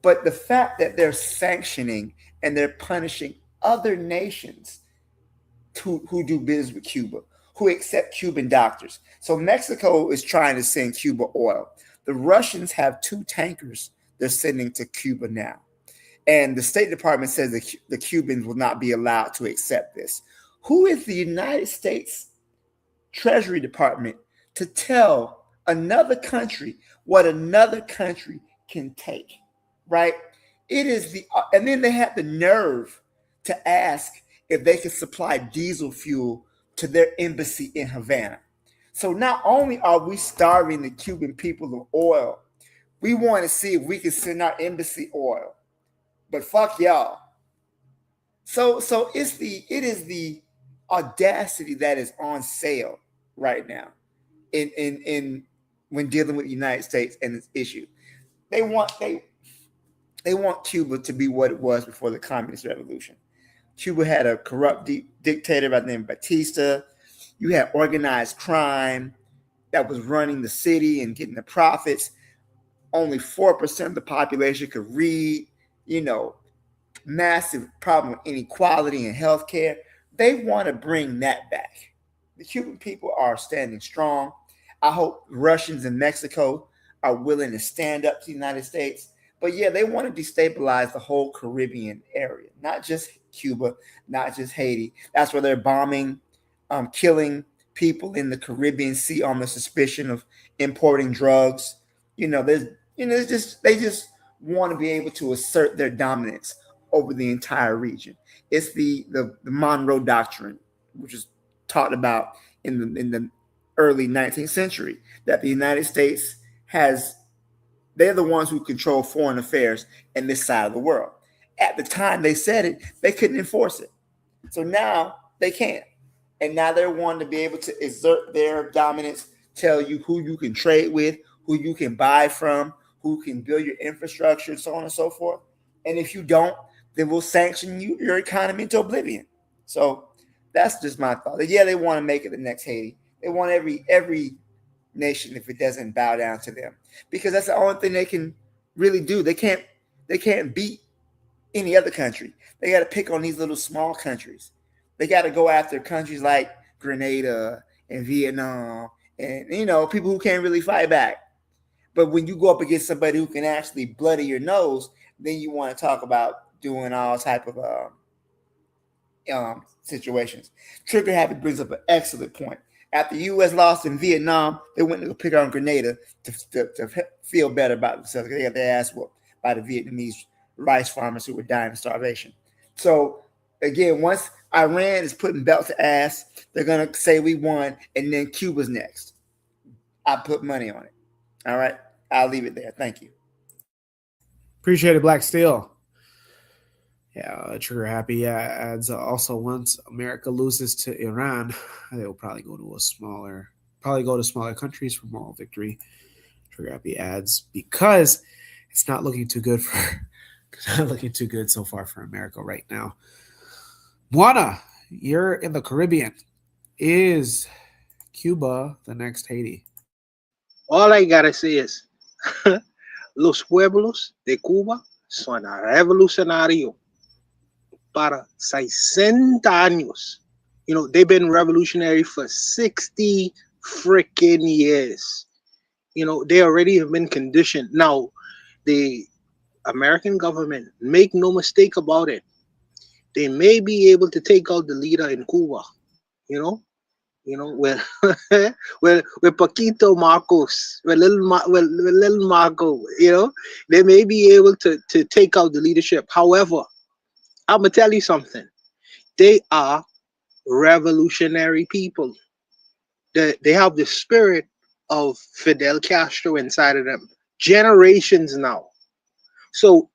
But the fact that they're sanctioning and they're punishing other nations who do business with Cuba, who accept Cuban doctors. So Mexico is trying to send Cuba oil. The Russians have 2 tankers they're sending to Cuba now. And the State Department says the Cubans will not be allowed to accept this. Who is the United States Treasury Department to tell another country what another country can take, right? And then they had the nerve to ask if they could supply diesel fuel to their embassy in Havana. So not only are we starving the Cuban people of oil, we want to see if we can send our embassy oil. But fuck y'all. So it is the audacity that is on sale right now in when dealing with the United States and this issue. They want Cuba to be what it was before the Communist Revolution. Cuba had a corrupt dictator by the name of Batista. You had organized crime that was running the city and getting the profits. Only 4% of the population could read. Massive problem with inequality in healthcare. They want to bring that back. The Cuban people are standing strong. I hope Russians and Mexico are willing to stand up to the United States. But yeah, they want to destabilize the whole Caribbean area, not just Cuba, not just Haiti. That's where they're bombing, killing people in the Caribbean Sea on the suspicion of importing drugs. They just want to be able to assert their dominance over the entire region. It's the Monroe Doctrine, which is taught about in the early 19th century, that the United States they're the ones who control foreign affairs in this side of the world. At the time they said it, they couldn't enforce it. So now they can. And now they're wanting to be able to exert their dominance, tell you who you can trade with, who you can buy from, who can build your infrastructure, and so on and so forth. And if you don't, then we'll sanction your economy into oblivion. So that's just my thought. Yeah, they want to make it the next Haiti. They want every nation, if it doesn't bow down to them, because that's the only thing they can really do. They can't beat any other country. They got to pick on these little small countries. They got to go after countries like Grenada and Vietnam and people who can't really fight back. But when you go up against somebody who can actually bloody your nose, then you want to talk about doing all type of situations. Trigger Happy brings up an excellent point. After the U.S. lost in Vietnam, they went to go pick on Grenada to feel better about themselves. They got their ass whooped by the Vietnamese rice farmers who were dying of starvation. So again, once Iran is putting belt to ass, they're going to say we won, and then Cuba's next. I put money on it. All right. I'll leave it there. Thank you. Appreciate it, Black Steel. Yeah, Trigger Happy adds also once America loses to Iran, they will probably go to smaller countries for moral victory. Trigger Happy adds because it's not looking too good so far for America right now. Juana, you're in the Caribbean. Is Cuba the next Haiti? All I gotta say is, los pueblos de Cuba son revolucionarios para 60 años. You know, they've been revolutionary for 60 freaking years. You know, they already have been conditioned. Now, the American government, make no mistake about it, they may be able to take out the leader in Cuba, you know, with with Paquito Marcos, with little Marco, they may be able to take out the leadership. However, I'm gonna tell you something. They are revolutionary people. They have the spirit of Fidel Castro inside of them. Generations now. So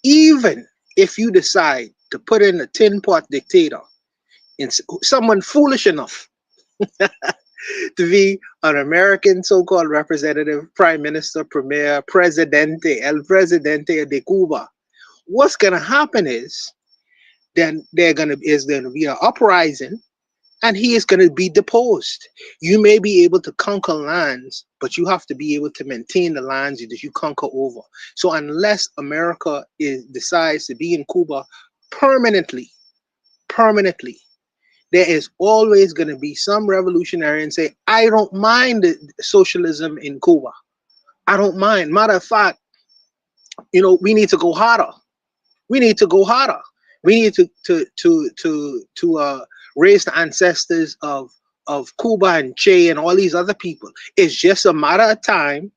even if you decide to put in a tin pot dictator, and someone foolish enough to be an American so-called representative, prime minister, premier, presidente, el presidente de Cuba, what's gonna happen is then there's gonna be an uprising, and he is going to be deposed. You may be able to conquer lands, but you have to be able to maintain the lands that you conquer over. So unless America decides to be in Cuba permanently, there is always going to be some revolutionary and say, I don't mind socialism in Cuba. I don't mind. Matter of fact, we need to go harder. We need to go harder. We need to raise the ancestors of Cuba and Che and all these other people. It's just a matter of time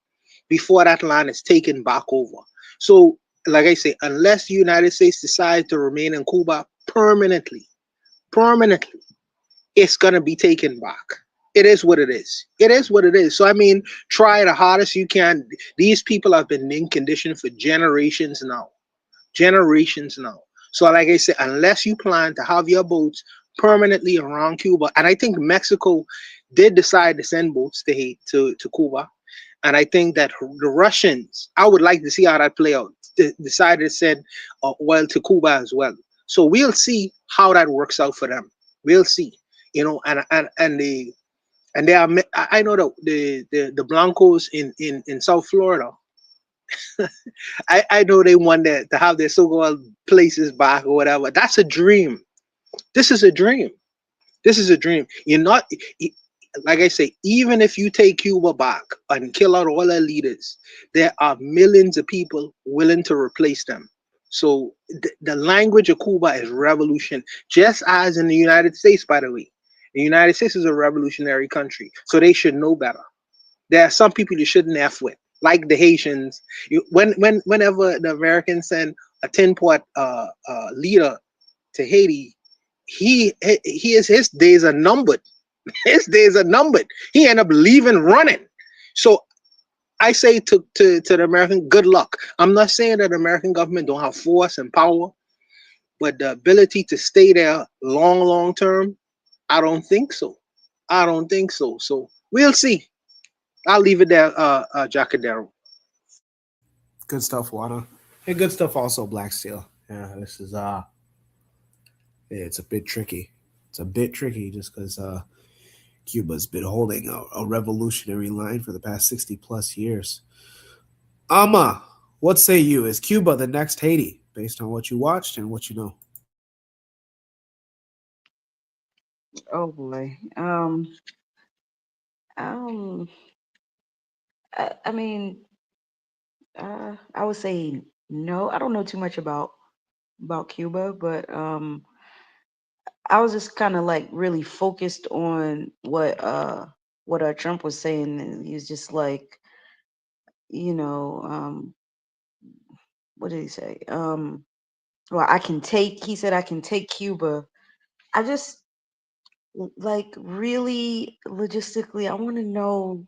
before that land is taken back over. So, like I say, unless the United States decide to remain in Cuba permanently, it's gonna be taken back. It is what it is. It is what it is. So I mean, try the hardest you can. These people have been in condition for generations now. So like I said, unless you plan to have your boats permanently around Cuba, and I think Mexico did decide to send boats to Cuba, and I think that the Russians, I would like to see how that play out, decided to send oil to Cuba as well. So we'll see how that works out for them. We'll see, and they are. I know the Blancos in South Florida. I know they want to have their so-called places back or whatever. That's a dream. This is a dream. This is a dream. You're not, like I say, even if you take Cuba back and kill out all their leaders, there are millions of people willing to replace them. So the language of Cuba is revolution, just as in the United States, by the way. The United States is a revolutionary country, so they should know better. There are some people you shouldn't F with, like the Haitians. Whenever the Americans send a 10-port leader to Haiti, his days are numbered. His days are numbered. He ended up leaving running. So I say to the American, good luck. I'm not saying that the American government don't have force and power, but the ability to stay there long term, I don't think so. I don't think so. So we'll see. I'll leave it there, Jacadero. Good stuff, Wada. And good stuff also, Black Steel. Yeah, this is it's a bit tricky. It's a bit tricky just because Cuba's been holding a revolutionary line for the past 60 plus years. Ama, what say you? Is Cuba the next Haiti, based on what you watched and what you know? Oh boy. I mean, I would say no. I don't know too much about Cuba, but I was just kind of like really focused on what Trump was saying, and he was just like, you know, what did he say? Well, he said I can take Cuba. I just like really logistically, I want to know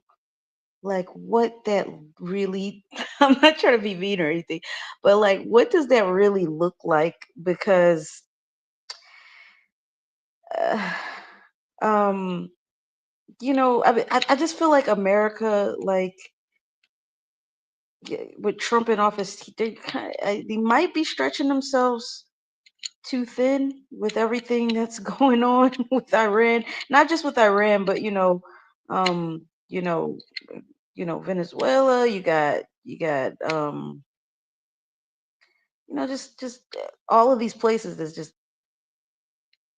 like what that really I'm not trying to be mean or anything, but like what does that really look like? Because uh, um I just feel like America, like with Trump in office, they might be stretching themselves too thin with everything that's going on with Iran. Not just with Iran, but um, you know, Venezuela. You got just all of these places that's just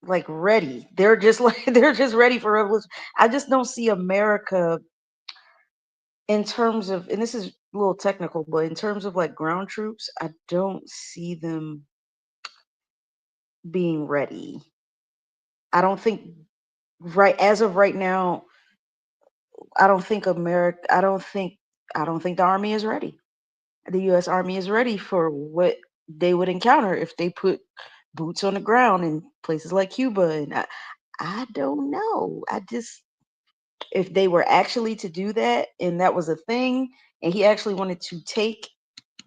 like ready. They're just like they're just ready for revolution. I just don't see America in terms of, and this is a little technical, but in terms of like ground troops, I don't see them being ready. I don't think right as of right now, I don't think America, I don't think the army is ready. The US Army is ready for what they would encounter if they put boots on the ground in places like Cuba, and I don't know. I just, if they were actually to do that and that was a thing and he actually wanted to take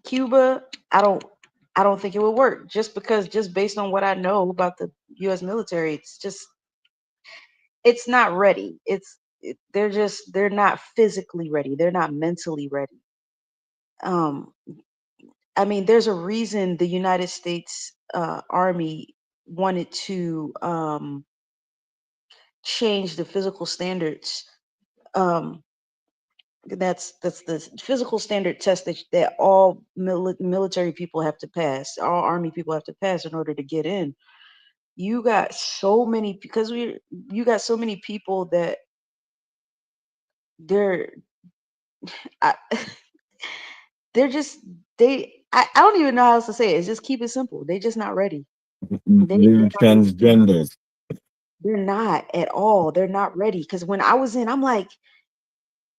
Cuba, I don't think it would work, just because, just based on what I know about the US military, it's just, it's not ready. They're just, they're not physically ready. They're not mentally ready. Um I mean, there's a reason the United States Army wanted to change the physical standards. Um, that's the physical standard test that all military people have to pass, all Army people have to pass in order to get in. You got so many, because you got so many people that they're I, they're just I don't even know how else to say it. It's just keep it simple. They just not ready. They're not ready to do. Transgenders. They're not at all. They're not ready. Because when I was in, I'm like,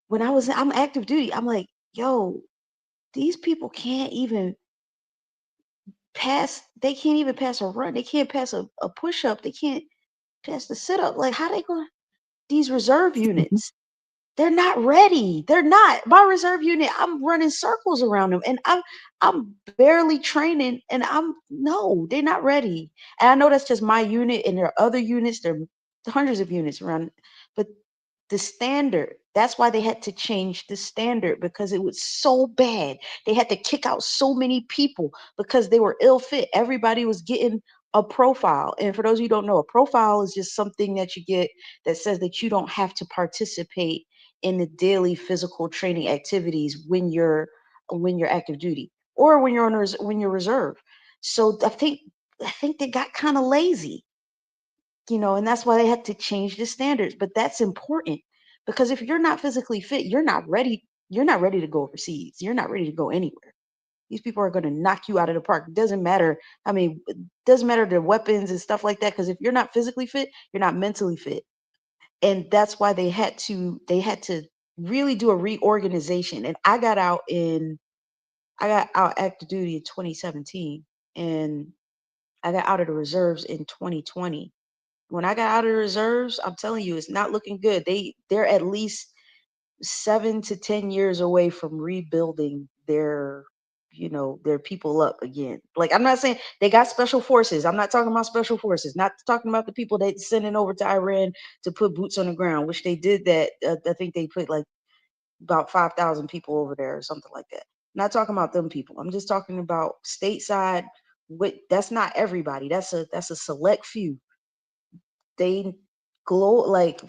when I was in, I'm active duty. I'm like, yo, these people can't even pass. They can't even pass a run. They can't pass a push up. They can't pass the sit up. Like, how they going? These reserve units, they're not ready. They're not. My reserve unit, I'm running circles around them, and I'm barely training, and no, they're not ready. And I know that's just my unit, and there are other units. There are hundreds of units around, but the standard. That's why they had to change the standard, because it was so bad. They had to kick out so many people because they were ill fit. Everybody was getting a profile. And for those of you who don't know, a profile is just something that you get that says that you don't have to participate in the daily physical training activities when you're active duty, or when you're on when you're reserve. So I think they got kind of lazy, and that's why they had to change the standards. But that's important, because if you're not physically fit, you're not ready. You're not ready to go overseas. You're not ready to go anywhere. These people are going to knock you out of the park. It doesn't matter. I mean, it doesn't matter the weapons and stuff like that. Because if you're not physically fit, you're not mentally fit. And that's why they had to really do a reorganization. And I got out active duty in 2017, and I got out of the reserves in 2020. When I got out of the reserves, I'm telling you, it's not looking good. They're at least 7 to 10 years away from rebuilding their people up again. Like, I'm not saying they got special forces. I'm not talking about special forces. Not talking about the people they sending over to Iran to put boots on the ground, which they did that. I think they put like about 5,000 people over there or something like that. Not talking about them people. I'm just talking about stateside. That's not everybody. That's a select few. They glow like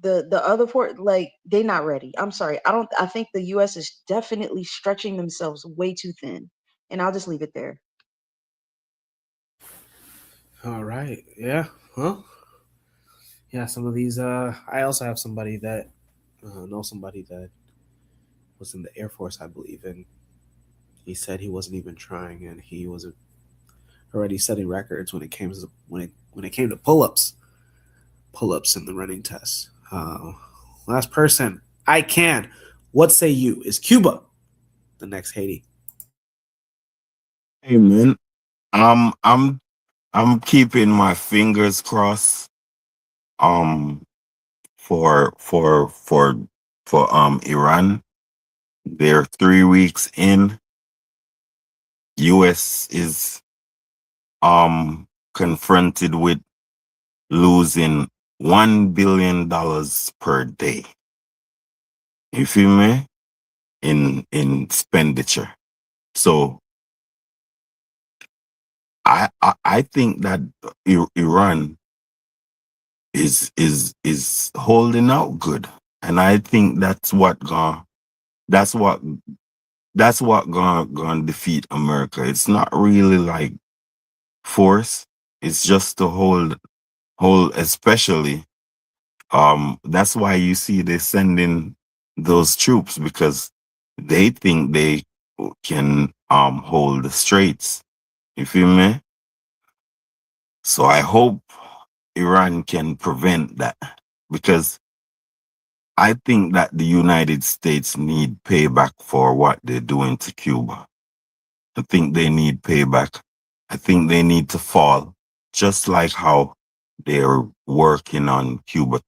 the other four, like, they not ready. I'm sorry. I think the US is definitely stretching themselves way too thin. And I'll just leave it there. All right. Yeah. Huh? Yeah. Some of these. I also have somebody that know somebody that was in the Air Force, I believe, and he said he wasn't even trying, and he was already setting records when it came to when it came to pull-ups in the running test. Last person. I can. What say you? Is Cuba the next Haiti? Hey man, I'm keeping my fingers crossed. For Iran, they're 3 weeks in. U.S. is confronted with losing $1 billion per day. You feel me? In expenditure. So I think that Iran is holding out good, and I think that's what gonna defeat America. It's not really like force. It's just to hold hold, especially, that's why you see they send in those troops, because they think they can hold the straits. You feel me? So I hope Iran can prevent that, because I think that the United States need payback for what they're doing to Cuba. I think they need payback. I think they need to fall, just like how they're working on Cuba,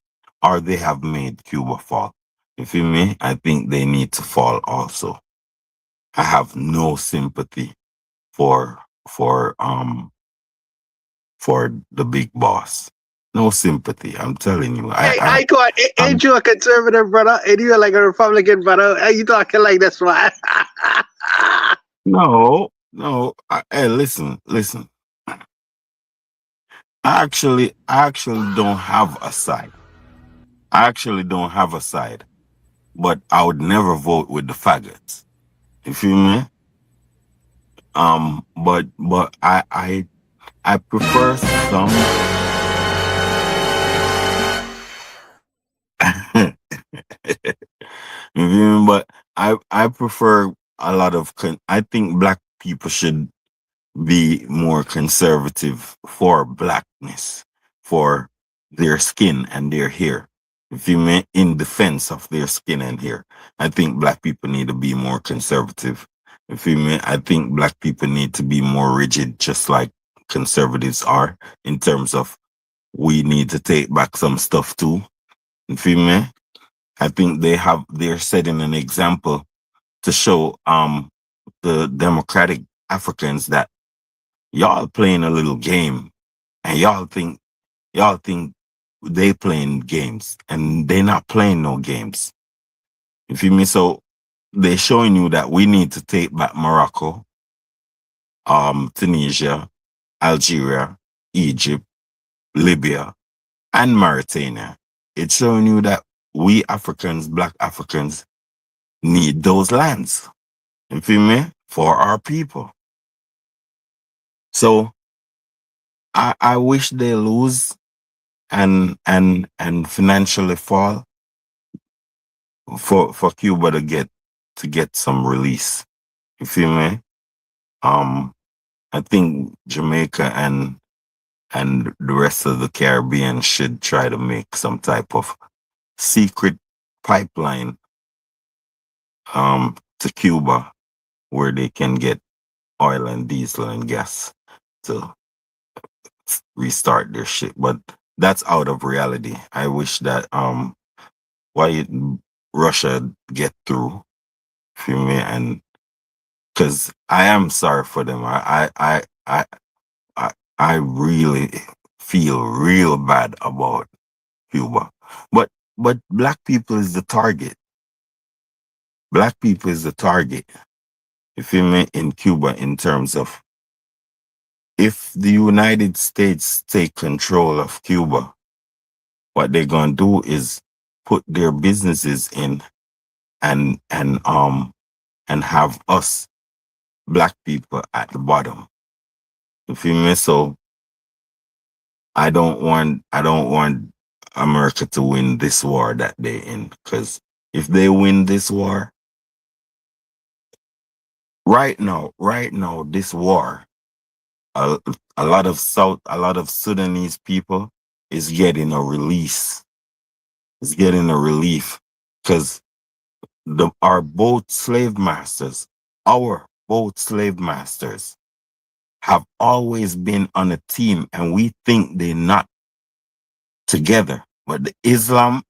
or they have made Cuba fall. You feel me? I think they need to fall also. I have no sympathy for for the big boss. No sympathy. I'm telling you. Hey, I got ain't you a conservative brother? And you're like a Republican brother. Are you talking like this, man? No. Hey, listen. I actually don't have a side. But I would never vote with the faggots. You feel me? But I prefer some. You feel me? But I prefer a lot of. I think black people should be more conservative for blackness, for their skin and their hair. If you mean in defense of their skin and hair, I think black people need to be more conservative. If you mean, I think black people need to be more rigid, just like conservatives are, in terms of we need to take back some stuff too. You feel me? I think they're setting an example to show the democratic Africans that y'all playing a little game, and y'all think they playing games, and they not playing no games. You feel me? So they're showing you that we need to take back Morocco, Tunisia, Algeria, Egypt, Libya, and Mauritania. It's showing you that we Africans, black Africans, need those lands. You feel me? For our people. So I wish they lose and financially fall for Cuba to get some release. You feel me? I think Jamaica and the rest of the Caribbean should try to make some type of secret pipeline to Cuba, where they can get oil and diesel and gas to restart their shit. But that's out of reality. I wish that Russia get through, feel me, and because I am sorry for them. I really feel real bad about Cuba. But black people is the target. Black people is the target. You feel me? In Cuba, in terms of, if the United States take control of Cuba, what they're gonna do is put their businesses in and have us black people at the bottom. You feel me? So I don't want America to win this war that they're in, because if they win this war, right now, this war, a, a lot of Sudanese people is getting a release. Is getting a relief, because our both slave masters, have always been on a team, and we think they're not together. But the Islam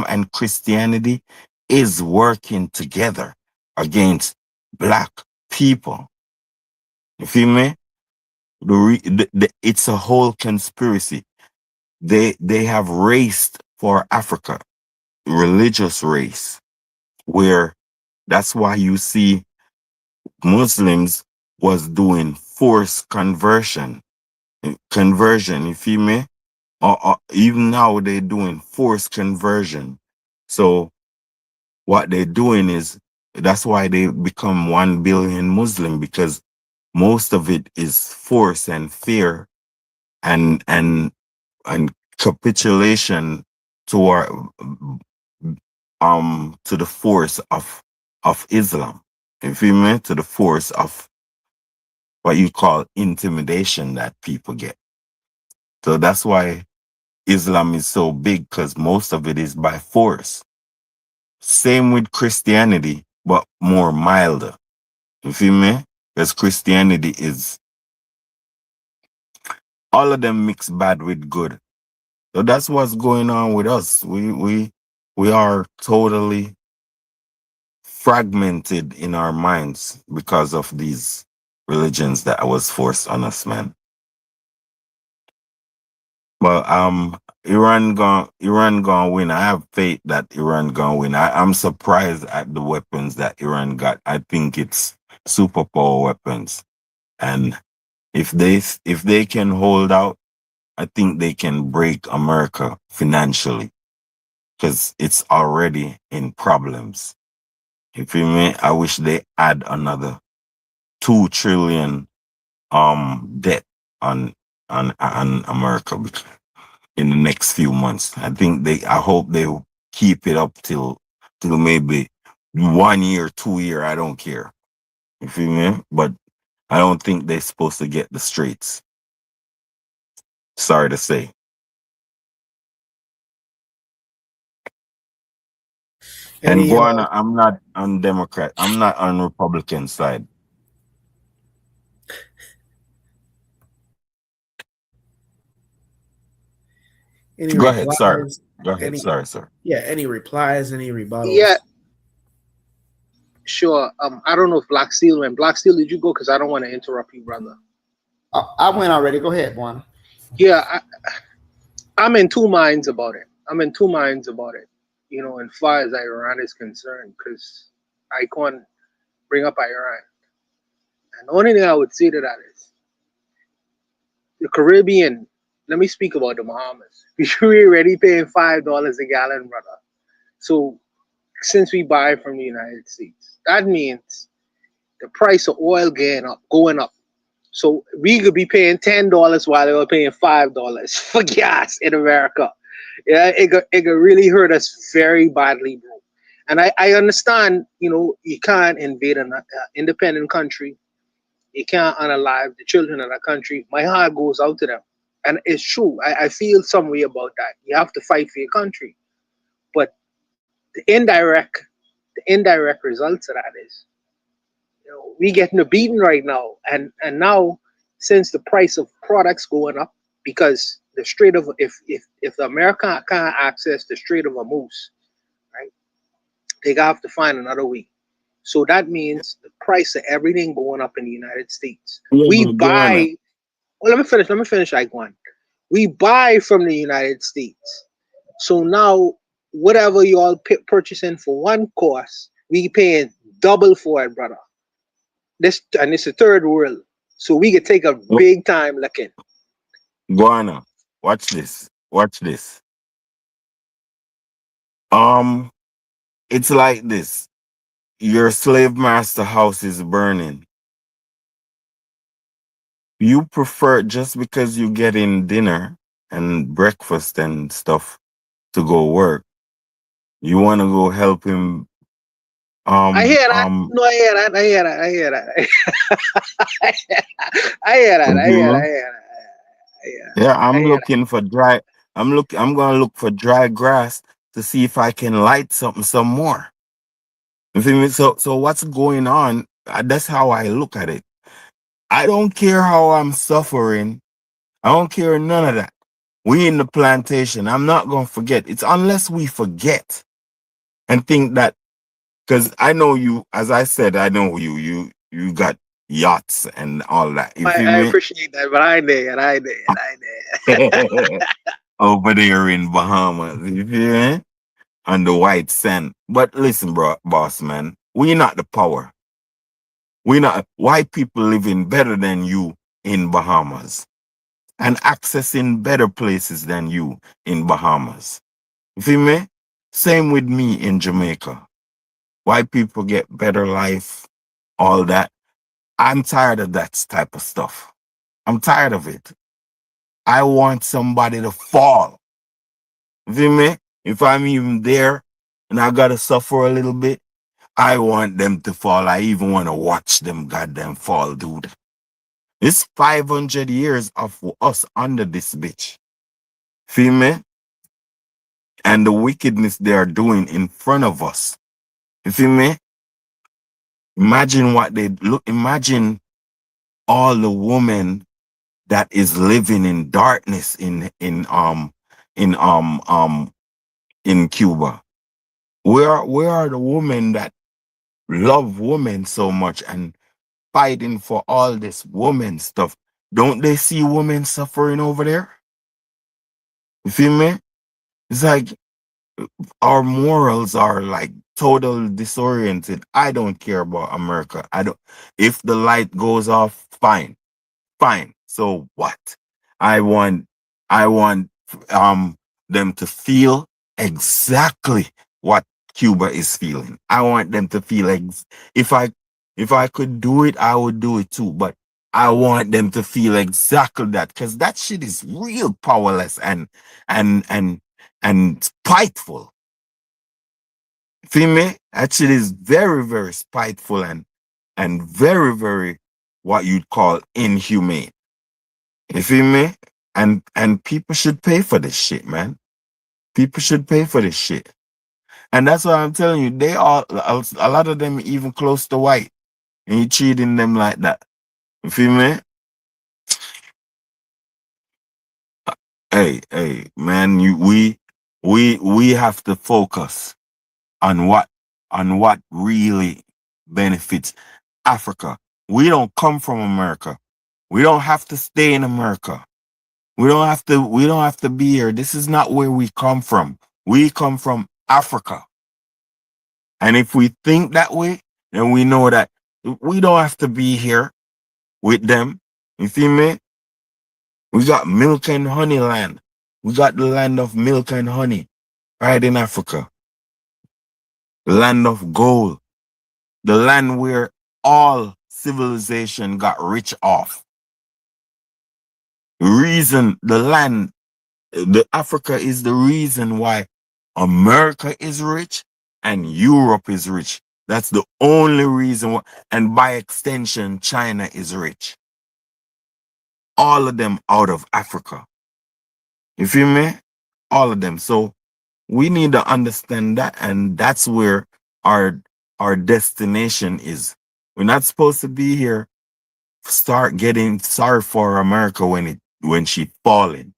and Christianity is working together against black people. You feel me? It's a whole conspiracy. They have raced for Africa, religious race, where that's why you see Muslims was doing forced conversion. You feel me? Even now they're doing forced conversion. So what they're doing is, that's why they become 1 billion Muslim, because most of it is force and fear and and capitulation to our to the force of Islam. You feel me? To the force of what you call intimidation that people get. So that's why Islam is so big, because most of it is by force. Same with Christianity, but more milder. You feel me? Because Christianity is all of them mix bad with good. So that's what's going on with us. We are totally fragmented in our minds because of these religions that was forced on us, man. But Iran gonna win. I have faith that Iran gonna win. I'm surprised at the weapons that Iran got. I think it's superpower weapons. And if they can hold out, I think they can break America financially, because it's already in problems. You feel me? I wish they add another 2 trillion debt on America in the next few months. I hope they will keep it up till maybe 1 year, 2 year. I don't care. You feel me? But I don't think they're supposed to get the streets. Sorry to say. And Any Guana, I'm not on Democrat. I'm not on Republican side. any Go ahead, sorry. replies? Go ahead, Any sorry, sir. Yeah, any replies? Any rebuttals? Yeah, sure. I don't know if Black Steel went. Black Steel, did you go? Because I don't want to interrupt you, brother. I went already. Go ahead, Juan. Yeah, I'm in two minds about it. You know, as far as Iran is concerned, because I can't bring up Iran. And the only thing I would say to that is the Caribbean. Let me speak about the Bahamas. We're already paying $5 a gallon, brother. So since we buy from the United States, that means the price of oil going up. So we could be paying $10 while they were paying $5 for gas in America. Yeah, it could really hurt us very badly, bro. And I understand, you know, you can't invade an independent country. You can't unalive the children of that country. My heart goes out to them. And it's true. I feel some way about that. You have to fight for your country. But the indirect results of that is, you know, we getting a beating right now. And now, since the price of products going up, because the Strait of if the America can't access the Strait of Hormuz, right, they have to find another way. So that means the price of everything going up in the United States. Yeah, We but buy. Well, let me finish. Like one, we buy from the United States. So now, whatever you all purchasing for one cost, we paying double for it, brother. It's a third world, so we could take a big time looking. Guana, watch this. Watch this. It's like this. Your slave master house is burning. You prefer, just because you get in dinner and breakfast and stuff to go work, you want to go help him. I hear that. No, I hear that. I hear that. I hear that. I hear that. I hear that. I hear that. Yeah, I'm looking for dry. I'm gonna look for dry grass to see if I can light something some more. You feel me? So what's going on? That's how I look at it. I don't care how I'm suffering. I don't care none of that. We in the plantation. I'm not gonna forget. It's unless we forget and think that, because I know you, as I said, I know you got yachts and all that. You feel I me? appreciate that, but I did. Over there in Bahamas, you feel me? On the white sand. But listen, bro, boss man, we not the power. We not white people living better than you in Bahamas and accessing better places than you in Bahamas. You feel me? Same with me in Jamaica. White people get better life, all that. I'm tired of that type of stuff. I'm tired of it. I want somebody to fall. You feel me? If I'm even there and I gotta suffer a little bit, I want them to fall. I even want to watch them goddamn fall, dude. It's 500 years of us under this bitch. Feel me? And the wickedness they are doing in front of us. You feel me? Imagine what they look. Imagine all the women that is living in darkness in Cuba. Where are the women that love women so much and fighting for all this woman stuff? Don't they see women suffering over there? You feel me? It's like our morals are like total disoriented. I don't care about America. I don't. If the light goes off, fine. So what? I want them to feel exactly what Cuba is feeling. I want them to feel if I could do it, I would do it too. But I want them to feel exactly that, because that shit is real powerless and spiteful. Feel me? That shit is very, very spiteful and very, very what you'd call inhumane. You feel me? And people should pay for this shit, man. People should pay for this shit. And that's why I'm telling you, they are a lot of them even close to white. And you treating them like that. You feel me? Hey, man, we have to focus on what really benefits Africa. We don't come from America. We don't have to stay in America. We don't have to be here. This is not where we come from. We come from Africa. And if we think that way, then we know that we don't have to be here with them. You feel me? We got milk and honey land. We got the land of milk and honey right in Africa. The land of gold. The land where all civilization got rich off. The Africa is the reason why America is rich and Europe is rich. That's the only reason why, and by extension, China is rich. All of them out of Africa. You feel me? All of them. So we need to understand that, and that's where our destination is. We're not supposed to be here. Start getting sorry for America when she falling.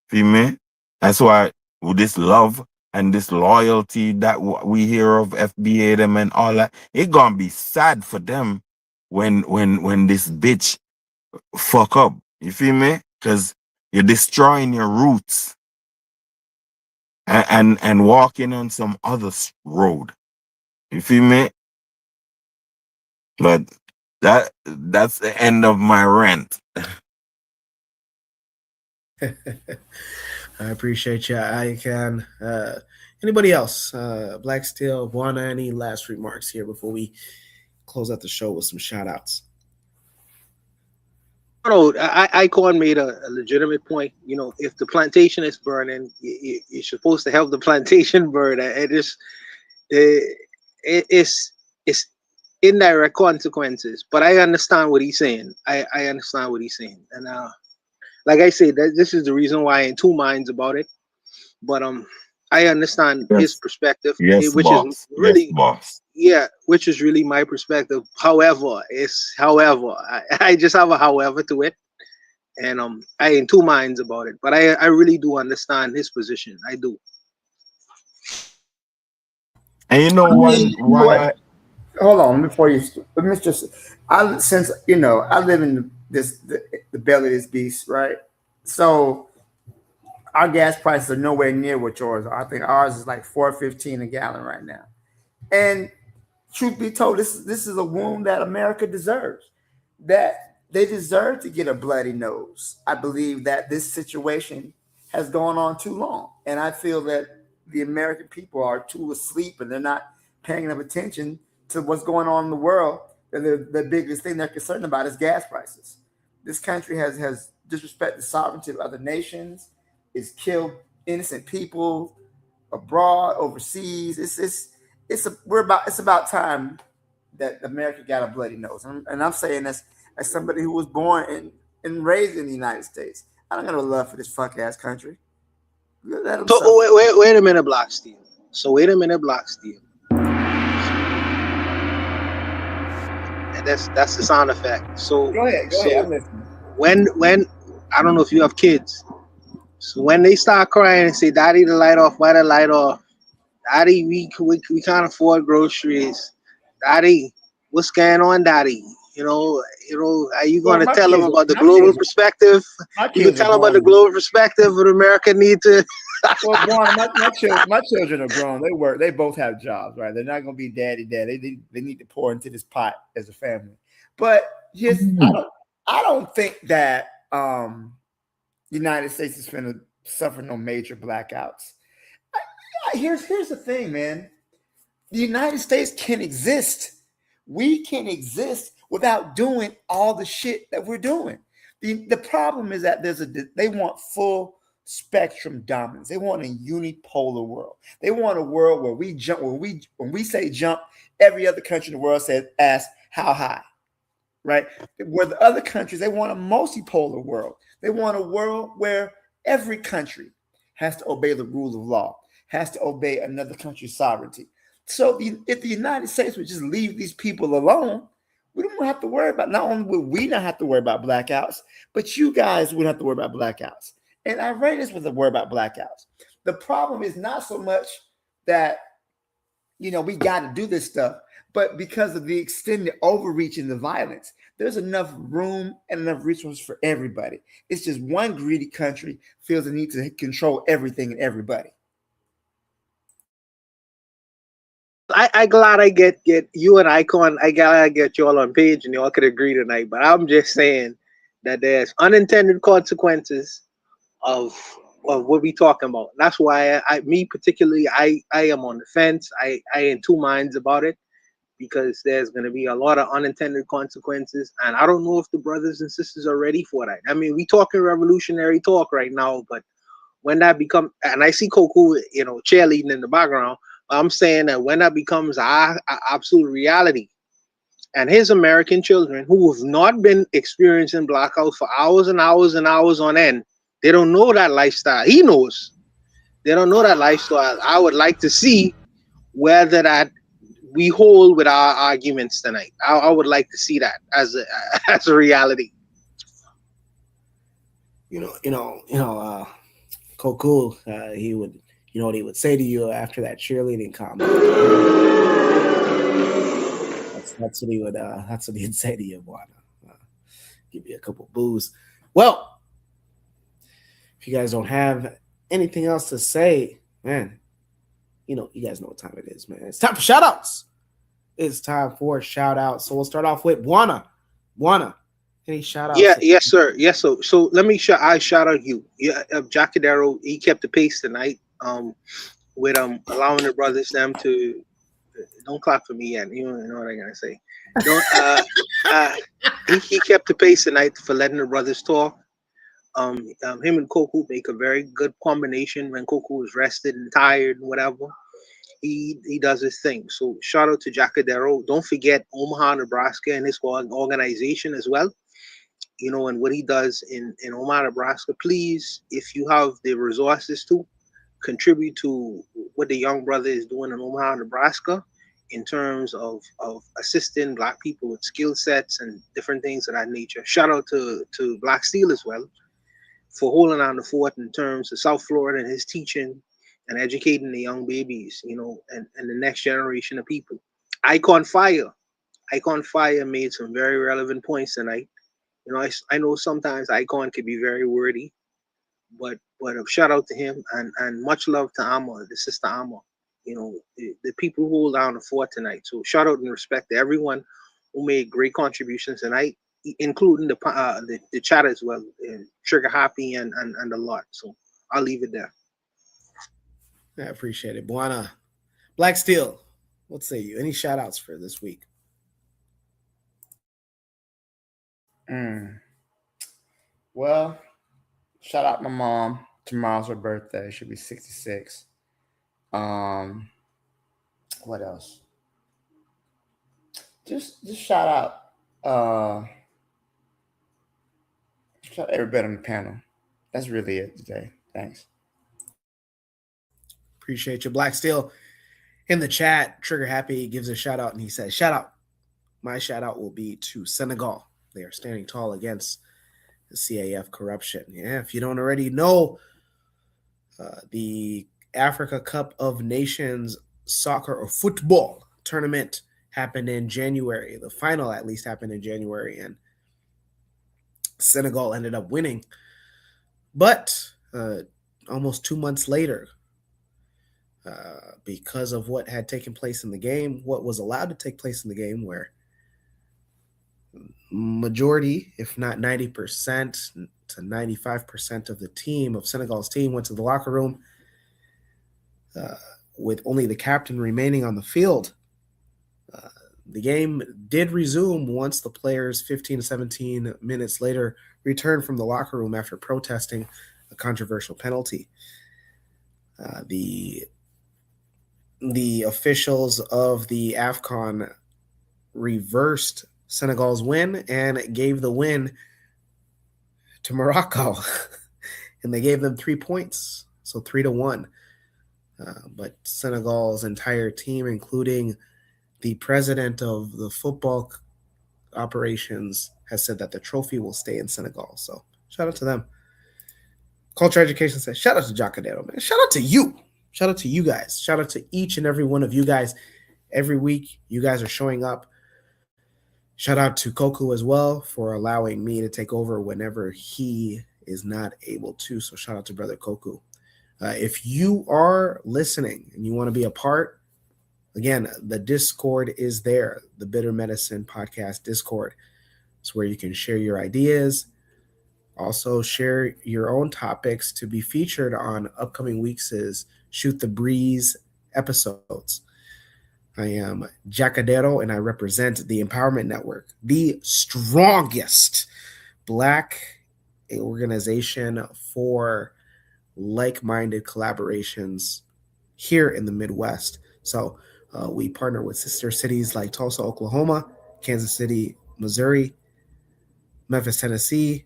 Feel me? That's why with this love and this loyalty that we hear of FBA them and all that, it gonna be sad for them when this bitch fuck up. You feel me? Because you're destroying your roots and walking on some other road. You feel me? But that's the end of my rant. I appreciate you. I can. Anybody else? Black Steel, Buana, any last remarks here before we close out the show with some shout outs? No, Icon made a legitimate point. You know, if the plantation is burning, you're supposed to help the plantation burn. It's indirect consequences. But I understand what he's saying. I understand what he's saying. And like I said, this is the reason why I'm in two minds about it. But I understand his perspective, Yes, which boss. is really, Yes, boss. yeah, which is really my perspective. However, I just have a however to it, and I in two minds about it. But I really do understand his position. I do. And you know why? Hold on before you. Let me just. Since I live in the belly of this beast, right? So our gas prices are nowhere near what yours are. I think ours is like $4.15 a gallon right now. And truth be told, this is a wound that America deserves. That they deserve to get a bloody nose. I believe that this situation has gone on too long, and I feel that the American people are too asleep and they're not paying enough attention to what's going on in the world. And the biggest thing they're concerned about is gas prices. This country has disrespect the sovereignty of other nations, is killed innocent people abroad, overseas. It's about time that America got a bloody nose. And I'm saying this as somebody who was born and raised in the United States. I don't got no love for this fuck ass country. Let them suffer. So wait a minute, Block Steel. So wait a minute, Block Steel. And that's the sound effect. So go ahead. I'm listening. When I don't know if you have kids. So when they start crying and say, "Daddy, the light off, why the light off? Daddy, we can't afford groceries. Daddy, what's going on, Daddy? You know, are you going to tell them about the global perspective? You can tell them about the global perspective of America need to." Well, my children are grown. They work. They both have jobs, right? They're not going to be daddy. They need to pour into this pot as a family. But just I don't think that the United States is going to suffer no major blackouts. Here's the thing, man. The United States can exist. We can exist without doing all the shit that we're doing. The problem is that they want full spectrum dominance. They want a unipolar world. They want a world where we jump. When we say jump, every other country in the world asks how high, right? Where the other countries, they want a multipolar world. They want a world where every country has to obey the rule of law, has to obey another country's sovereignty. So if the United States would just leave these people alone, we don't have to worry about, not only will we not have to worry about blackouts, but you guys wouldn't have to worry about blackouts. And I raised this with a word about blackouts. The problem is not so much that, we got to do this stuff, but because of the extended overreach and the violence, there's enough room and enough resources for everybody. It's just one greedy country feels the need to control everything and everybody. I glad I get you and Icon. I gotta get you all on page and y'all could agree tonight. But I'm just saying that there's unintended consequences of what we talking about. That's why me particularly, I am on the fence. I in two minds about it, because there's going to be a lot of unintended consequences, and I don't know if the brothers and sisters are ready for that. I mean, we talking revolutionary talk right now, but when that become, and I see Koku, cheerleading in the background, I'm saying that when that becomes our absolute reality, and his American children who have not been experiencing blackouts for hours and hours and hours on end, they don't know that lifestyle. He knows. They don't know that lifestyle. I would like to see whether that we hold with our arguments tonight. I would like to see that as a reality. Koku, he would, what he would say to you after that cheerleading comment. That's what he would. That's what he'd say to you, boy. Give you a couple boos. Well, if you guys don't have anything else to say, man, you guys know what time it is, man. It's time for shout outs. It's time for shout outs. So we'll start off with Buana. Any shout outs? Yes, sir. Yes, so let me I shout out you. Yeah, Jacadero, he kept the pace tonight. With allowing the brothers them to don't clap for me yet. You know what I'm gonna say. He kept the pace tonight for letting the brothers talk. Him and Koku make a very good combination when Koku is rested and tired and whatever. He does his thing. So shout out to Jacadero. Don't forget Omaha, Nebraska, and his organization as well. And what he does in Omaha, Nebraska. Please, if you have the resources to contribute to what the young brother is doing in Omaha, Nebraska, in terms of assisting Black people with skill sets and different things of that nature. Shout out to Black Steel as well for holding on the fort in terms of South Florida and his teaching and educating the young babies, and the next generation of people. Icon Fire made some very relevant points tonight. I know sometimes Icon can be very wordy, but a shout out to him and much love to Amma, the sister Amma. The people who hold down the fort tonight. So shout out and respect to everyone who made great contributions tonight, including the chat as well, Trigger Happy and a lot. So I'll leave it there. I appreciate it. Buana. Black Steel, what say you? Any shout outs for this week? Well, shout out my mom. Tomorrow's her birthday. She'll be 66. What else? Just shout out everybody on the panel. That's really it today. Thanks. Appreciate you. Black Steel in the chat, Trigger Happy gives a shout out and he says, shout out. My shout out will be to Senegal. They are standing tall against the CAF corruption. Yeah, if you don't already know, the Africa Cup of Nations soccer or football tournament happened in January. The final at least happened in January, and Senegal ended up winning. But almost 2 months later, because of what had taken place in the game, what was allowed to take place in the game, where majority, if not 90% to 95% of the team, of Senegal's team, went to the locker room with only the captain remaining on the field. The game did resume once the players 15 to 17 minutes later returned from the locker room after protesting a controversial penalty. The officials of the AFCON reversed Senegal's win and gave the win to Morocco. And they gave them 3 points, so 3-1. But Senegal's entire team, including the president of the football operations, has said that the trophy will stay in Senegal. So shout out to them. Culture Education says, shout out to Jacadero, man. Shout out to you. Shout out to you guys. Shout out to each and every one of you guys. Every week, you guys are showing up. Shout out to Koku as well for allowing me to take over whenever he is not able to. So shout out to Brother Koku. If you are listening and you want to be a part, again, the Discord is there. The Bitter Medicine Podcast Discord. It's where you can share your ideas. Also share your own topics to be featured on upcoming weeks' Shoot the Breeze episodes. I am Jacadero, and I represent the Empowerment Network, the strongest Black organization for like-minded collaborations here in the Midwest. So we partner with sister cities like Tulsa, Oklahoma, Kansas City, Missouri, Memphis, Tennessee,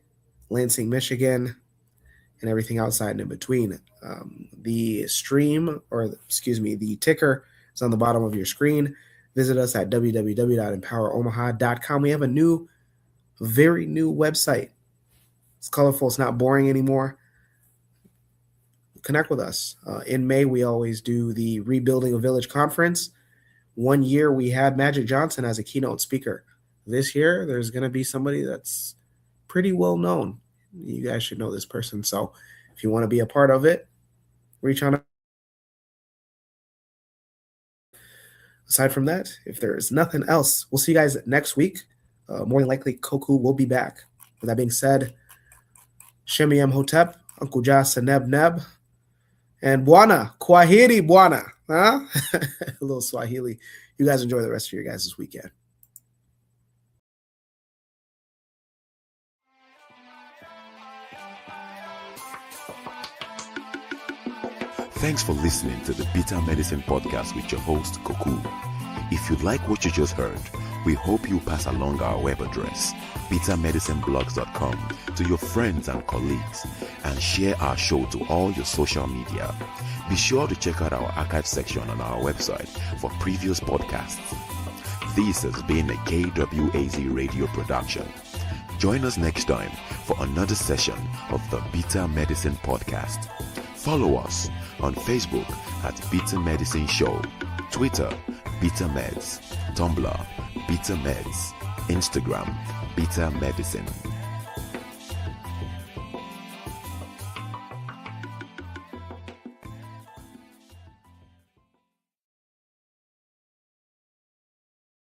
Lansing, Michigan, and everything outside and in between. The ticker is on the bottom of your screen. Visit us at www.empoweromaha.com. We have a very new website. It's colorful. It's not boring anymore. Connect with us. In May, we always do the Rebuilding a Village Conference. 1 year, we had Magic Johnson as a keynote speaker. This year, there's going to be somebody that's pretty well known. You guys should know this person. So if you want to be a part of it, reach on. Aside from that, if there's nothing else, we'll see you guys next week. More than likely, Koku will be back. With that being said, Shemi M. Hotep, Uncle Ja Seneb Neb, and Bwana, Kwaheri Bwana. Huh? A little Swahili. You guys enjoy the rest of your guys this weekend. Thanks for listening to the Bitter Medicine Podcast with your host, Koku. If you like what you just heard, we hope you pass along our web address, bittermedicineblogs.com, to your friends and colleagues, and share our show to all your social media. Be sure to check out our archive section on our website for previous podcasts. This has been a KWAZ radio production. Join us next time for another session of the Bitter Medicine Podcast. Follow us on Facebook at Bitter Medicine Show, Twitter, Bitter Meds, Tumblr, Bitter Meds, Instagram, Bitter Medicine.